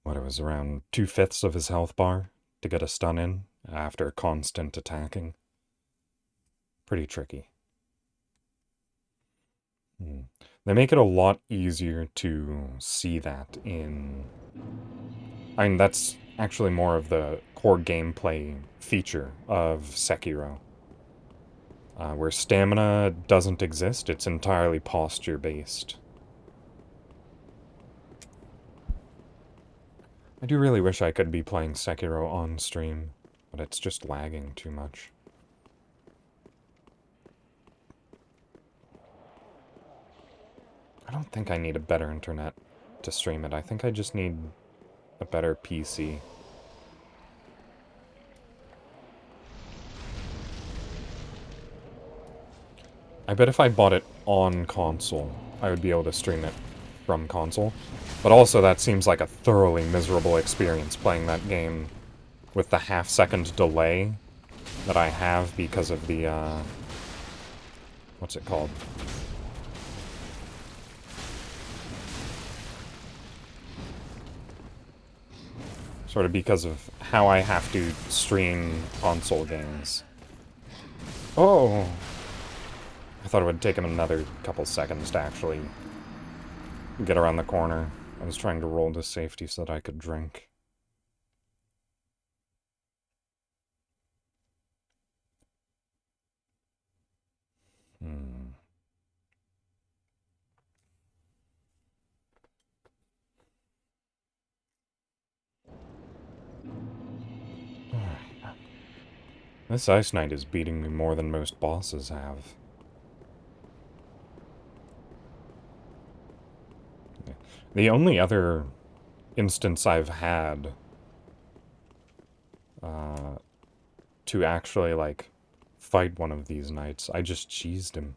What, it was around 2/5 of his health bar to get a stun in after constant attacking. Pretty tricky. They make it a lot easier to see that in... I mean, that's actually more of the core gameplay feature of Sekiro. Where stamina doesn't exist, it's entirely posture-based. I do really wish I could be playing Sekiro on stream, but it's just lagging too much. I don't think I need a better internet to stream it. I think I just need a better PC. I bet if I bought it on console, I would be able to stream it from console. But also, that seems like a thoroughly miserable experience playing that game with the half-second delay that I have because of the, what's it called? Sort of because of how I have to stream console games. Oh! I thought it would take him another couple seconds to actually get around the corner. I was trying to roll to safety so that I could drink. Hmm. This Ice Knight is beating me more than most bosses have. The only other instance I've had to actually, like, fight one of these knights, I just cheesed him.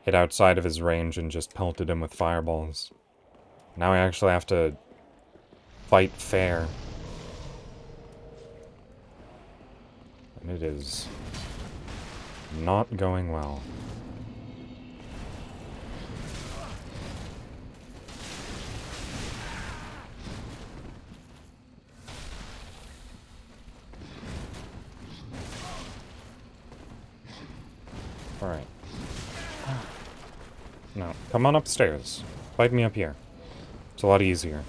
Hit outside of his range and just pelted him with fireballs. Now I actually have to fight fair. And it is not going well. Alright. No, come on upstairs. Fight me up here. It's a lot easier.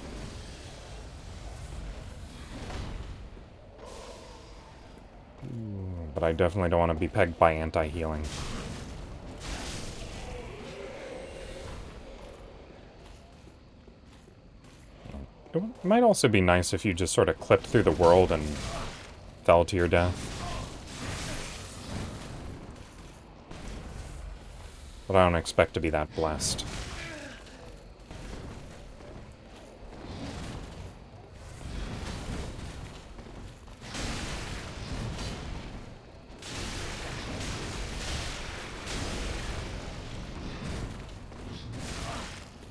But I definitely don't want to be pegged by anti-healing. It might also be nice if you just sort of clipped through the world and fell to your death. But I don't expect to be that blessed.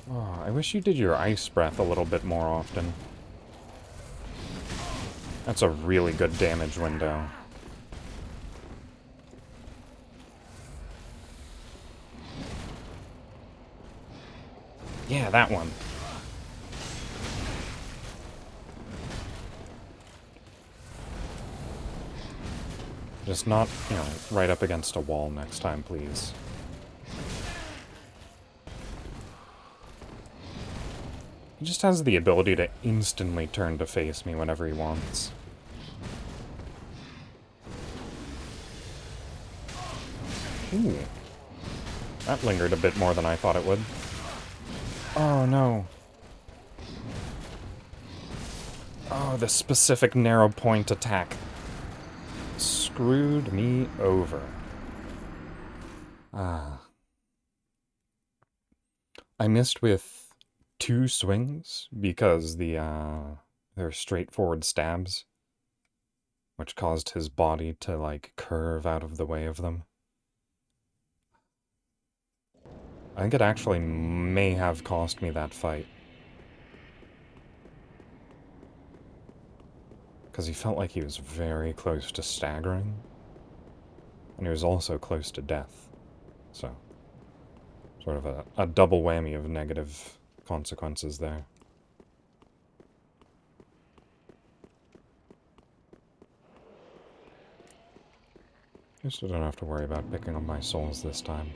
Oh, I wish you did your ice breath a little bit more often. That's a really good damage window. Yeah, that one. Just not, you know, right up against a wall next time, please. He just has the ability to instantly turn to face me whenever he wants. Ooh. That lingered a bit more than I thought it would. Oh, no. Oh, the specific narrow point attack screwed me over. Ah. I missed with 2 swings because they're straightforward stabs, which caused his body to, like, curve out of the way of them. I think it actually may have cost me that fight. Because he felt like he was very close to staggering. And he was also close to death. So, sort of a double whammy of negative consequences there. I still don't have to worry about picking up my souls this time.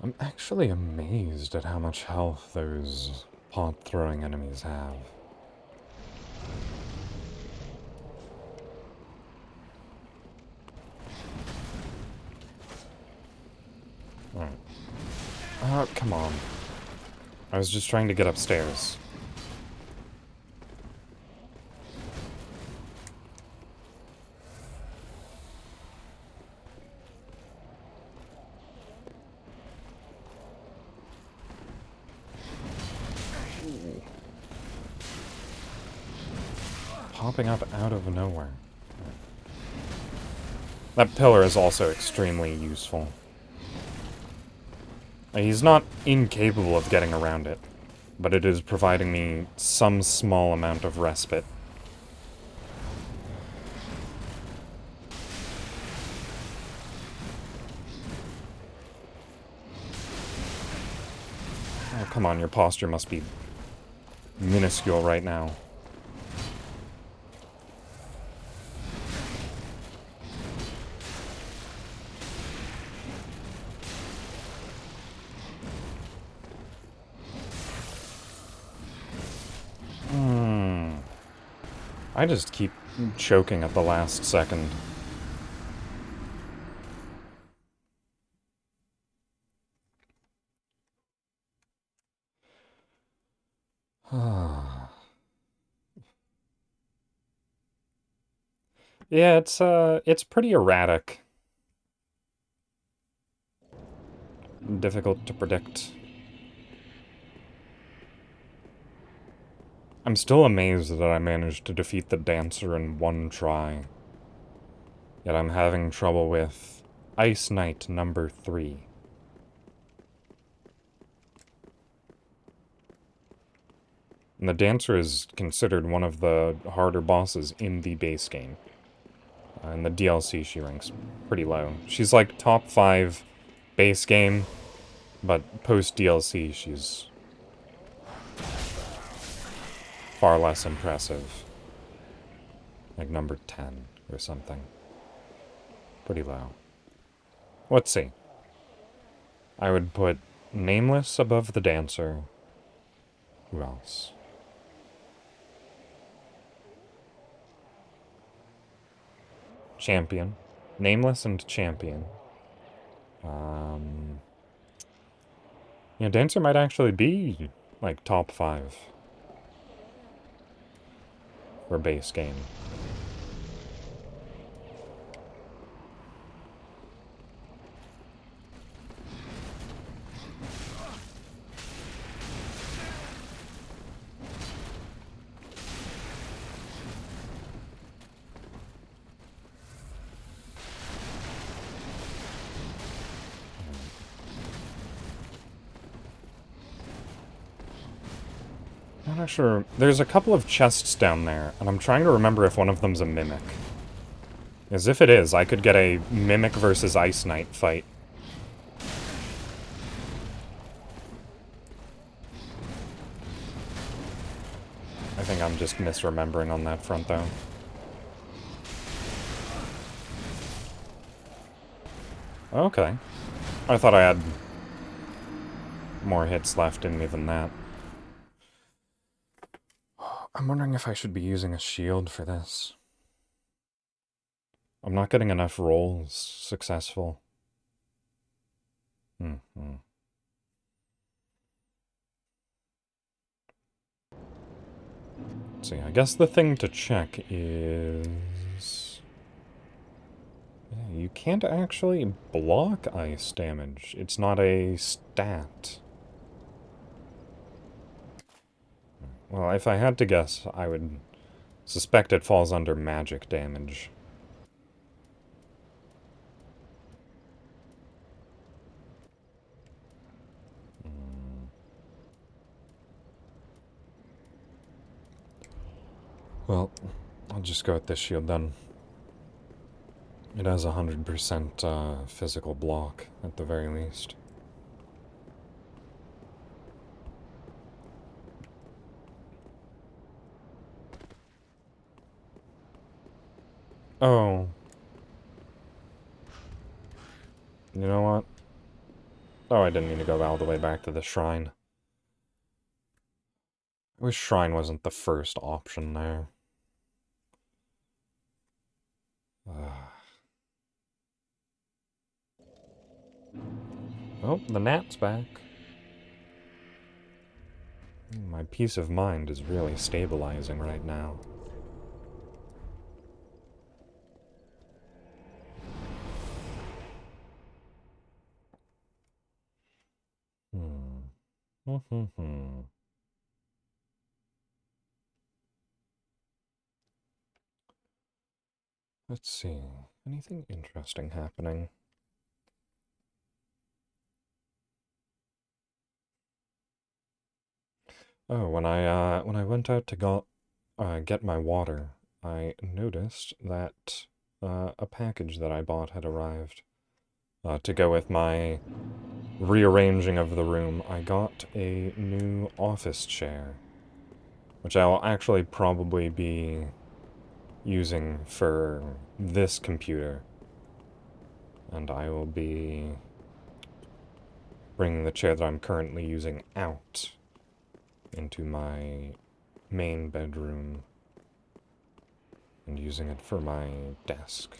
I'm actually amazed at how much health those pot-throwing enemies have. Alright. Oh, come on. I was just trying to get upstairs. popping up out of nowhere. That pillar is also extremely useful. He's not incapable of getting around it, but it is providing me some small amount of respite. Oh, come on, your posture must be minuscule right now. I just keep choking at the last second. Yeah, it's pretty erratic. Difficult to predict. I'm still amazed that I managed to defeat the Dancer in one try. Yet I'm having trouble with Ice Knight number 3. And the Dancer is considered one of the harder bosses in the base game. In the DLC, she ranks pretty low. She's like top 5 base game, but post-DLC, she's far less impressive. Like number 10 or something. Pretty low. Let's see. I would put Nameless above the Dancer. Who else? Champion. Nameless and Champion. Yeah, Dancer might actually be, like, top 5. For base game. I'm not sure. There's a couple of chests down there, and I'm trying to remember if one of them's a Mimic. As if it is, I could get a Mimic versus Ice Knight fight. I think I'm just misremembering on that front, though. Okay. I thought I had more hits left in me than that. I'm wondering if I should be using a shield for this. I'm not getting enough rolls successful. Let's see, I guess the thing to check is... Yeah, you can't actually block ice damage. It's not a stat. Well, if I had to guess, I would suspect it falls under magic damage. Well, I'll just go with this shield then. It has 100% physical block, at the very least. Oh. You know what? Oh, I didn't mean to go all the way back to the shrine. I wish shrine wasn't the first option there. Oh, the gnat's back. My peace of mind is really stabilizing right now. Let's see. Anything interesting happening? Oh, when I went out to get my water, I noticed that a package that I bought had arrived. To go with my rearranging of the room, I got a new office chair, which I'll actually probably be using for this computer. And I will be bringing the chair that I'm currently using out into my main bedroom and using it for my desk.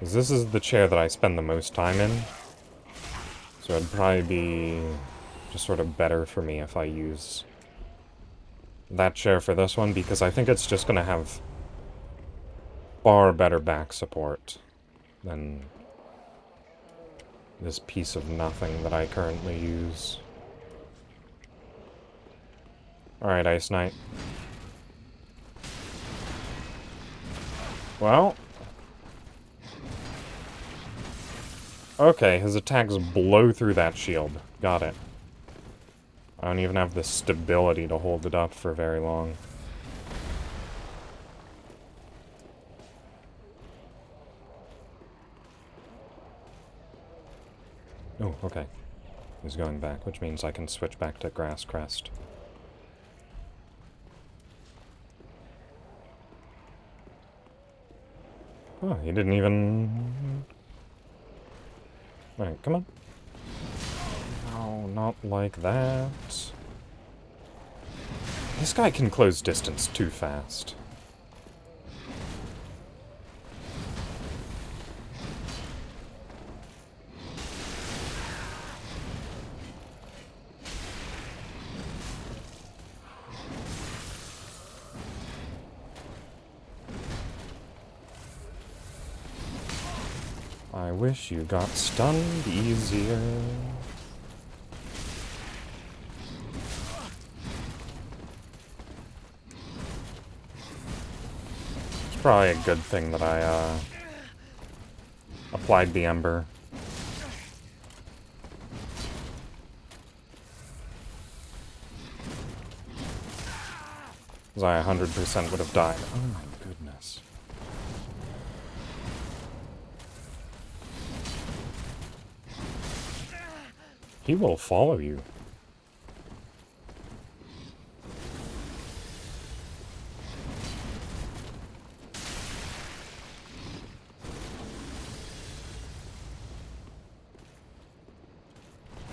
'Cause this is the chair that I spend the most time in, so it'd probably be just sort of better for me if I use that chair for this one, because I think it's just gonna have far better back support than this piece of nothing that I currently use. Alright, Ice Knight. Well. Okay, his attacks blow through that shield. Got it. I don't even have the stability to hold it up for very long. Oh, okay. He's going back, which means I can switch back to Grass Crest. Oh, he didn't even... Alright, come on. No, not like that. This guy can close distance too fast. I wish you got stunned easier. It's probably a good thing that I, applied the Ember. Because I 100% would have died. Oh my goodness. He will follow you.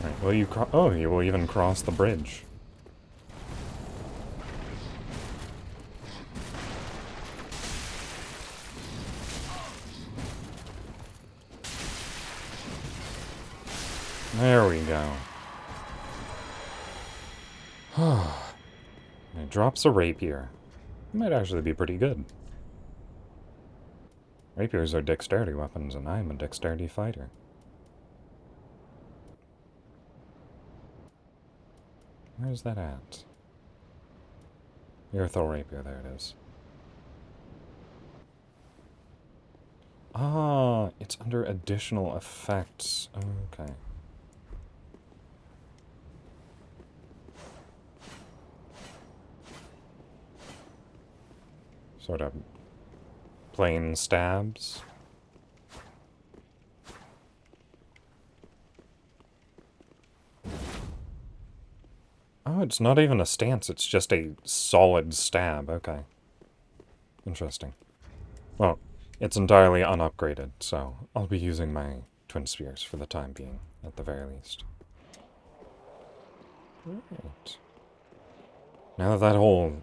Alright, will you oh, you will even cross the bridge. There we go. It drops a rapier. It might actually be pretty good. Rapiers are dexterity weapons, and I'm a dexterity fighter. Where's that at? Earthel rapier, there it is. Ah, it's under additional effects. Okay. Sort of plain stabs. Oh, it's not even a stance, it's just a solid stab. Okay. Interesting. Well, it's entirely unupgraded, so I'll be using my Twin Spears for the time being, at the very least. Right. Now that that whole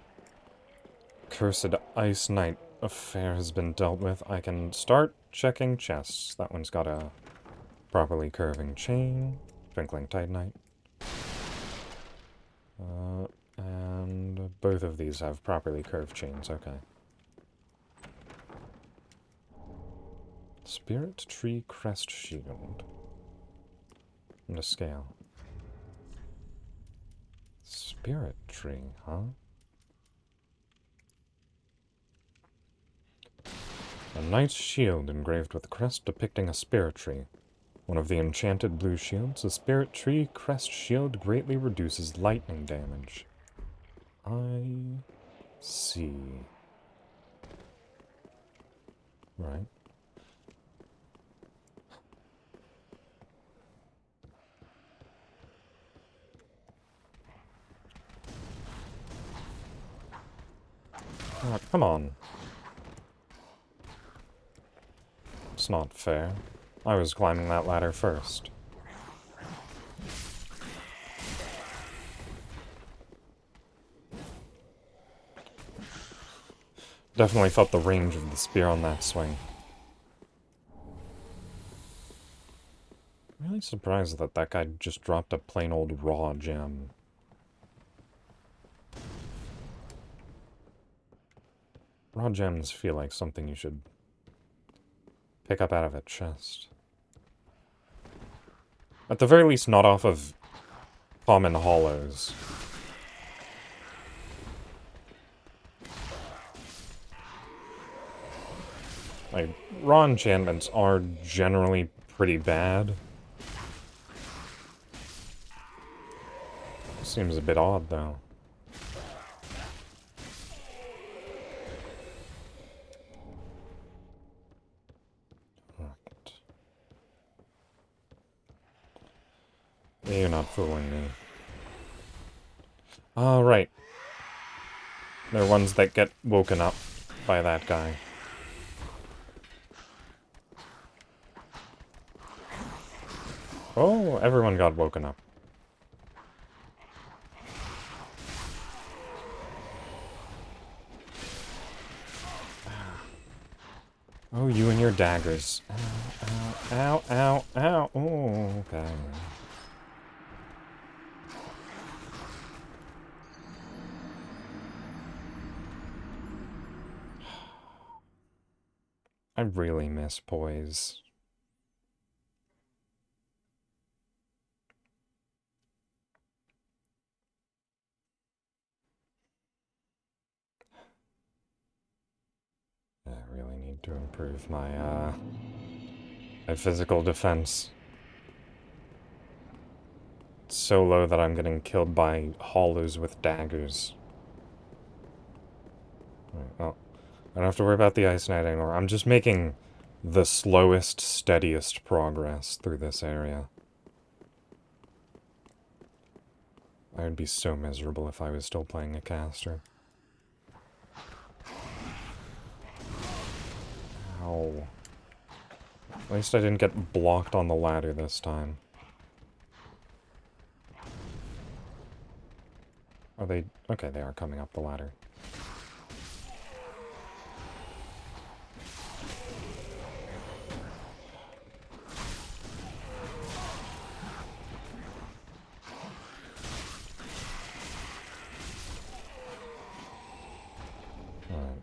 cursed Ice Knight affair has been dealt with, I can start checking chests. That one's got a properly curving chain, Twinkling Titanite. And both of these have properly curved chains, okay. Spirit Tree Crest Shield. And a scale. Spirit Tree, huh? knight's shield engraved with a crest depicting a spirit tree. One of the enchanted blue shields, the spirit tree crest shield greatly reduces lightning damage. I see. Right. Oh, come on. It's not fair. I was climbing that ladder first. Definitely felt the range of the spear on that swing. Really surprised that that guy just dropped a plain old raw gem. Raw gems feel like something you should pick up out of a chest. At the very least, not off of common hollows. Like, raw enchantments are generally pretty bad. Seems a bit odd, though. Right. You're not fooling me. Oh, right. They're ones that get woken up by that guy. Oh, everyone got woken up. Oh, you and your daggers. Ow, ow, ow, ow. Oh, okay. I really miss poise. I really need to improve my physical defense. It's so low that I'm getting killed by hollows with daggers. Right, well, I don't have to worry about the Ice Knight anymore. I'm just making the slowest, steadiest progress through this area. I would be so miserable if I was still playing a caster. Ow. At least I didn't get blocked on the ladder this time. Are they... Okay, they are coming up the ladder.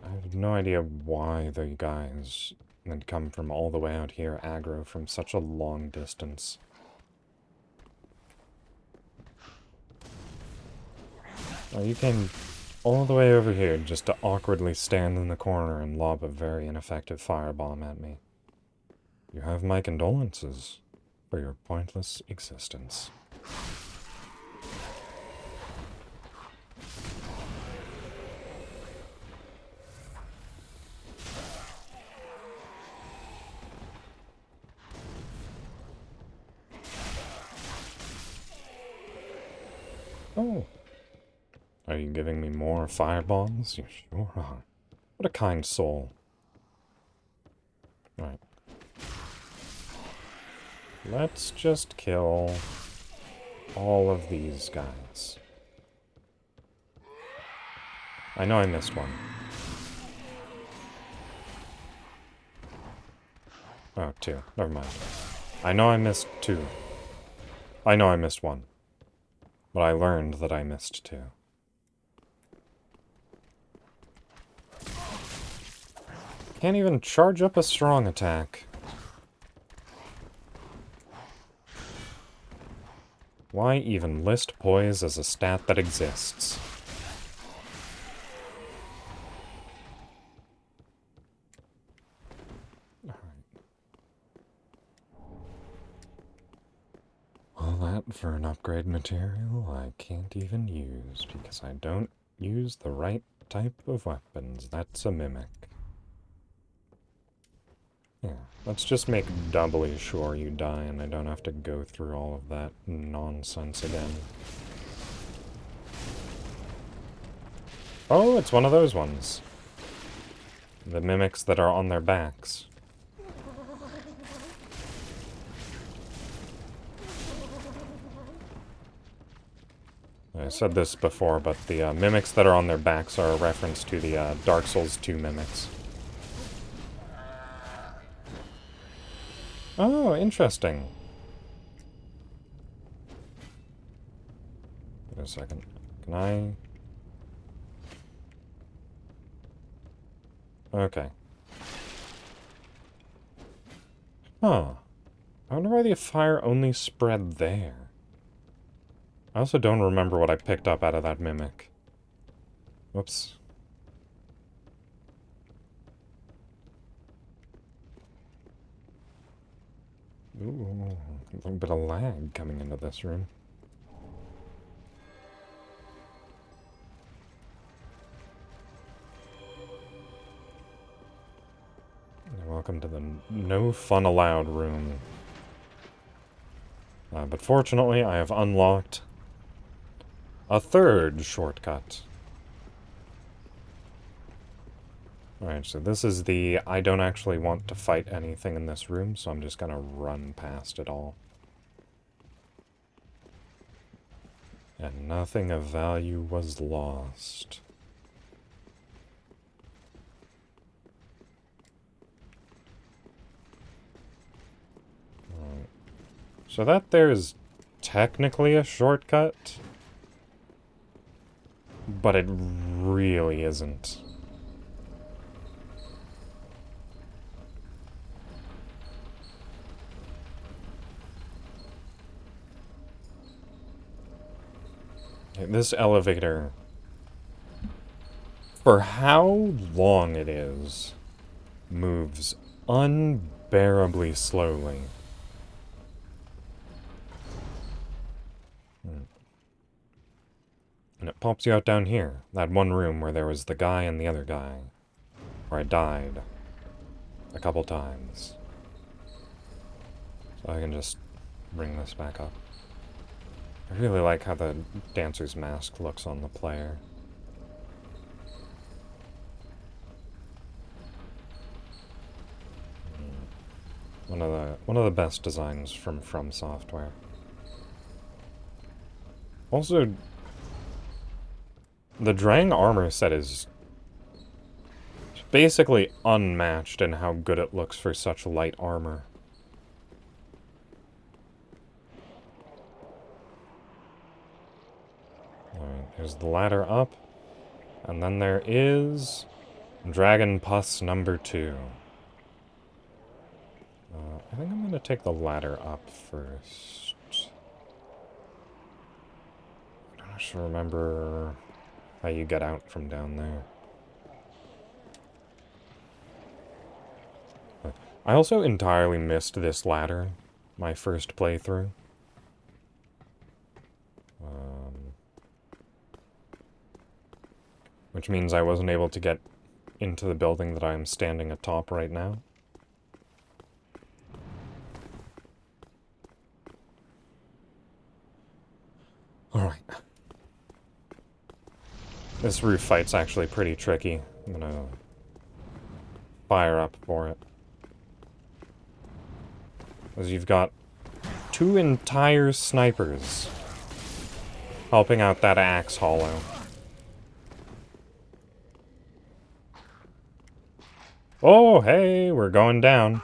I have no idea why the guys had come from all the way out here aggro from such a long distance. Oh, you came all the way over here just to awkwardly stand in the corner and lob a very ineffective firebomb at me. You have my condolences for your pointless existence. Oh. Are you giving me more firebombs? You sure are. What a kind soul. Right. Let's just kill all of these guys. I know I missed one. Oh, two. Never mind. I know I missed two. I know I missed one. But I learned that I missed two. Can't even charge up a strong attack. Why even list poise as a stat that exists? that for an upgrade material I can't even use because I don't use the right type of weapons. That's a mimic. Yeah, let's just make doubly sure you die and I don't have to go through all of that nonsense again. Oh, it's one of those ones. The mimics that are on their backs. I said this before, but the mimics that are on their backs are a reference to the Dark Souls 2 mimics. Oh, interesting. Wait a second. Can I... Okay. Huh. I wonder why the fire only spread there. I also don't remember what I picked up out of that mimic. Whoops. Ooh, a little bit of lag coming into this room. Welcome to the no fun allowed room. But fortunately, I have unlocked a third shortcut. Alright, so this is the I don't actually want to fight anything in this room, so I'm just gonna run past it all. And nothing of value was lost. Alright. So that there is technically a shortcut, but it really isn't. This elevator, for how long it is, moves unbearably slowly. And it pops you out down here, that one room where there was the guy and the other guy, where I died a couple times. So I can just bring this back up. I really like how the dancer's mask looks on the player. One of the best designs from Software. Also, the Drang armor set is basically unmatched in how good it looks for such light armor. Alright, there's the ladder up. And then there is Dragon Puss number 2. I think I'm going to take the ladder up first. I don't actually remember how you get out from down there. I also entirely missed this ladder, my first playthrough. Which means I wasn't able to get into the building that I'm standing atop right now. Alright. This roof fight's actually pretty tricky. I'm gonna fire up for it. Because you've got 2 entire snipers helping out that axe hollow. Oh, hey, we're going down.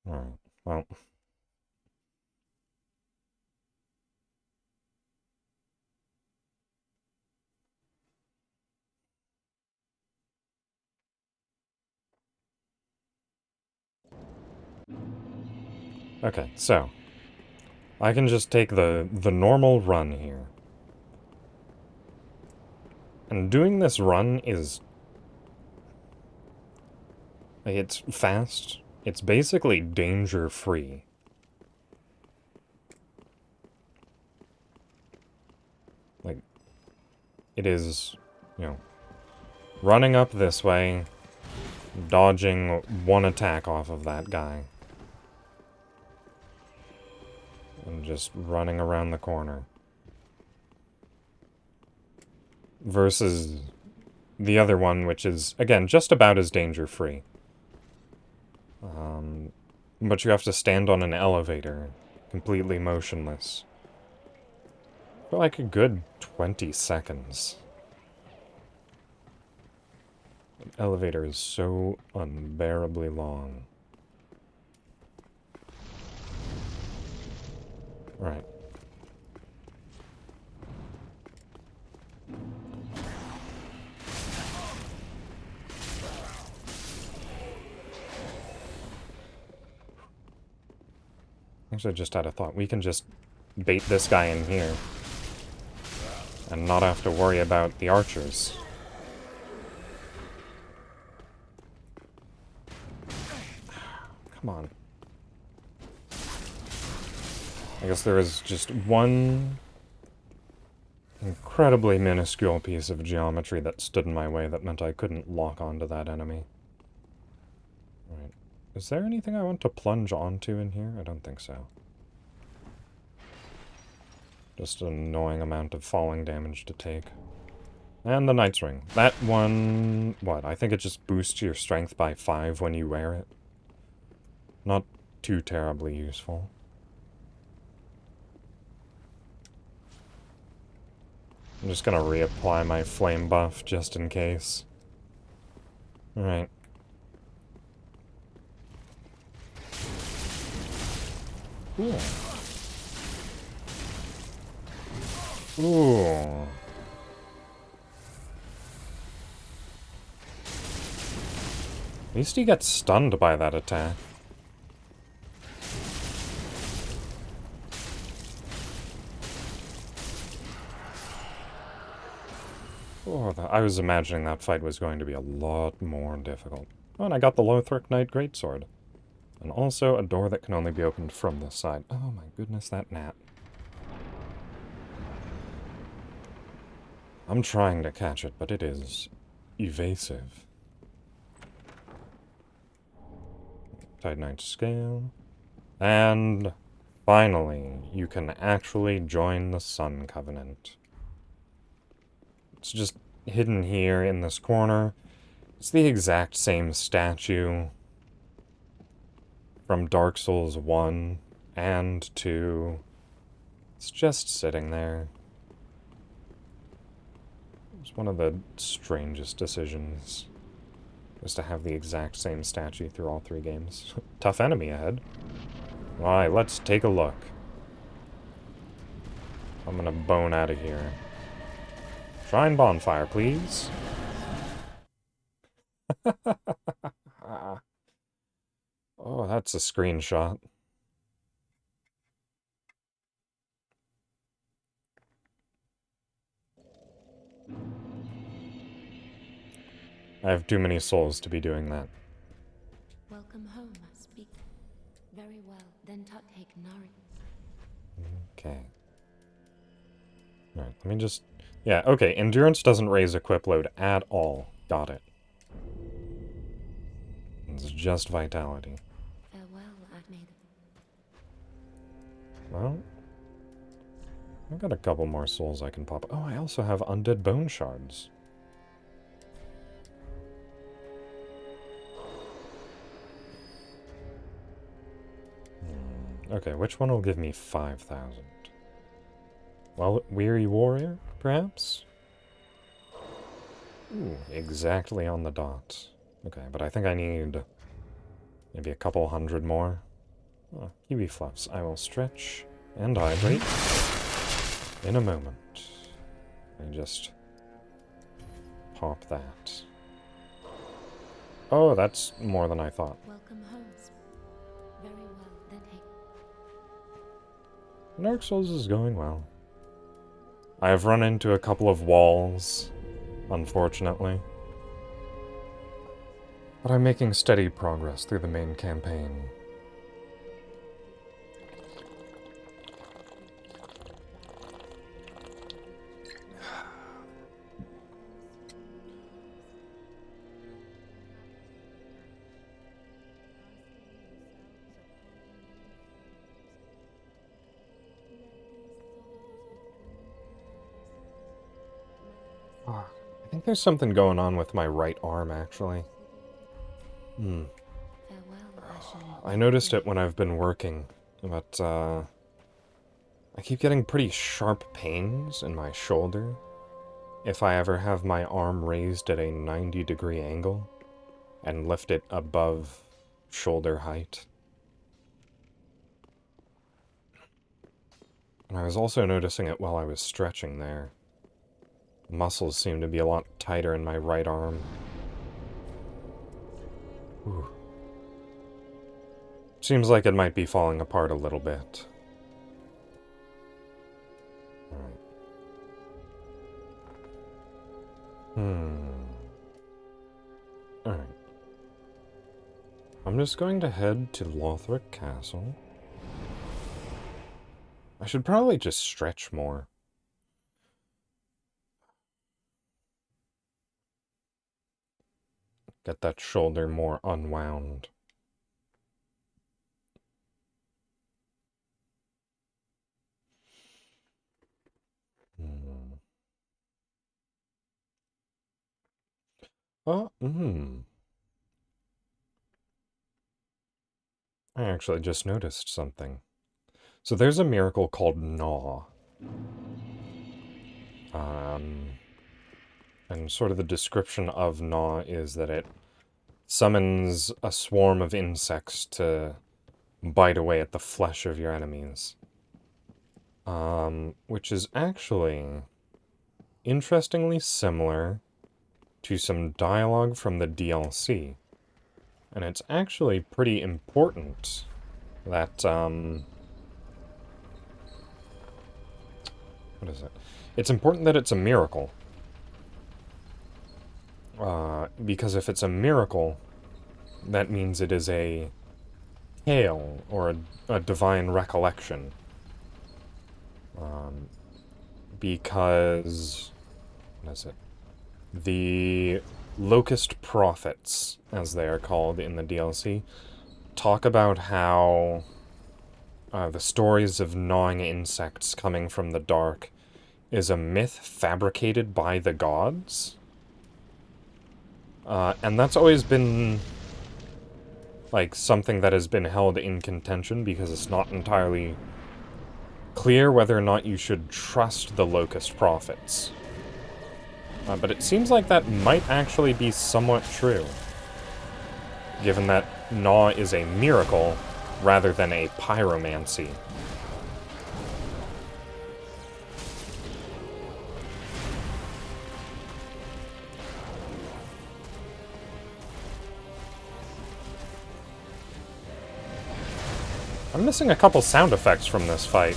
Alright, well. Okay, so. I can just take the normal run here. And doing this run is Like, it's fast. It's basically danger-free. Like, it is, you know, running up this way, dodging one attack off of that guy. And just running around the corner. Versus the other one, which is, again, just about as danger-free. But you have to stand on an elevator, completely motionless, for like a good 20 seconds. The elevator is so unbearably long. Right. Actually, I just had a thought. We can just bait this guy in here. And not have to worry about the archers. Come on. I guess there is just one incredibly minuscule piece of geometry that stood in my way that meant I couldn't lock onto that enemy. Alright. Is there anything I want to plunge onto in here? I don't think so. Just an annoying amount of falling damage to take. And the Knight's Ring. That one... what? I think it just boosts your strength by 5 when you wear it. Not too terribly useful. I'm just gonna reapply my flame buff just in case. Alright. Cool. Ooh. At least he gets stunned by that attack. Oh, I was imagining that fight was going to be a lot more difficult. Oh, and I got the Lothric Knight Greatsword. And also a door that can only be opened from this side. Oh my goodness, that gnat. I'm trying to catch it, but it is evasive. Titanite Scale. And finally, you can actually join the Sun Covenant. It's just hidden here in this corner. It's the exact same statue from Dark Souls 1 and 2. It's just sitting there. It's one of the strangest decisions, was to have the exact same statue through all 3 games. Tough enemy ahead. Why, let's take a look. I'm gonna bone out of here. Shrine bonfire, please. Oh, that's a screenshot. I have too many souls to be doing that. Welcome home, I speak. Very well, then take Nari. Okay. Alright, let me just... yeah, okay, endurance doesn't raise equip load at all. Got it. It's just vitality. Farewell, Agni. Well... I've got a couple more souls I can pop. Oh, I also have undead bone shards. Okay, which one will give me 5,000? Well, Weary Warrior, perhaps? Ooh, exactly on the dot. Okay, but I think I need maybe a couple hundred more. Oh, Kiwi Fluffs. I will stretch and hydrate in a moment. I just pop that. Oh, that's more than I thought. Welcome home. Very well, then take. Dark Souls is going well. I have run into a couple of walls, unfortunately. But I'm making steady progress through the main campaign. I think there's something going on with my right arm, actually. Farewell, Ashen. I noticed it when I've been working, but, I keep getting pretty sharp pains in my shoulder if I ever have my arm raised at a 90-degree angle and lift it above shoulder height. And I was also noticing it while I was stretching there. Muscles seem to be a lot tighter in my right arm. Ooh. Seems like it might be falling apart a little bit. Alright. Alright. I'm just going to head to Lothric Castle. I should probably just stretch more. Get that shoulder more unwound. I actually just noticed something. So there's a miracle called Gnaw. And sort of the description of Gnaw is that it summons a swarm of insects to bite away at the flesh of your enemies. Which is actually interestingly similar to some dialogue from the DLC. And it's actually pretty important that, what is it? It's important that it's a miracle. Because if it's a miracle, that means it is a tale or a divine recollection. Because, what is it? The Locust Prophets, as they are called in the DLC, talk about how the stories of gnawing insects coming from the dark is a myth fabricated by the gods. And that's always been, like, something that has been held in contention because it's not entirely clear whether or not you should trust the Locust Prophets. But it seems like that might actually be somewhat true, given that Gnaw is a miracle rather than a pyromancy. I'm missing a couple sound effects from this fight.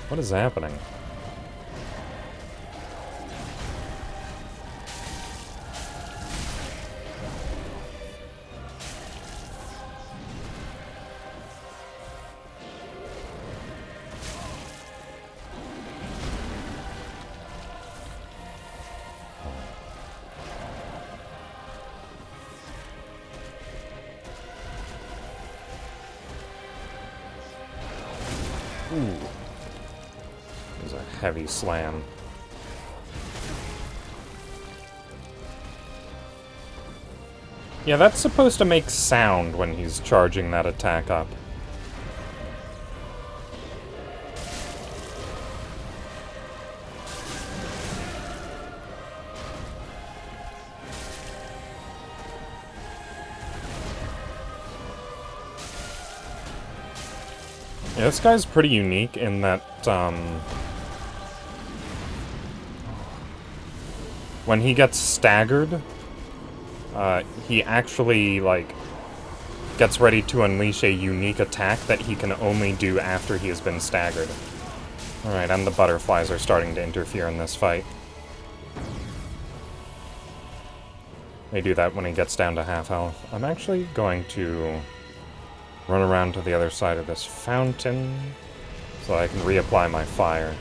What is happening? Ooh. There's a heavy slam. Yeah, that's supposed to make sound when he's charging that attack up. Yeah, this guy's pretty unique in that, when he gets staggered, he actually, like, gets ready to unleash a unique attack that he can only do after he has been staggered. Alright, and the butterflies are starting to interfere in this fight. May do that when he gets down to half health. I'm actually going to run around to the other side of this fountain so I can reapply my fire.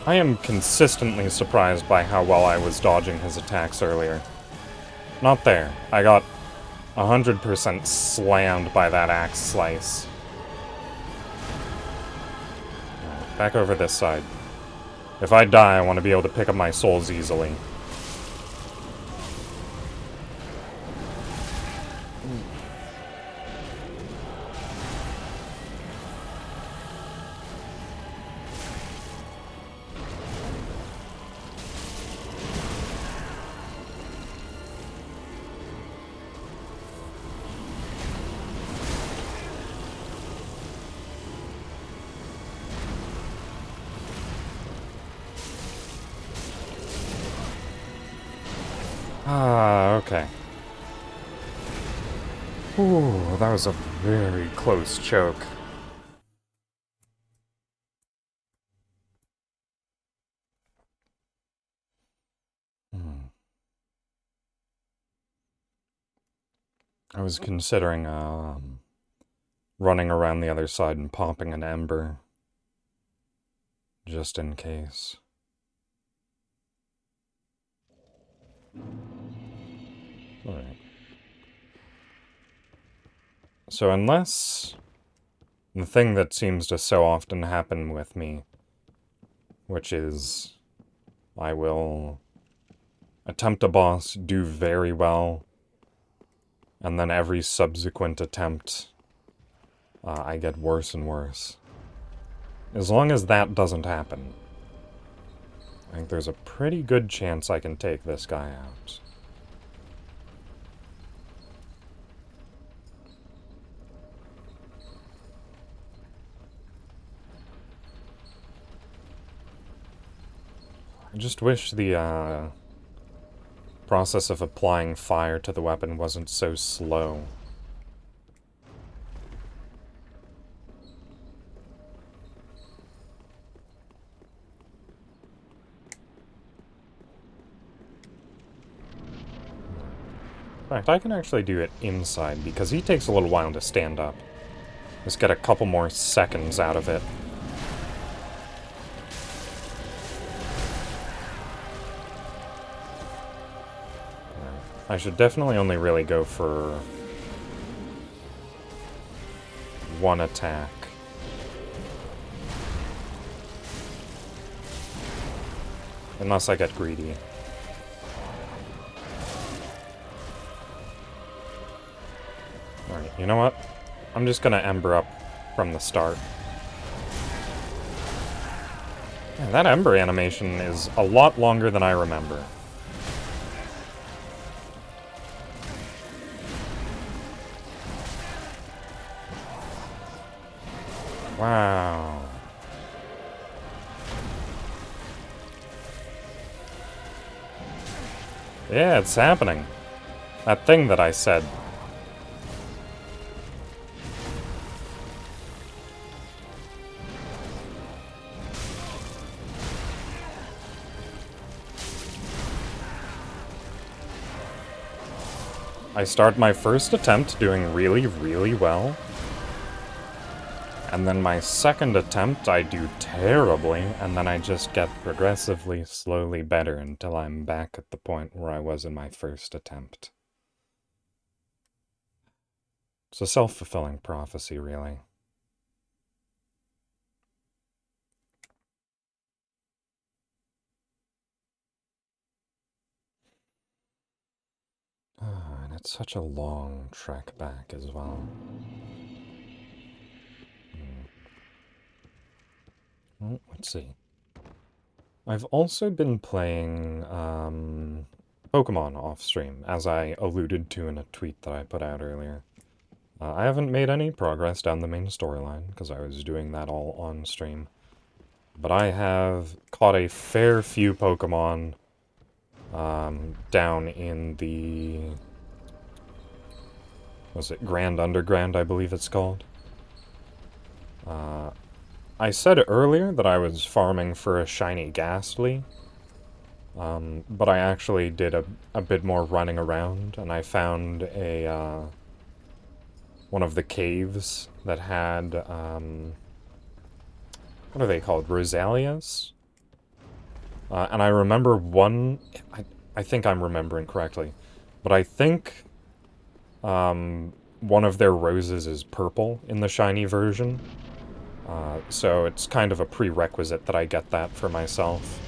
I am consistently surprised by how well I was dodging his attacks earlier. Not there. I got 100% slammed by that axe slice. Alright, back over this side. If I die, I want to be able to pick up my souls easily. Ah, okay. Ooh, that was a very close choke. I was considering, running around the other side and popping an ember. Just in case. Alright. So unless the thing that seems to so often happen with me, which is I will attempt a boss, do very well, and then every subsequent attempt I get worse and worse. As long as that doesn't happen, I think there's a pretty good chance I can take this guy out. I just wish the process of applying fire to the weapon wasn't so slow. In fact, I can actually do it inside, because he takes a little while to stand up. Just get a couple more seconds out of it. I should definitely only really go for one attack. Unless I get greedy. Alright, you know what? I'm just gonna Ember up from the start. Yeah, that Ember animation is a lot longer than I remember. Wow. Yeah, it's happening. That thing that I said. I start my first attempt doing really, really well. And then my second attempt, I do terribly, and then I just get progressively, slowly better until I'm back at the point where I was in my first attempt. It's a self-fulfilling prophecy, really. And it's such a long trek back as well. Well, let's see. I've also been playing Pokemon off-stream, as I alluded to in a tweet that I put out earlier. I haven't made any progress down the main storyline, because I was doing that all on stream. But I have caught a fair few Pokemon down in the... was it Grand Underground, I believe it's called? I said earlier that I was farming for a shiny Ghastly, but I actually did a bit more running around, and I found a, one of the caves that had, what are they called? Rosalias? And I remember one, I think I'm remembering correctly, but I think, one of their roses is purple in the shiny version. So it's kind of a prerequisite that I get that for myself.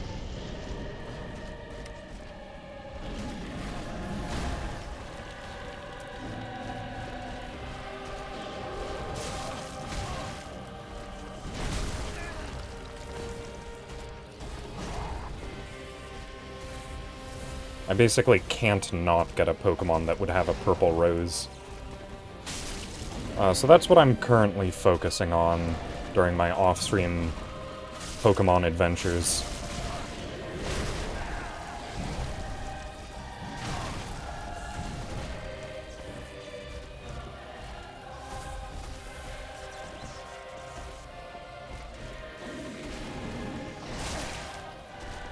I basically can't not get a Pokemon that would have a purple rose. So that's what I'm currently focusing on during my off-stream Pokemon adventures.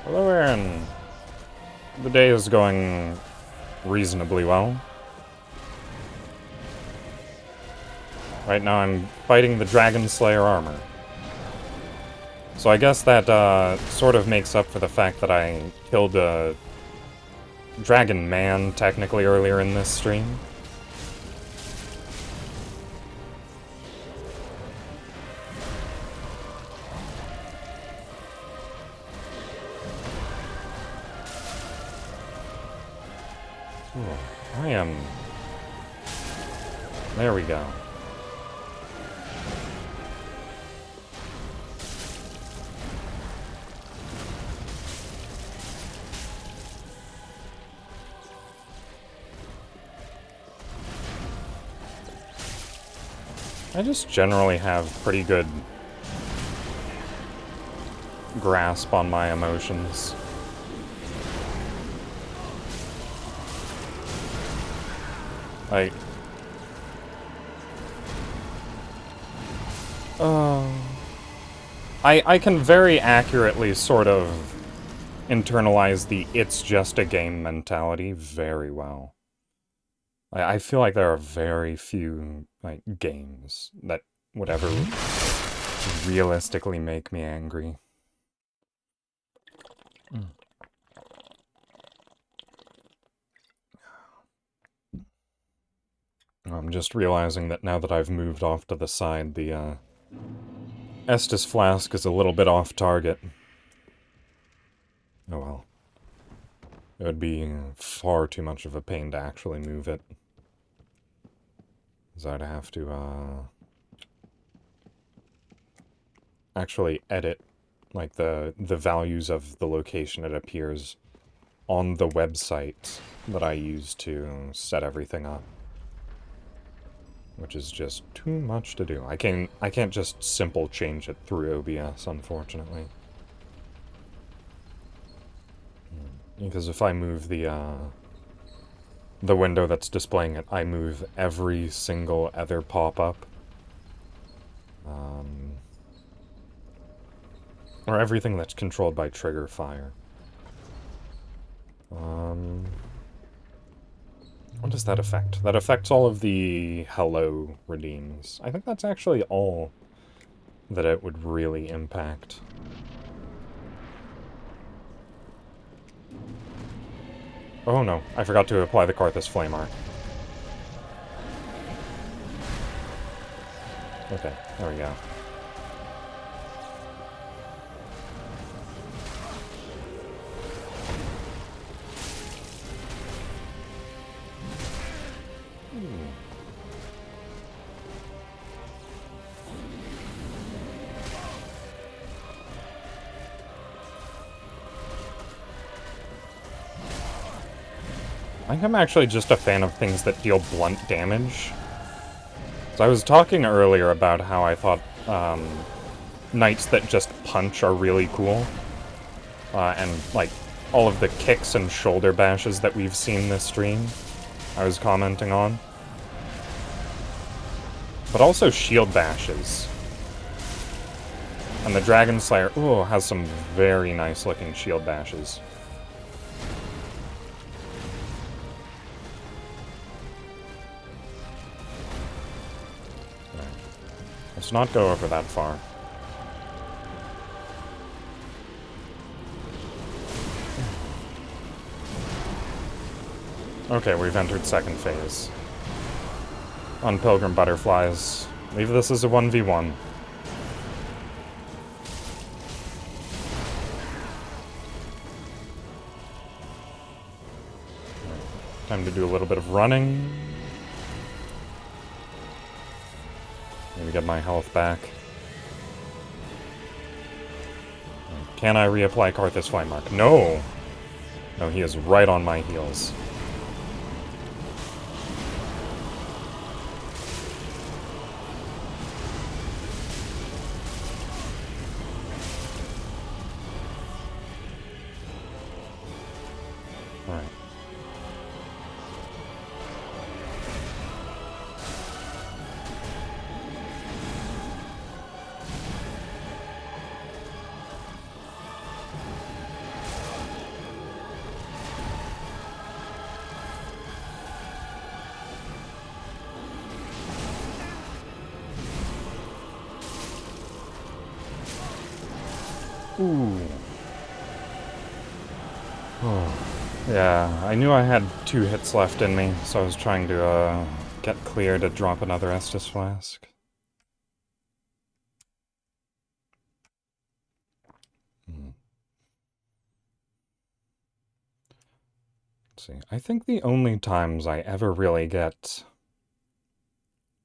Hello, Aaron. The day is going reasonably well. Right now I'm fighting the Dragon Slayer armor. So I guess that sort of makes up for the fact that I killed a Dragon Man technically earlier in this stream. Ooh, I am... There we go. I just generally have pretty good grasp on my emotions. Like... I can very accurately sort of internalize the "it's just a game" mentality very well. I feel like there are very few, like, games that would ever realistically make me angry. I'm just realizing that now that I've moved off to the side, the, Estus Flask is a little bit off target. Oh well. It would be far too much of a pain to actually move it. Because I'd have to, actually edit, like, the values of the location it appears on the website that I use to set everything up. Which is just too much to do. I can't just simple change it through OBS, unfortunately. Because if I move the window that's displaying it, I move every single other pop-up. Or everything that's controlled by trigger fire. What does that affect? That affects all of the hello redeems. I think that's actually all that it would really impact. Oh no, I forgot to apply the Karthus Flame Arc. Okay, there we go. I think I'm actually just a fan of things that deal blunt damage. So I was talking earlier about how I thought knights that just punch are really cool. And, like, all of the kicks and shoulder bashes that we've seen this stream, I was commenting on. But also shield bashes. And the Dragon Slayer, ooh, has some very nice looking shield bashes. Right. Let's not go over that far. Okay, we've entered second phase. On Pilgrim Butterflies. Leave this as a 1v1. Time to do a little bit of running. Maybe get my health back. Can I reapply Karthus Flight Mark? No! No, he is right on my heels. Alright. Ooh. Oh. Yeah, I knew I had 2 hits left in me, so I was trying to get clear to drop another Estus Flask. Let's see. I think the only times I ever really get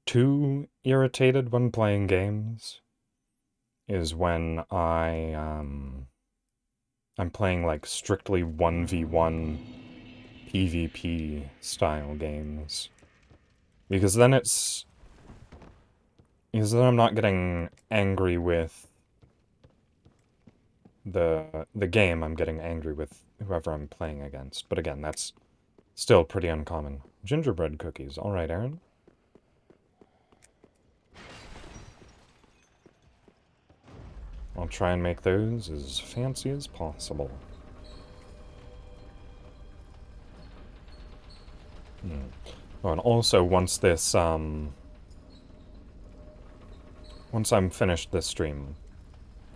too irritated when playing games is when I'm playing like strictly 1v1 PvP style games. Because then I'm not getting angry with the game, I'm getting angry with whoever I'm playing against. But again, that's still pretty uncommon. Gingerbread cookies. Alright, Aaron. I'll try and make those as fancy as possible. Oh, and also, once I'm finished this stream,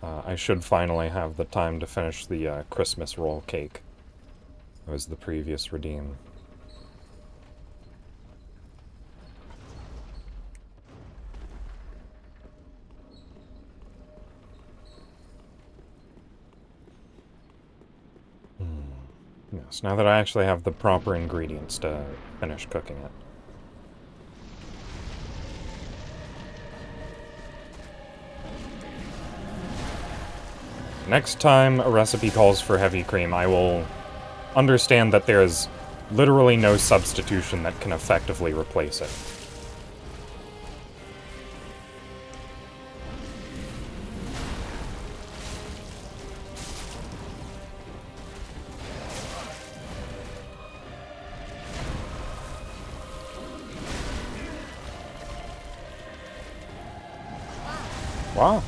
I should finally have the time to finish the Christmas roll cake. That was the previous redeem. Yes, now that I actually have the proper ingredients to finish cooking it. Next time a recipe calls for heavy cream, I will understand that there is literally no substitution that can effectively replace it. Wow.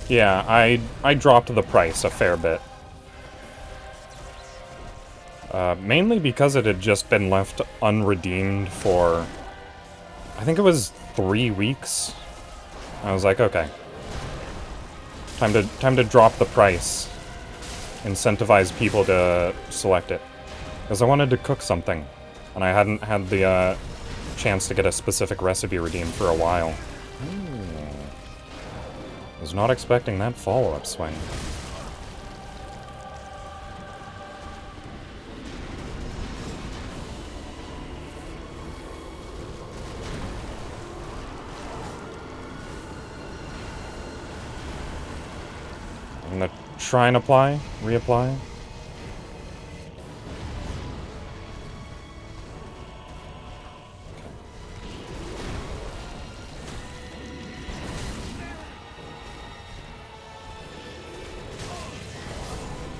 Yeah, I dropped the price a fair bit. Mainly because it had just been left unredeemed for, I think it was 3 weeks. I was like, okay. Time to drop the price. Incentivize people to select it. Because I wanted to cook something. And I hadn't had the chance to get a specific recipe redeemed for a while. Was not expecting that follow-up swing. I'm gonna try and apply, reapply.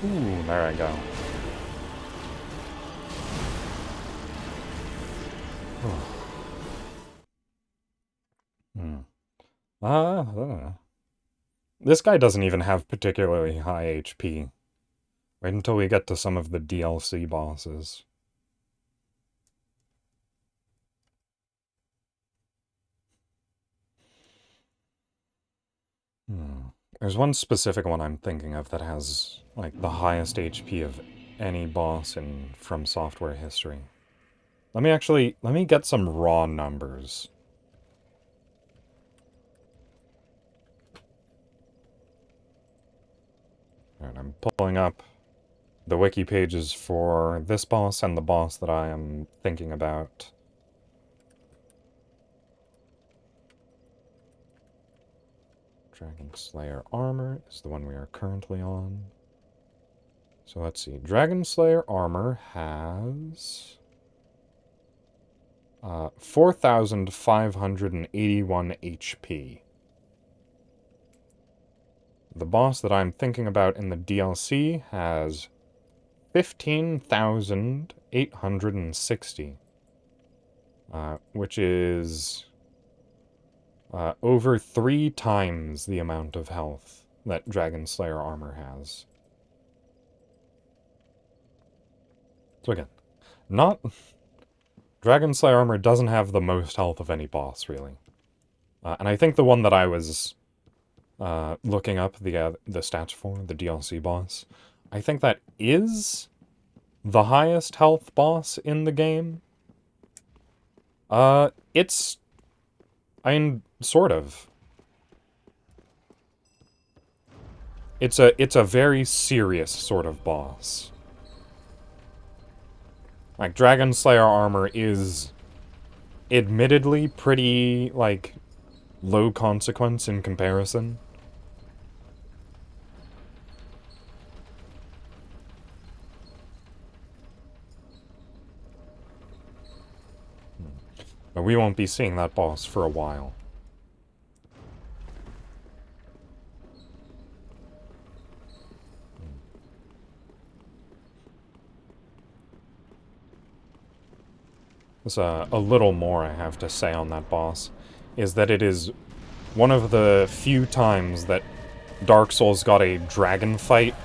Ooh, there I go. Hmm. This guy doesn't even have particularly high HP. Wait until we get to some of the DLC bosses. There's one specific one I'm thinking of that has, like, the highest HP of any boss in From Software history. Let me get some raw numbers. Alright, I'm pulling up the wiki pages for this boss and the boss that I am thinking about. Dragon Slayer Armor is the one we are currently on. So let's see. Dragon Slayer Armor has 4,581 HP. The boss that I'm thinking about in the DLC has 15,860. Which is over 3 times the amount of health that Dragon Slayer Armor has. So again, not... Dragon Slayer Armor doesn't have the most health of any boss, really. And I think the one that I was looking up the stats for, the DLC boss, I think that is the highest health boss in the game. It's... I mean, sort of. It's a very serious sort of boss. Like, Dragon Slayer Armor is admittedly pretty, like, low consequence in comparison. But we won't be seeing that boss for a while. There's a little more I have to say on that boss, is that it is one of the few times that Dark Souls got a dragon fight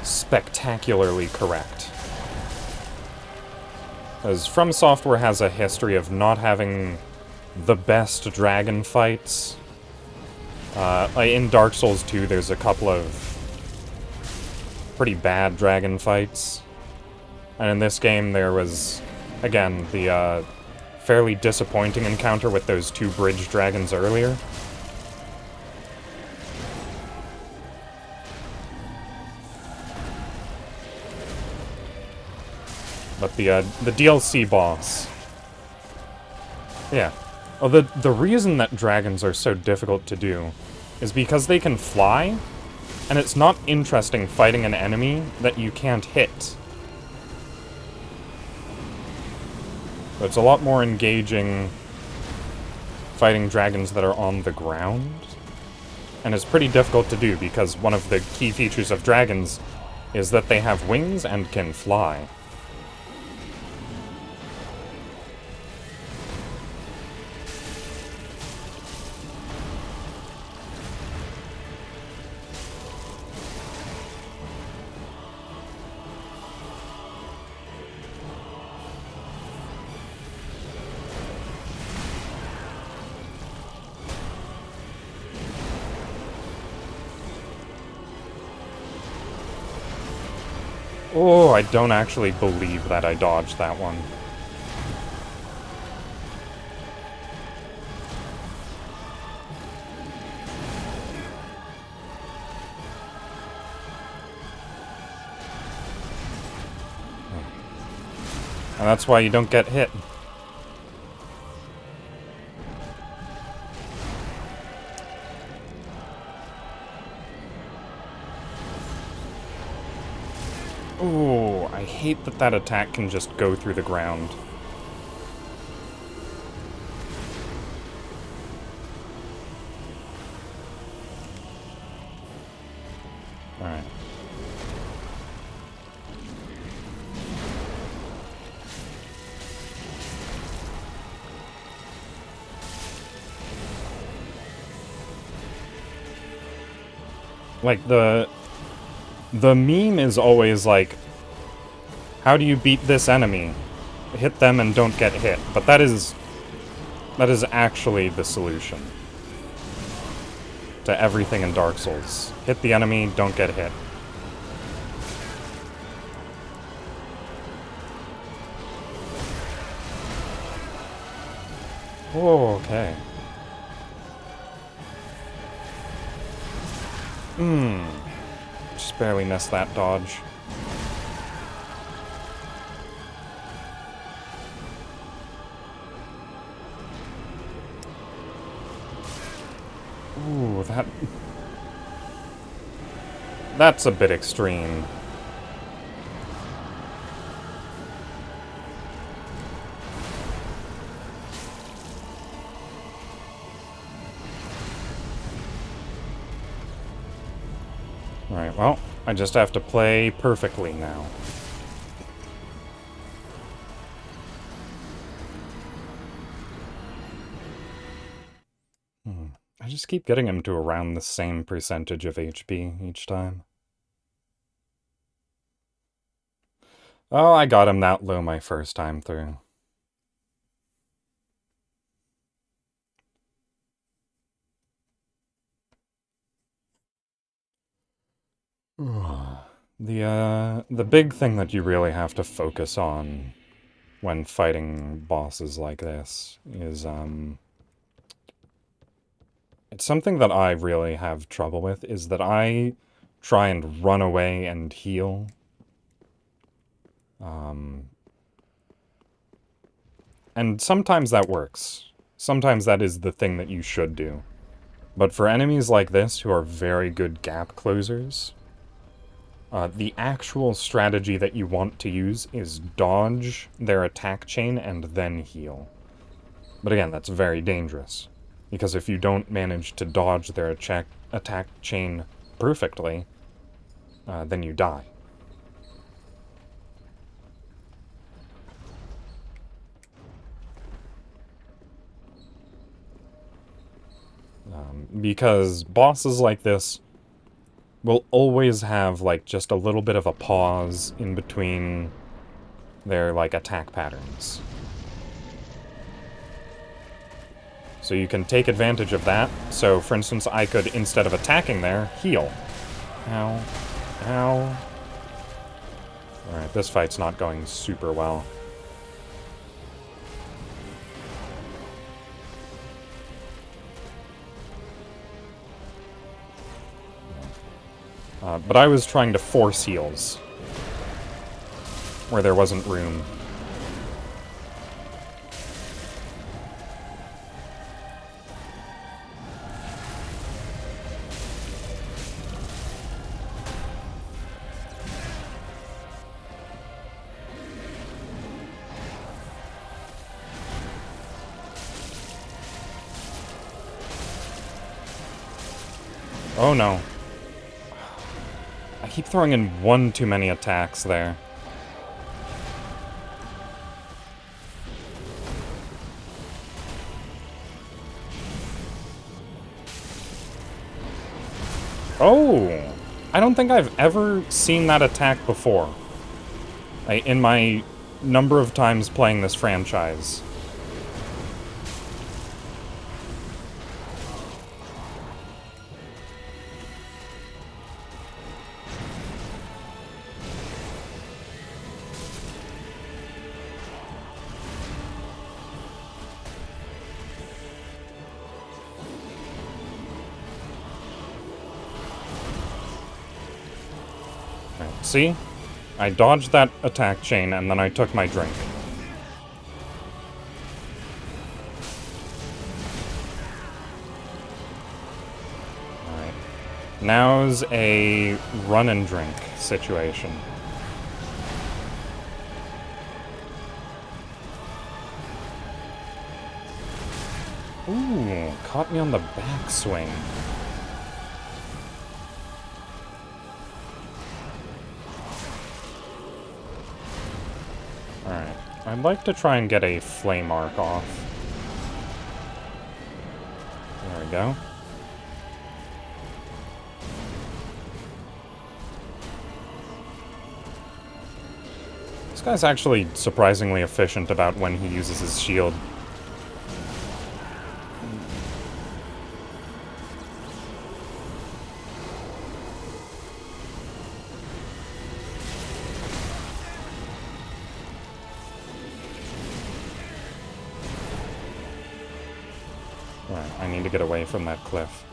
spectacularly correct. Because From Software has a history of not having the best dragon fights. In Dark Souls 2, there's a couple of pretty bad dragon fights. And in this game, there was, again, the fairly disappointing encounter with those 2 bridge dragons earlier. But the DLC boss... Yeah. Well, the reason that dragons are so difficult to do is because they can fly, and it's not interesting fighting an enemy that you can't hit. So it's a lot more engaging fighting dragons that are on the ground. And it's pretty difficult to do because one of the key features of dragons is that they have wings and can fly. Oh, I don't actually believe that I dodged that one. And that's why you don't get hit. Ooh, I hate that that attack can just go through the ground. Alright. Like, the meme is always like, how do you beat this enemy? Hit them and don't get hit. But that is actually the solution to everything in Dark Souls. Hit the enemy, don't get hit. Oh, okay. Just barely missed that dodge. Ooh, that's a bit extreme. Alright, well, I just have to play perfectly now. I just keep getting him to around the same percentage of HP each time. Oh, I got him that low my first time through. The big thing that you really have to focus on when fighting bosses like this is, it's something that I really have trouble with, is that I try and run away and heal. And sometimes that works. Sometimes that is the thing that you should do. But for enemies like this, who are very good gap closers, the actual strategy that you want to use is dodge their attack chain and then heal. But again, that's very dangerous, because if you don't manage to dodge their attack chain perfectly, then you die. Because bosses like this will always have, like, just a little bit of a pause in between their, like, attack patterns. So you can take advantage of that. So, for instance, I could, instead of attacking there, heal. Ow. Ow. Alright, this fight's not going super well. But I was trying to force heals where there wasn't room. Oh no. I keep throwing in one too many attacks there. Oh! I don't think I've ever seen that attack before. In my number of times playing this franchise. See? I dodged that attack chain, and then I took my drink. Alright. Now's a run and drink situation. Ooh, caught me on the backswing. Alright, I'd like to try and get a flame arc off. There we go. This guy's actually surprisingly efficient about when he uses his shield. Right, I need to get away from that cliff.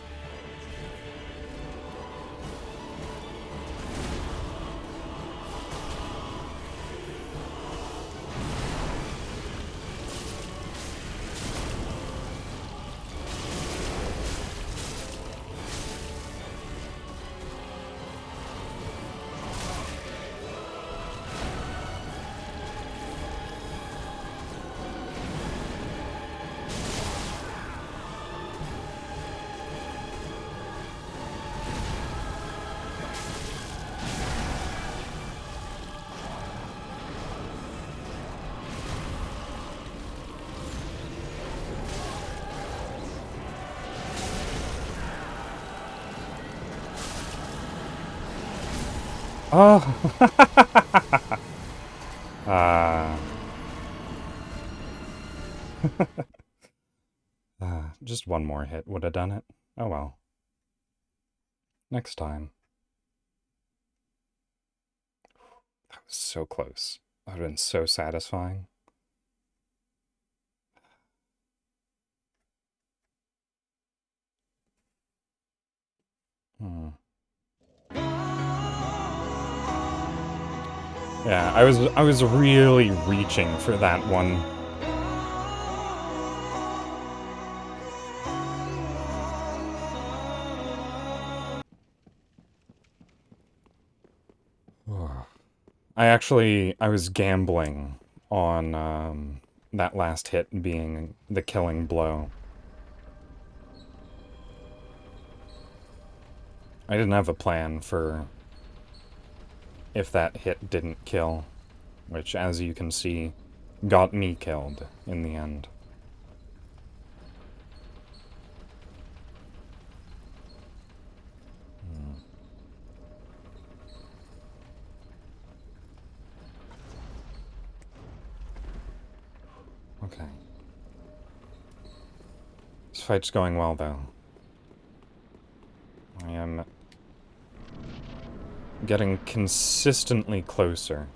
Oh! Just one more hit would have done it. Oh well. Next time. That was so close. That would have been so satisfying. Yeah, I was really reaching for that one. I was gambling on that last hit being the killing blow. I didn't have a plan for if that hit didn't kill, which, as you can see, got me killed in the end. Okay. This fight's going well, though. I am getting consistently closer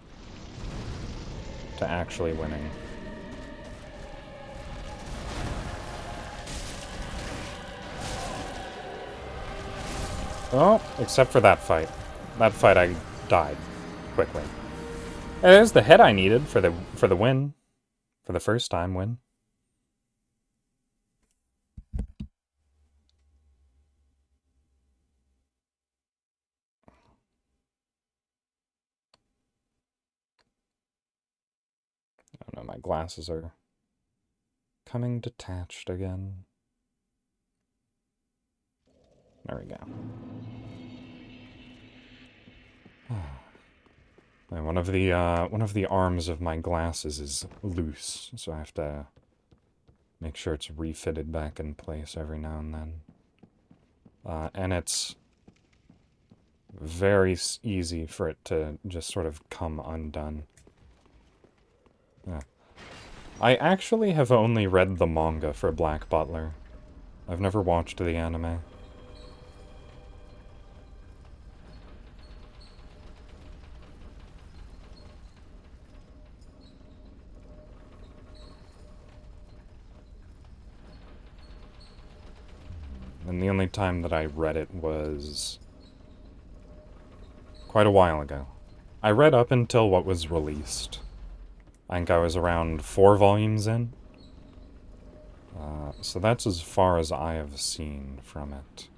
to actually winning. Oh, except for that fight. That fight I died quickly. Hey, there's the hit I needed for the win. For the first time win. Oh no, my glasses are coming detached again. There we go. And one of the arms of my glasses is loose, so I have to make sure it's refitted back in place every now and then. And it's very easy for it to just sort of come undone. Yeah. I actually have only read the manga for Black Butler. I've never watched the anime. And the only time that I read it was quite a while ago. I read up until what was released. I think I was around 4 volumes in. So that's as far as I have seen from it.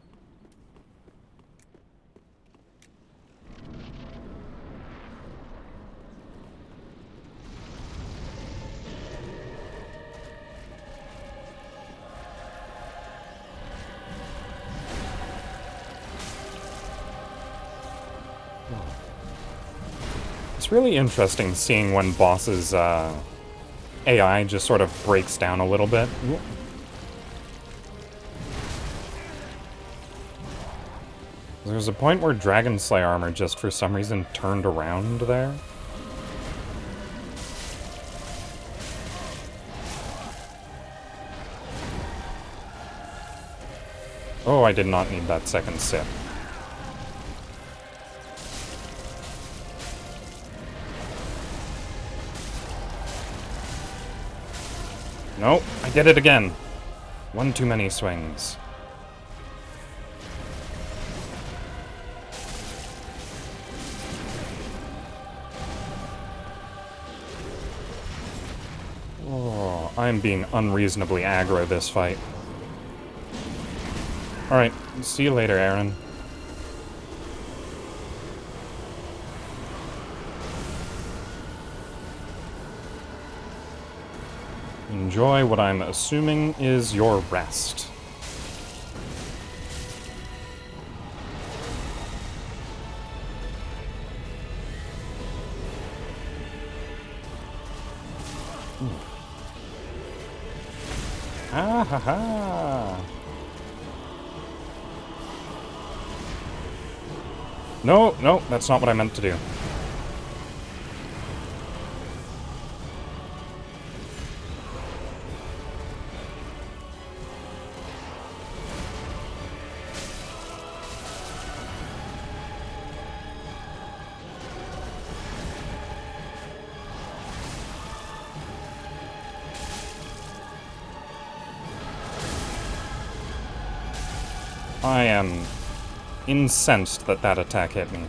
It's really interesting seeing when bosses' AI just sort of breaks down a little bit. There's a point where Dragon Slayer armor just for some reason turned around there. Oh, I did not need that second sip. Nope, I did it again. One too many swings. Oh, I'm being unreasonably aggro this fight. Alright, see you later, Aaron. Enjoy what I'm assuming is your rest. Ah ha ha! No, no, that's not what I meant to do. I am incensed that that attack hit me.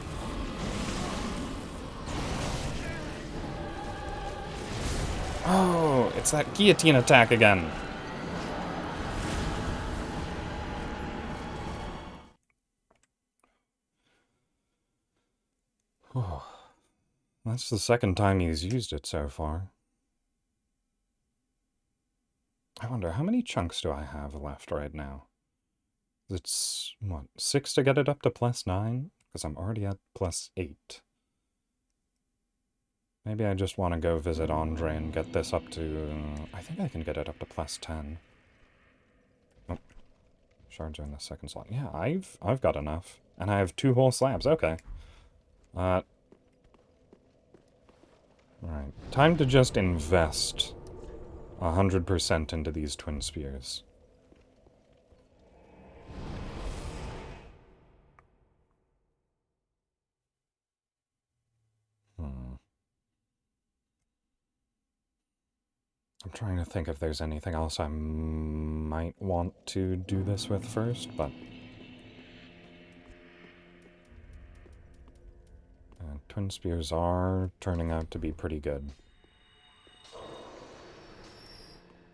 Oh, it's that guillotine attack again. Oh, that's the second time he's used it so far. I wonder, how many chunks do I have left right now? It's, what, 6 to get it up to +9? Because I'm already at +8. Maybe I just want to go visit Andre and get this up to... I think I can get it up to +10. Oh. Shards are in the second slot. Yeah, I've got enough. And I have 2 whole slabs. Okay. Alright. Time to just invest 100% into these twin spears. I'm trying to think if there's anything else I might want to do this with first, but... twin spears are turning out to be pretty good.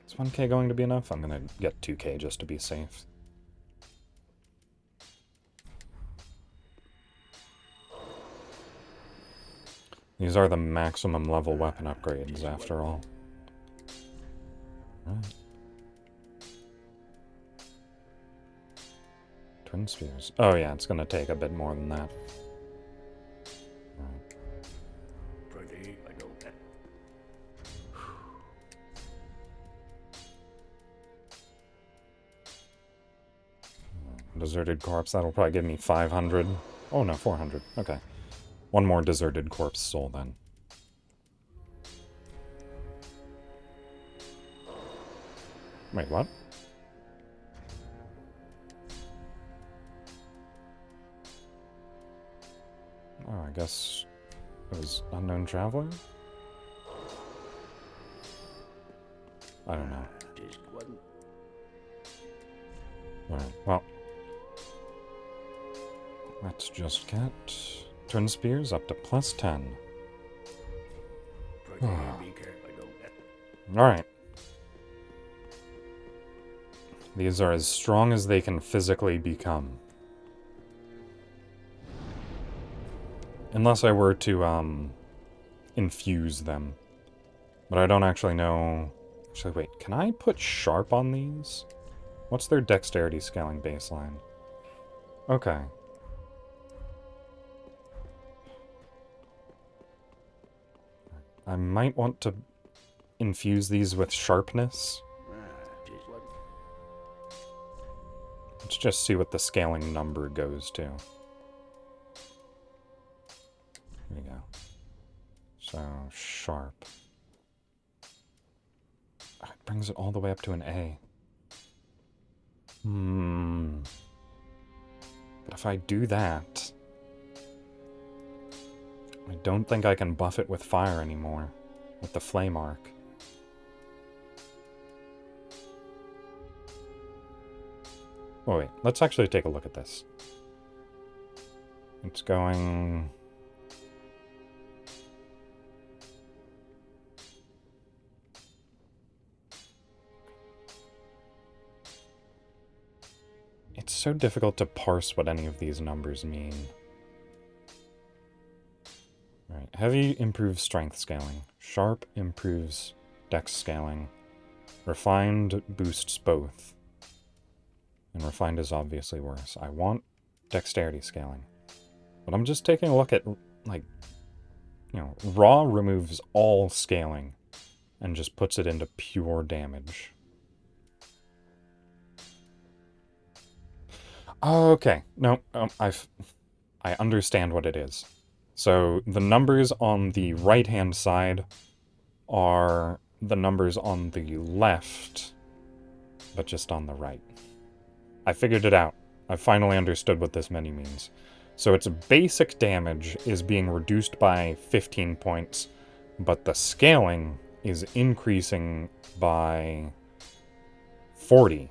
Is 1k going to be enough? I'm gonna get 2k just to be safe. These are the maximum level weapon upgrades, after all. Right. Twin spears. Oh yeah, it's gonna take a bit more than that. Right. Pretty, I know that. Deserted corpse, that'll probably give me 500. Oh no, 400. Okay. One more deserted corpse soul then. Wait, what? Oh, I guess it was Unknown Traveler? I don't know. Just wasn't. Alright, well. Let's just get twin spears up to +10. Pretty, be careful, I know that. Alright. These are as strong as they can physically become. Unless I were to, infuse them. But I don't actually know... Actually, wait, can I put sharp on these? What's their dexterity scaling baseline? Okay. I might want to infuse these with sharpness. Just wasn't. Let's just see what the scaling number goes to. There you go. So, sharp. Oh, it brings it all the way up to an A. But if I do that, I don't think I can buff it with fire anymore, with the flame arc. Oh wait, let's actually take a look at this. It's going... It's so difficult to parse what any of these numbers mean. Right, heavy improves strength scaling. Sharp improves dex scaling. Refined boosts both. And refined is obviously worse. I want dexterity scaling. But I'm just taking a look at, like, you know, raw removes all scaling and just puts it into pure damage. Oh, okay. No, I understand what it is. So the numbers on the right-hand side are the numbers on the left, but just on the right. I figured it out. I finally understood what this menu means. So its basic damage is being reduced by 15 points, but the scaling is increasing by 40.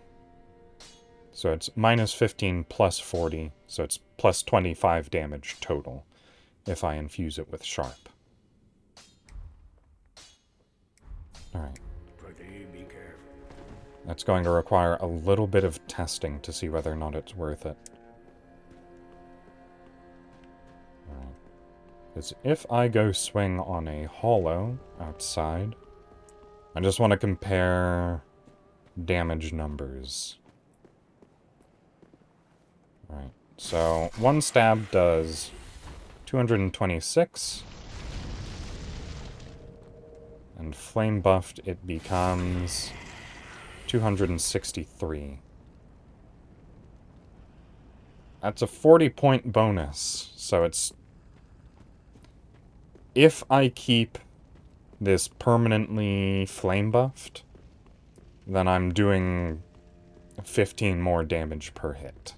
So it's minus 15 plus 40, so it's plus 25 damage total if I infuse it with Sharp. Alright. Pretty, be careful. That's going to require a little bit of testing to see whether or not it's worth it. Alright. Because if I go swing on a hollow outside, I just want to compare damage numbers. Right, so one stab does 226, and flame buffed it becomes 263. That's a 40-point bonus, so it's... If I keep this permanently flame buffed, then I'm doing 15 more damage per hit.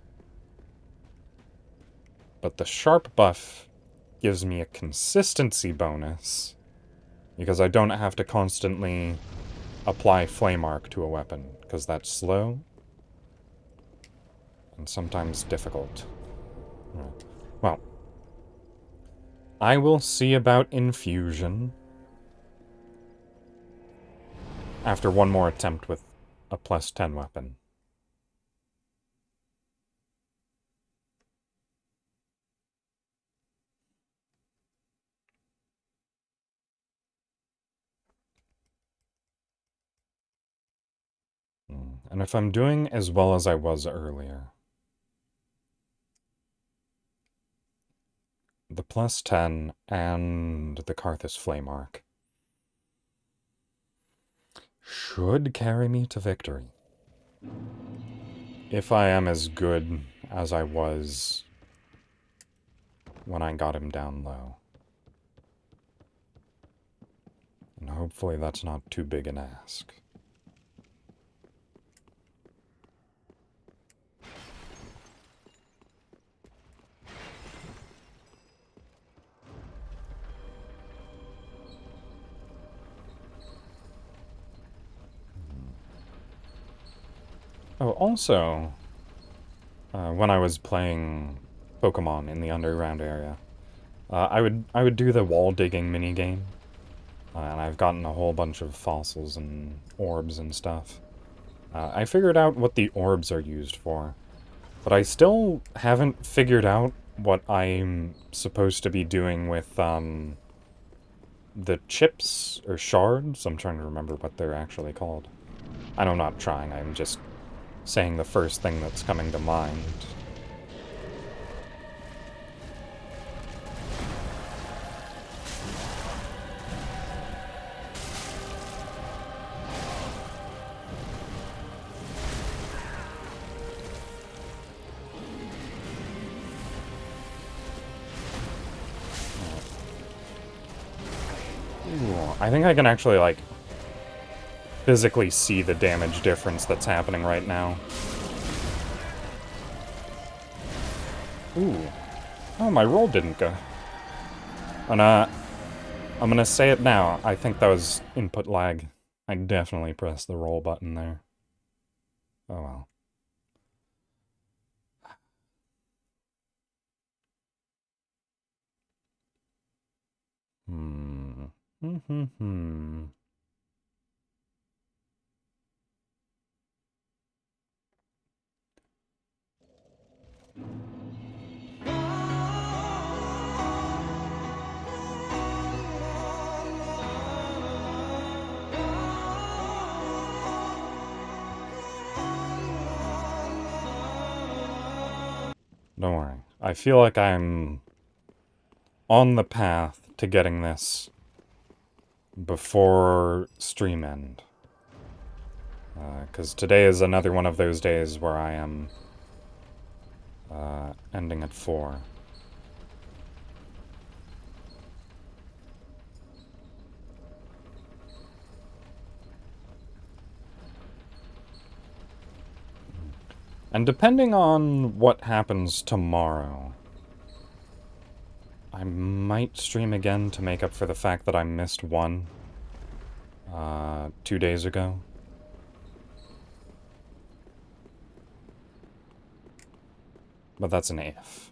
But the sharp buff gives me a consistency bonus, because I don't have to constantly apply flame arc to a weapon, because that's slow and sometimes difficult. Right. Well, I will see about infusion after one more attempt with a plus 10 weapon. And if I'm doing as well as I was earlier, the plus 10 and the Karthus Flame Arc should carry me to victory. If I am as good as I was when I got him down low. And hopefully that's not too big an ask. Oh, also, when I was playing Pokemon in the underground area, I would do the wall digging minigame, and I've gotten a whole bunch of fossils and orbs and stuff. I figured out what the orbs are used for, but I still haven't figured out what I'm supposed to be doing with the chips or shards. I'm trying to remember what they're actually called. I'm not trying, I'm just saying the first thing that's coming to mind. Ooh, I think I can actually, like, physically see the damage difference that's happening right now. Ooh. Oh, my roll didn't go. And, I'm gonna say it now. I think that was input lag. I definitely pressed the roll button there. Oh well. Hmm. Hmm. Don't worry. I feel like I'm on the path to getting this before stream end. Because today is another one of those days where I am ending at 4. And depending on what happens tomorrow, I might stream again to make up for the fact that I missed one 2 days ago. But that's an if.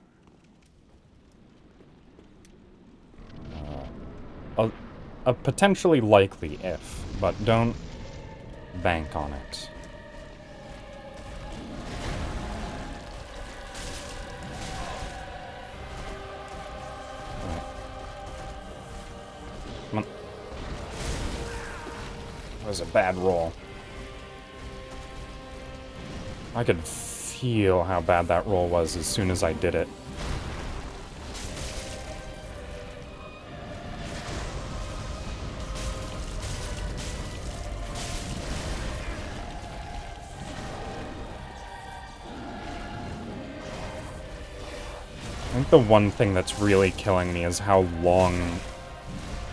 A potentially likely if, but don't bank on it. Come on. That was a bad roll. I could feel how bad that roll was as soon as I did it. I think the one thing that's really killing me is how long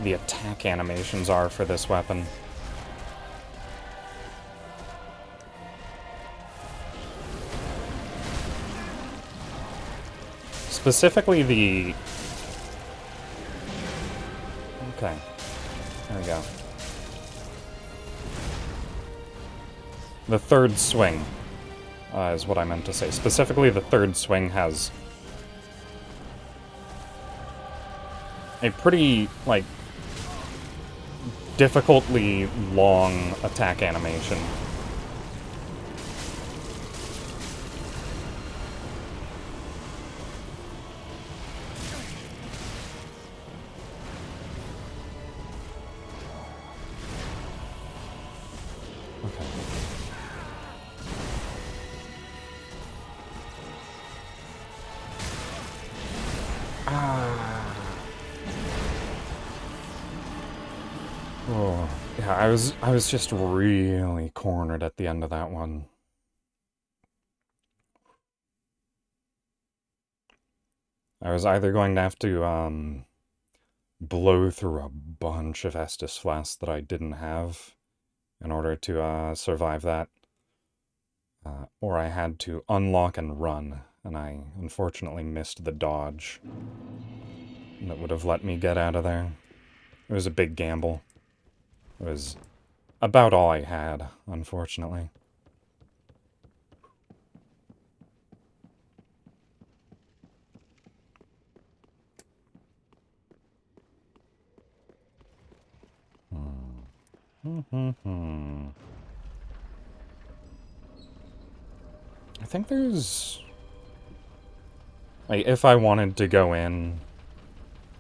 the attack animations are for this weapon. Specifically the... Okay. There we go. The third swing is what I meant to say. Specifically, the third swing has a pretty, like, difficultly long attack animation. Oh, yeah, I was just really cornered at the end of that one. I was either going to have to blow through a bunch of Estus Flasks that I didn't have in order to survive that, or I had to unlock and run, and I unfortunately missed the dodge that would have let me get out of there. It was a big gamble. It was about all I had, unfortunately. I think there's... like, if I wanted to go in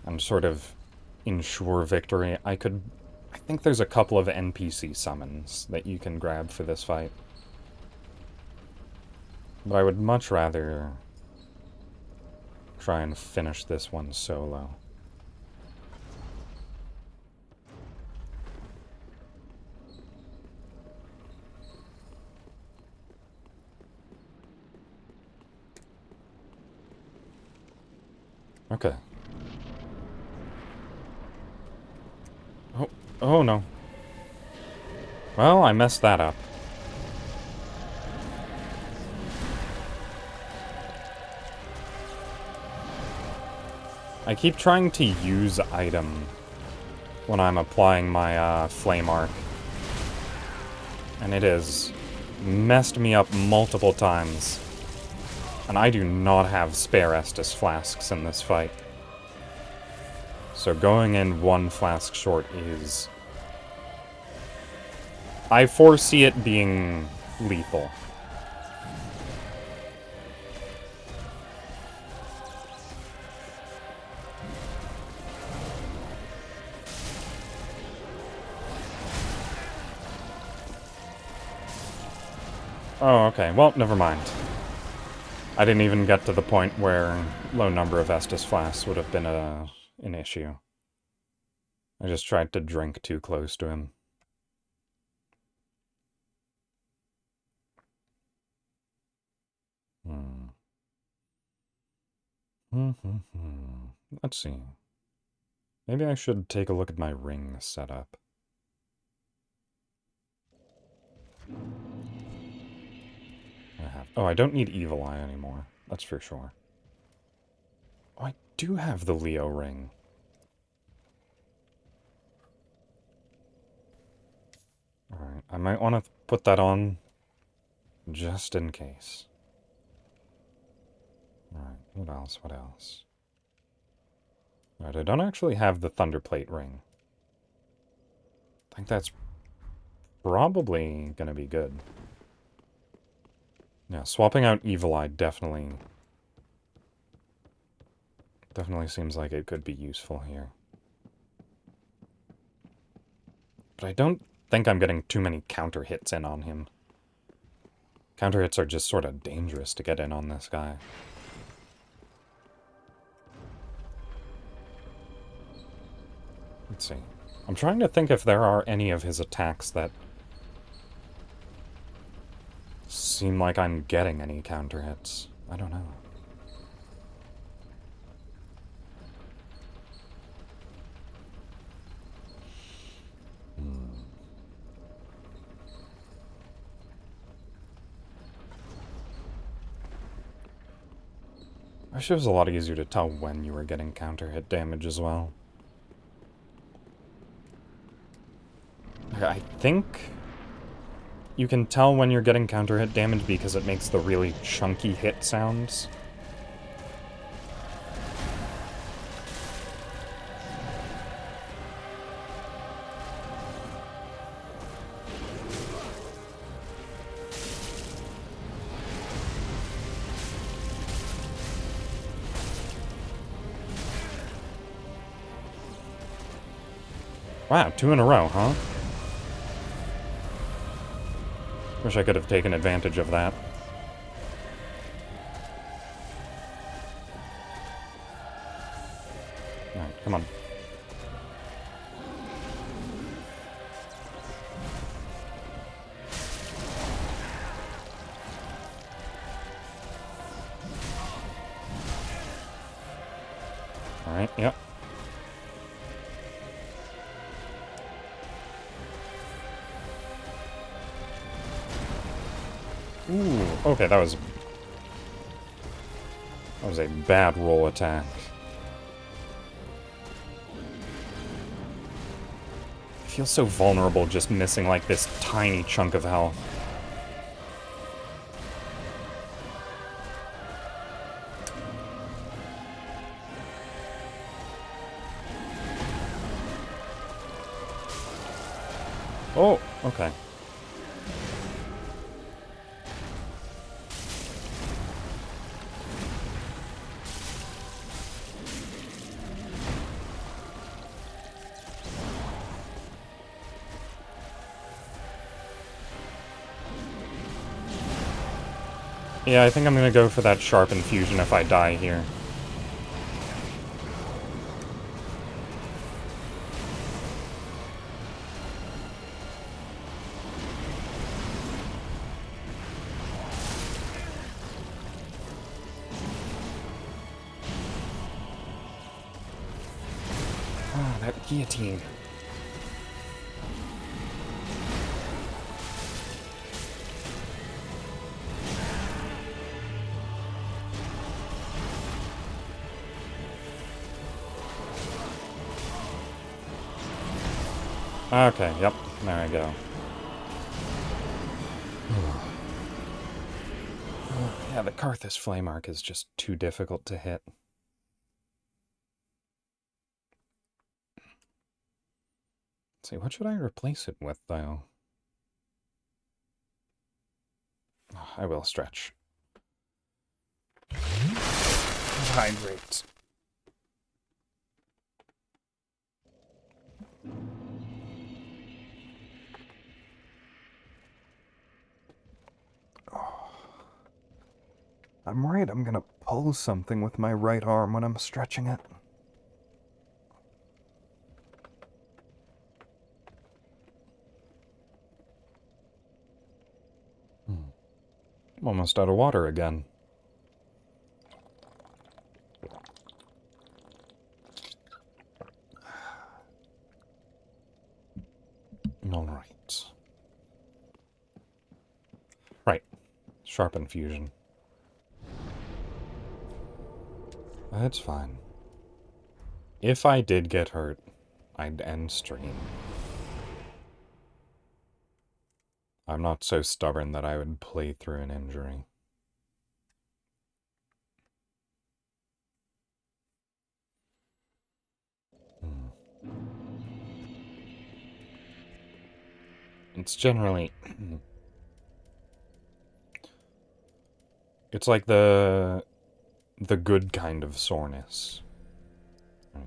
and sort of ensure victory, I could... I think there's a couple of NPC summons that you can grab for this fight. But I would much rather try and finish this one solo. Okay. Oh no. Well, I messed that up. I keep trying to use item when I'm applying my flame arc. And it has messed me up multiple times. And I do not have spare Estus flasks in this fight. So going in 1 flask short is... I foresee it being lethal. Oh, okay. Well, never mind. I didn't even get to the point where low number of Estus flasks would have been an issue. I just tried to drink too close to him. Let's see. Maybe I should take a look at my ring setup. Oh, I don't need Evil Eye anymore. That's for sure. Oh, I do have the Leo ring. Alright, I might want to put that on just in case. Alright, what else? What else? Alright, I don't actually have the Thunderplate ring. I think that's probably gonna be good. Yeah, swapping out Evil Eye definitely seems like it could be useful here. But I don't think I'm getting too many counter hits in on him. Counter hits are just sort of dangerous to get in on this guy. Let's see. I'm trying to think if there are any of his attacks that seem like I'm getting any counter hits. I don't know. I wish it was a lot easier to tell when you were getting counter hit damage as well. I think you can tell when you're getting counter hit damage because it makes the really chunky hit sounds. Wow, 2 in a row, huh? Wish I could have taken advantage of that. Alright, come on. Alright, yep. Ooh, okay, that was a bad roll attack. I feel so vulnerable just missing like this tiny chunk of health. Oh, okay. Yeah, I think I'm gonna go for that Sharp Infusion if I die here. Ah, that guillotine. Okay, yep, there I go. Yeah, the Karthus Flame Arc is just too difficult to hit. Let's see, what should I replace it with, though? Oh, I will stretch. Hydrate. Oh. I'm worried I'm gonna pull something with my right arm when I'm stretching it. I'm almost out of water again. Alright. Right. Sharpen Fusion. That's fine. If I did get hurt, I'd end stream. I'm not so stubborn that I would play through an injury. It's generally... it's like the good kind of soreness. Right.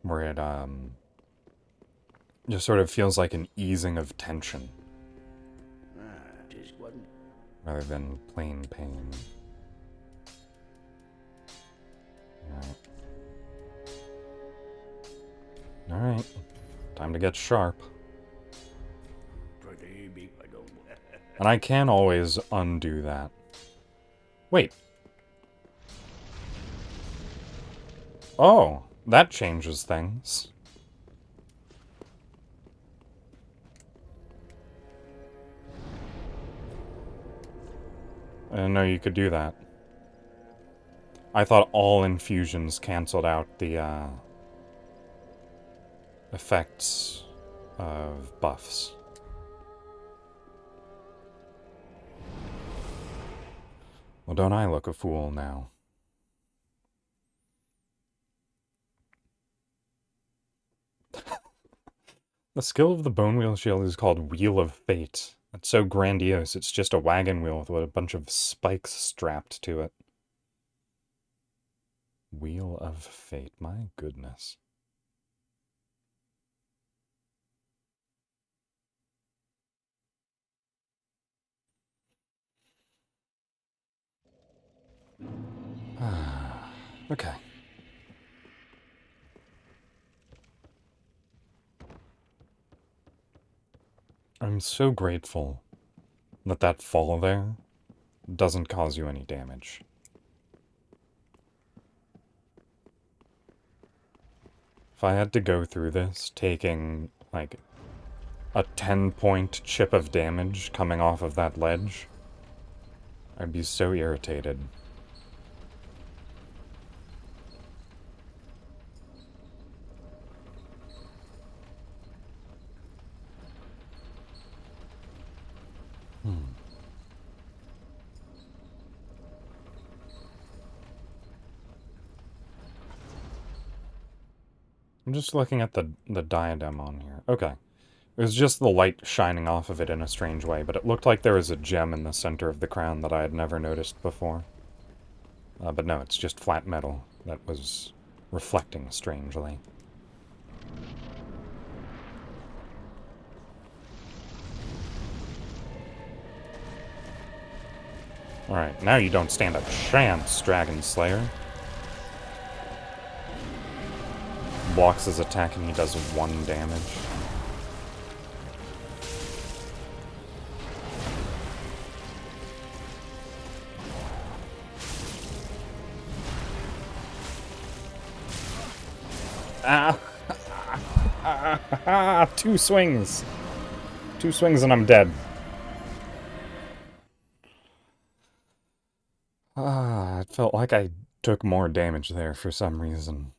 Where it, just sort of feels like an easing of tension. Just wasn't. Rather than plain pain. Alright. Time to get sharp. Pretty big, I don't. And I can always undo that. Wait. Oh, that changes things. I didn't know you could do that. I thought all infusions canceled out the, effects of buffs. Well, don't I look a fool now? The skill of the Bone Wheel Shield is called Wheel of Fate. It's so grandiose, it's just a wagon wheel with a bunch of spikes strapped to it. Wheel of Fate, my goodness. Okay. I'm so grateful that that fall there doesn't cause you any damage. If I had to go through this taking, like, a 10-point chip of damage coming off of that ledge, I'd be so irritated. I'm just looking at the diadem on here. Okay. It was just the light shining off of it in a strange way, but it looked like there was a gem in the center of the crown that I had never noticed before. But no, it's just flat metal that was reflecting strangely. Alright, now you don't stand a chance, Dragon Slayer. Blocks his attack and he does 1 damage. Ah! 2 swings! 2 swings and I'm dead. It felt like I took more damage there for some reason.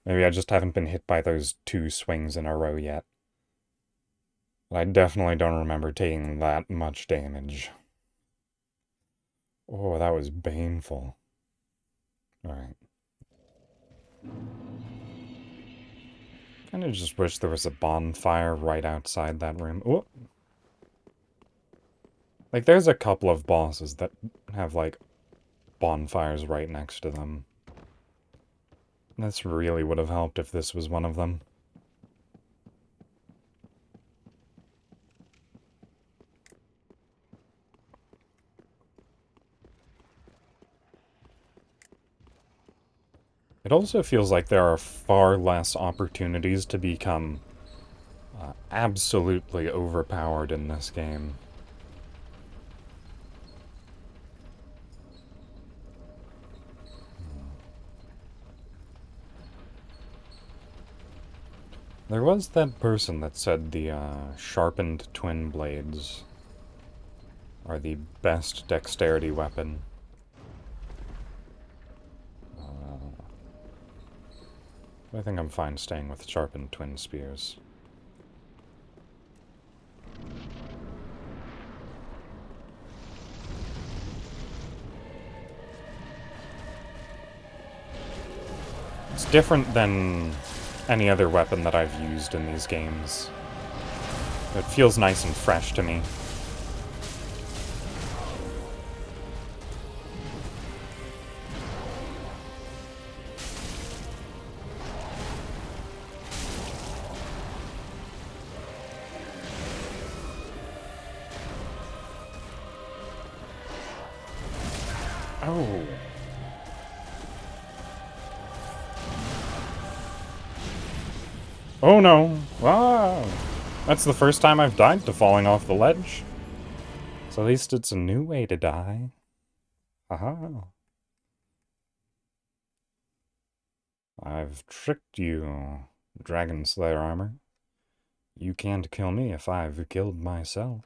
Maybe I just haven't been hit by those 2 swings in a row yet. But I definitely don't remember taking that much damage. Oh, that was baneful. Alright. Kinda just wish there was a bonfire right outside that room. Oh! Like, there's a couple of bosses that have, like, bonfires right next to them. This really would have helped if this was one of them. It also feels like there are far less opportunities to become absolutely overpowered in this game. There was that person that said the sharpened twin blades are the best dexterity weapon. I think I'm fine staying with sharpened twin spears. It's different than any other weapon that I've used in these games. It feels nice and fresh to me. Oh. Oh no. Wow. That's the first time I've died to falling off the ledge. So at least it's a new way to die. Haha. I've tricked you, Dragon Slayer armor. You can't kill me if I've killed myself.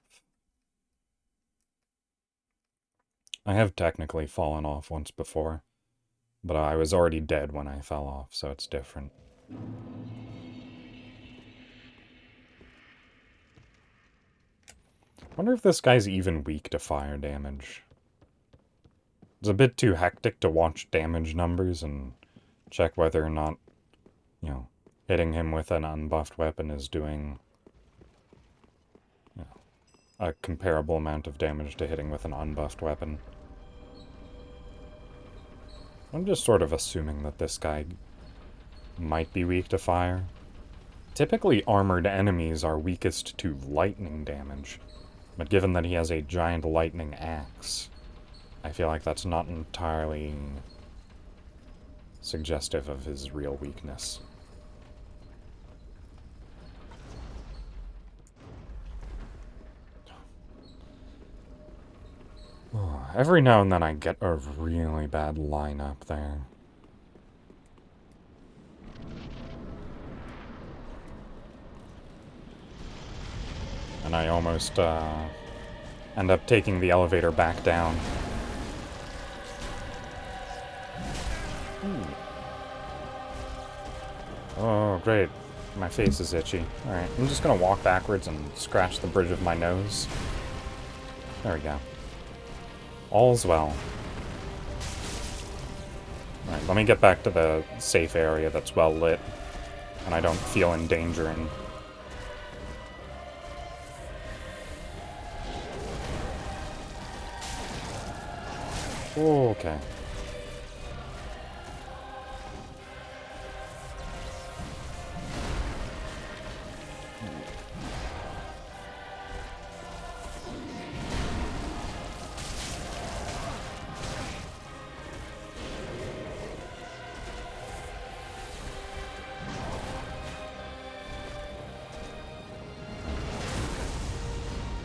I have technically fallen off once before, but I was already dead when I fell off, so it's different. Wonder if this guy's even weak to fire damage. It's a bit too hectic to watch damage numbers and check whether or not, you know, hitting him with an unbuffed weapon is doing, you know, a comparable amount of damage to hitting with an unbuffed weapon. I'm just sort of assuming that this guy might be weak to fire. Typically, armored enemies are weakest to lightning damage, but given that he has a giant lightning axe, I feel like that's not entirely suggestive of his real weakness. Every now and then I get a really bad lineup there. And I almost end up taking the elevator back down. Oh, great. My face is itchy. Alright, I'm just gonna walk backwards and scratch the bridge of my nose. There we go. All's well. Alright, let me get back to the safe area that's well lit, and I don't feel in danger in. Okay.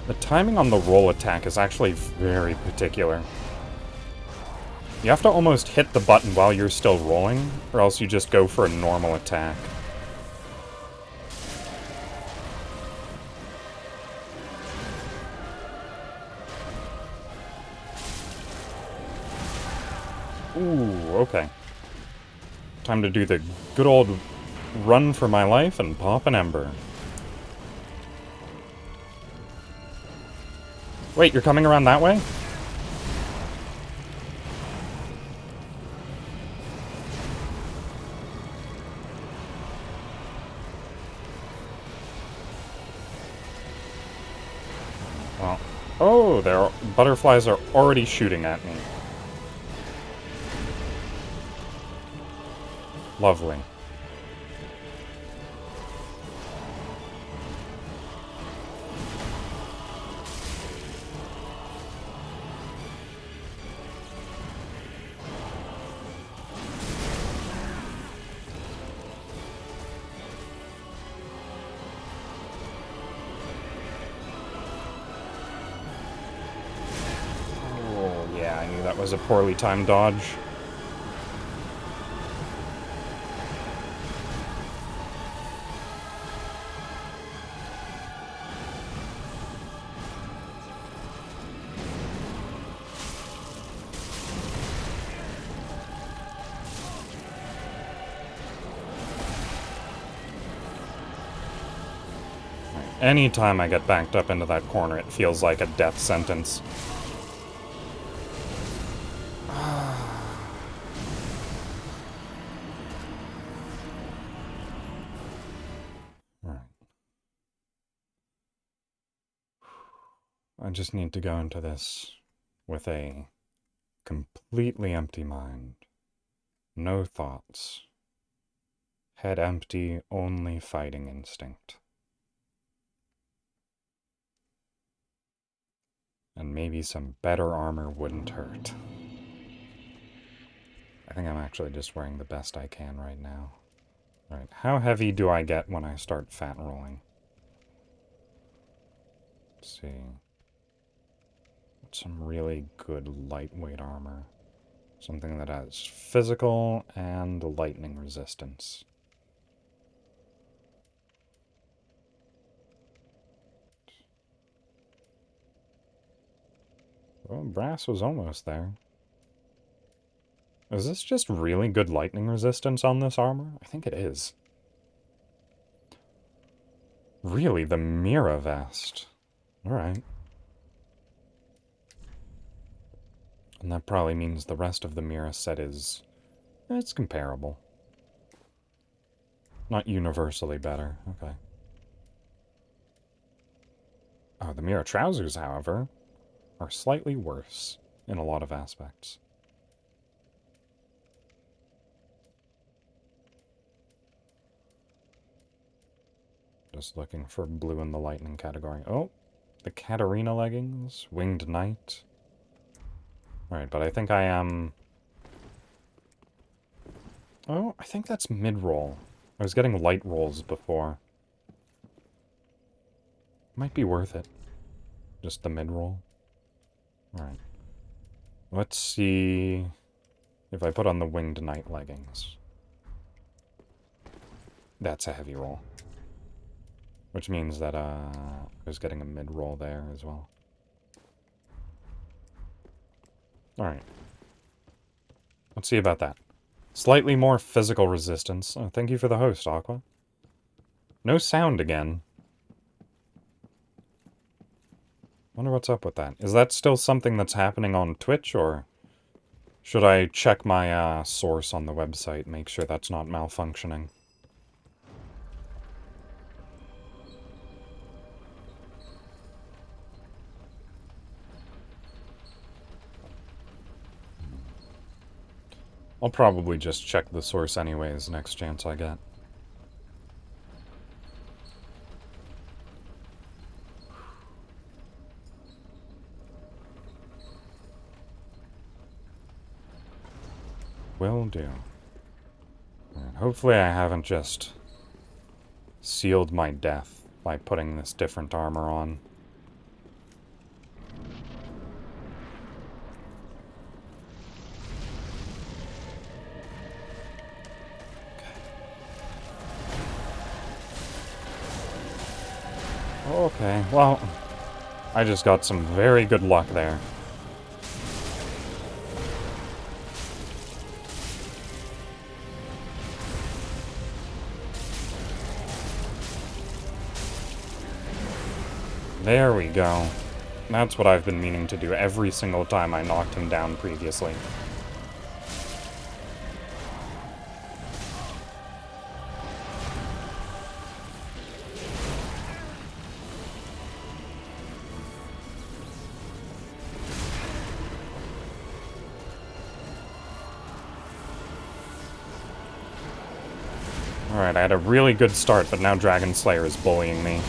The timing on the roll attack is actually very particular. You have to almost hit the button while you're still rolling, or else you just go for a normal attack. Ooh, okay. Time to do the good old run for my life and pop an ember. Wait, you're coming around that way? Well, oh, their butterflies are already shooting at me. Lovely. Oh, yeah, I knew that was a poorly timed dodge. Anytime I get backed up into that corner, it feels like a death sentence. Alright. I just need to go into this with a completely empty mind. No thoughts. Head empty, only fighting instinct. And maybe some better armor wouldn't hurt. I think I'm actually just wearing the best I can right now. Right, how heavy do I get when I start fat rolling? Let's see. What's some really good lightweight armor? Something that has physical and lightning resistance. Well, brass was almost there. Is this just really good lightning resistance on this armor? I think it is. Really, the Mira vest. Alright. And that probably means the rest of the Mira set is... it's comparable. Not universally better. Okay. Oh, the Mira trousers, however, are slightly worse in a lot of aspects. Just looking for blue in the lightning category. Oh, the Katarina leggings, Winged Knight. Alright, but I think I am... oh, I think that's mid-roll. I was getting light rolls before. Might be worth it. Just the mid-roll. Alright. Let's see if I put on the Winged Knight leggings. That's a heavy roll. Which means that I was getting a mid-roll there as well. Alright. Let's see about that. Slightly more physical resistance. Oh, thank you for the host, Aqua. No sound again. Wonder what's up with that. Is that still something that's happening on Twitch, or should I check my source on the website, make sure that's not malfunctioning? I'll probably just check the source anyways, next chance I get. Will do. And hopefully I haven't just sealed my death by putting this different armor on. Okay, well, I just got some very good luck there. There we go. That's what I've been meaning to do every single time I knocked him down previously. Alright, I had a really good start, but now Dragon Slayer is bullying me.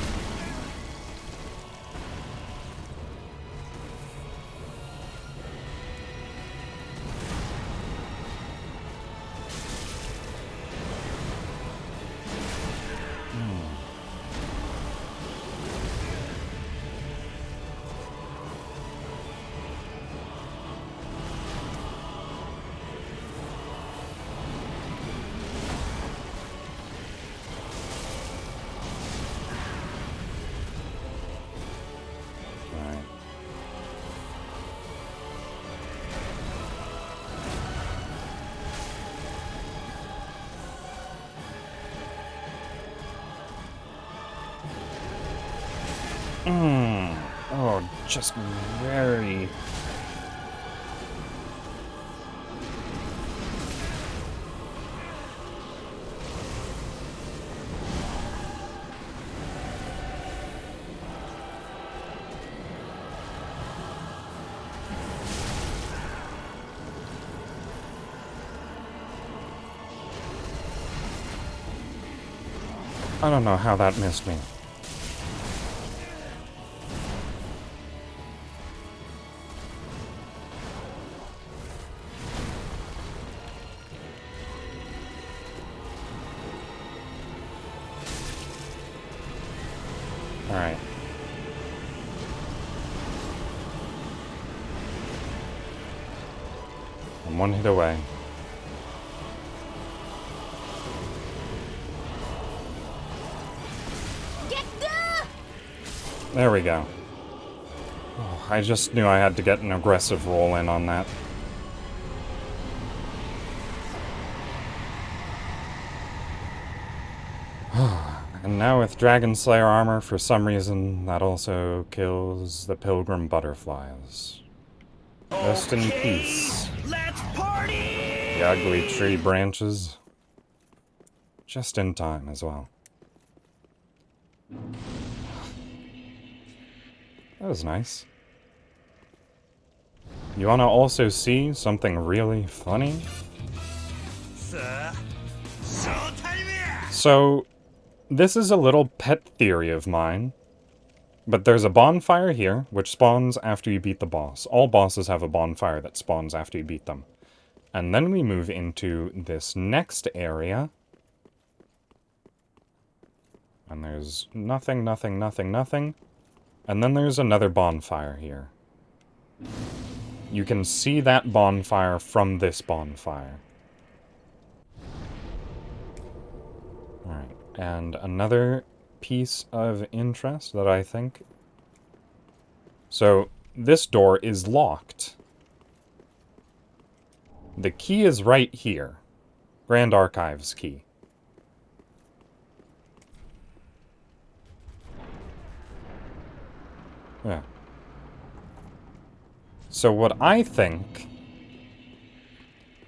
Alright. Oh, just very... I don't know how that missed me. Alright. I'm one hit away. There we go. Oh, I just knew I had to get an aggressive roll in on that. And now with Dragon Slayer armor, for some reason, that also kills the Pilgrim Butterflies. Rest in peace. Let's party! The ugly tree branches. Just in time as well. That was nice. You wanna also see something really funny? So, this is a little pet theory of mine, but there's a bonfire here, which spawns after you beat the boss. All bosses have a bonfire that spawns after you beat them. And then we move into this next area, and there's nothing, nothing, nothing, nothing. And then there's another bonfire here. You can see that bonfire from this bonfire. Alright, and another piece of interest that I think... So, this door is locked. The key is right here. Grand Archives key. Yeah. So what I think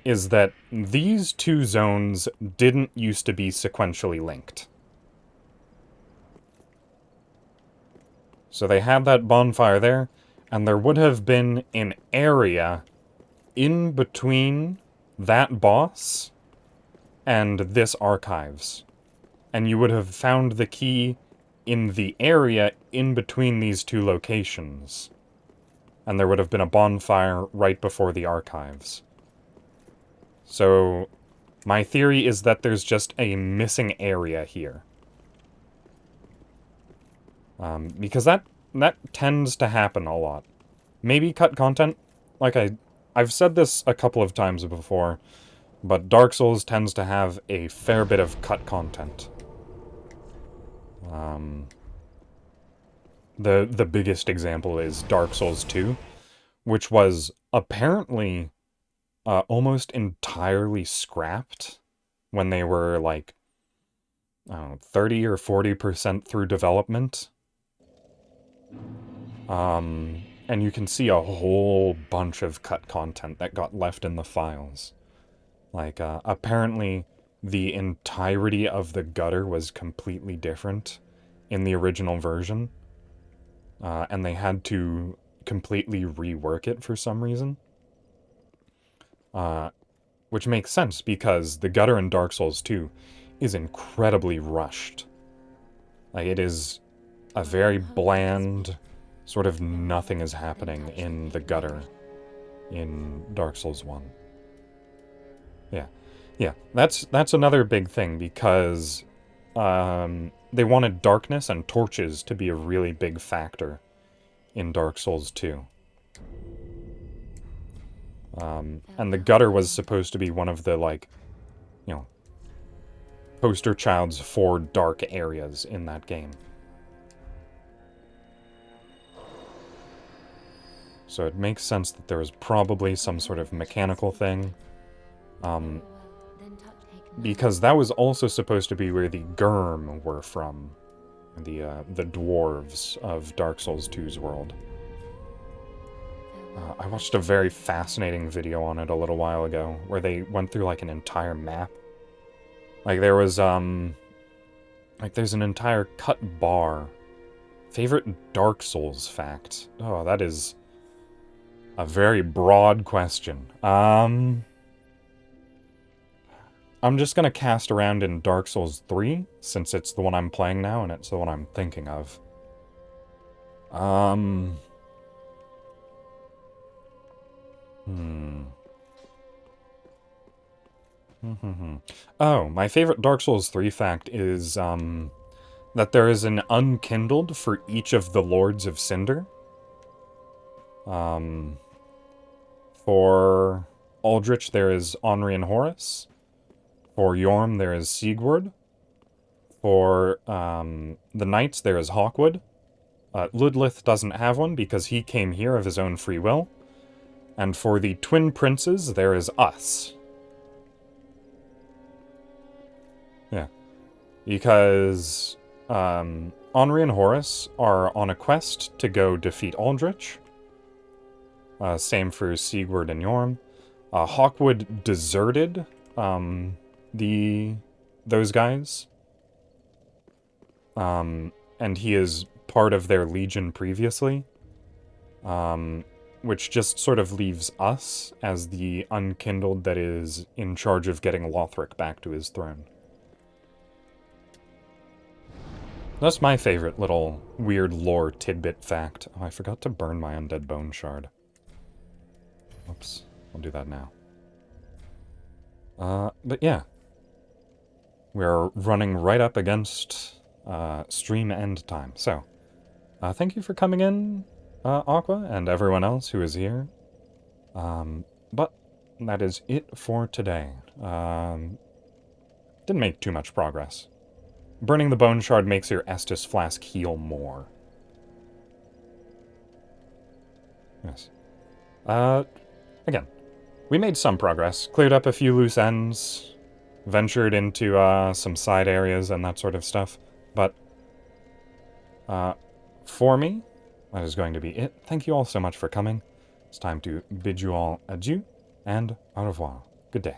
is that these two zones didn't used to be sequentially linked. So they had that bonfire there, and there would have been an area in between that boss and this archives. And you would have found the key in the area in between these two locations. And there would have been a bonfire right before the archives. So, my theory is that there's just a missing area here. Because that tends to happen a lot. Maybe cut content. Like I've said this a couple of times before, but Dark Souls tends to have a fair bit of cut content. The biggest example is Dark Souls 2, which was apparently almost entirely scrapped when they were like, I don't know, 30 or 40% through development. And you can see a whole bunch of cut content that got left in the files. Like, apparently the entirety of the gutter was completely different in the original version. And they had to completely rework it for some reason. Which makes sense, because the gutter in Dark Souls 2 is incredibly rushed. Like, it is a very bland, sort of nothing is happening in the gutter in Dark Souls 1. Yeah, that's another big thing, because they wanted darkness and torches to be a really big factor in Dark Souls 2. And the gutter was supposed to be one of the, like, you know, poster childs for dark areas in that game. So it makes sense that there was probably some sort of mechanical thing. Because that was also supposed to be where the Gurm were from. The dwarves of Dark Souls 2's world. I watched a very fascinating video on it a little while ago, where they went through, like, an entire map. Like, there was, like, there's an entire cut bar. Favorite Dark Souls fact? Oh, that is a very broad question. I'm just gonna cast around in Dark Souls 3, since it's the one I'm playing now, and it's the one I'm thinking of. Oh, my favorite Dark Souls 3 fact is, that there is an unkindled for each of the Lords of Cinder. For Aldrich, there is Henri and Horus. For Yorm, there is Sigurd. For, the Knights, there is Hawkwood. Ludlith doesn't have one because he came here of his own free will. And for the Twin Princes, there is us. Yeah. Because, Henri and Horus are on a quest to go defeat Aldrich. Same for Sigurd and Yorm. Hawkwood deserted, those guys. And he is part of their legion previously. Which just sort of leaves us as the unkindled that is in charge of getting Lothric back to his throne. That's my favorite little weird lore tidbit fact. Oh, I forgot to burn my undead bone shard. Oops, I'll do that now. But yeah. We're running right up against stream end time. So, thank you for coming in, Aqua, and everyone else who is here. But that is it for today. Didn't make too much progress. Burning the bone shard makes your Estus flask heal more. Yes. Again, we made some progress. Cleared up a few loose ends. Ventured into some side areas and that sort of stuff. But for me, that is going to be it. Thank you all so much for coming. It's time to bid you all adieu and au revoir. Good day.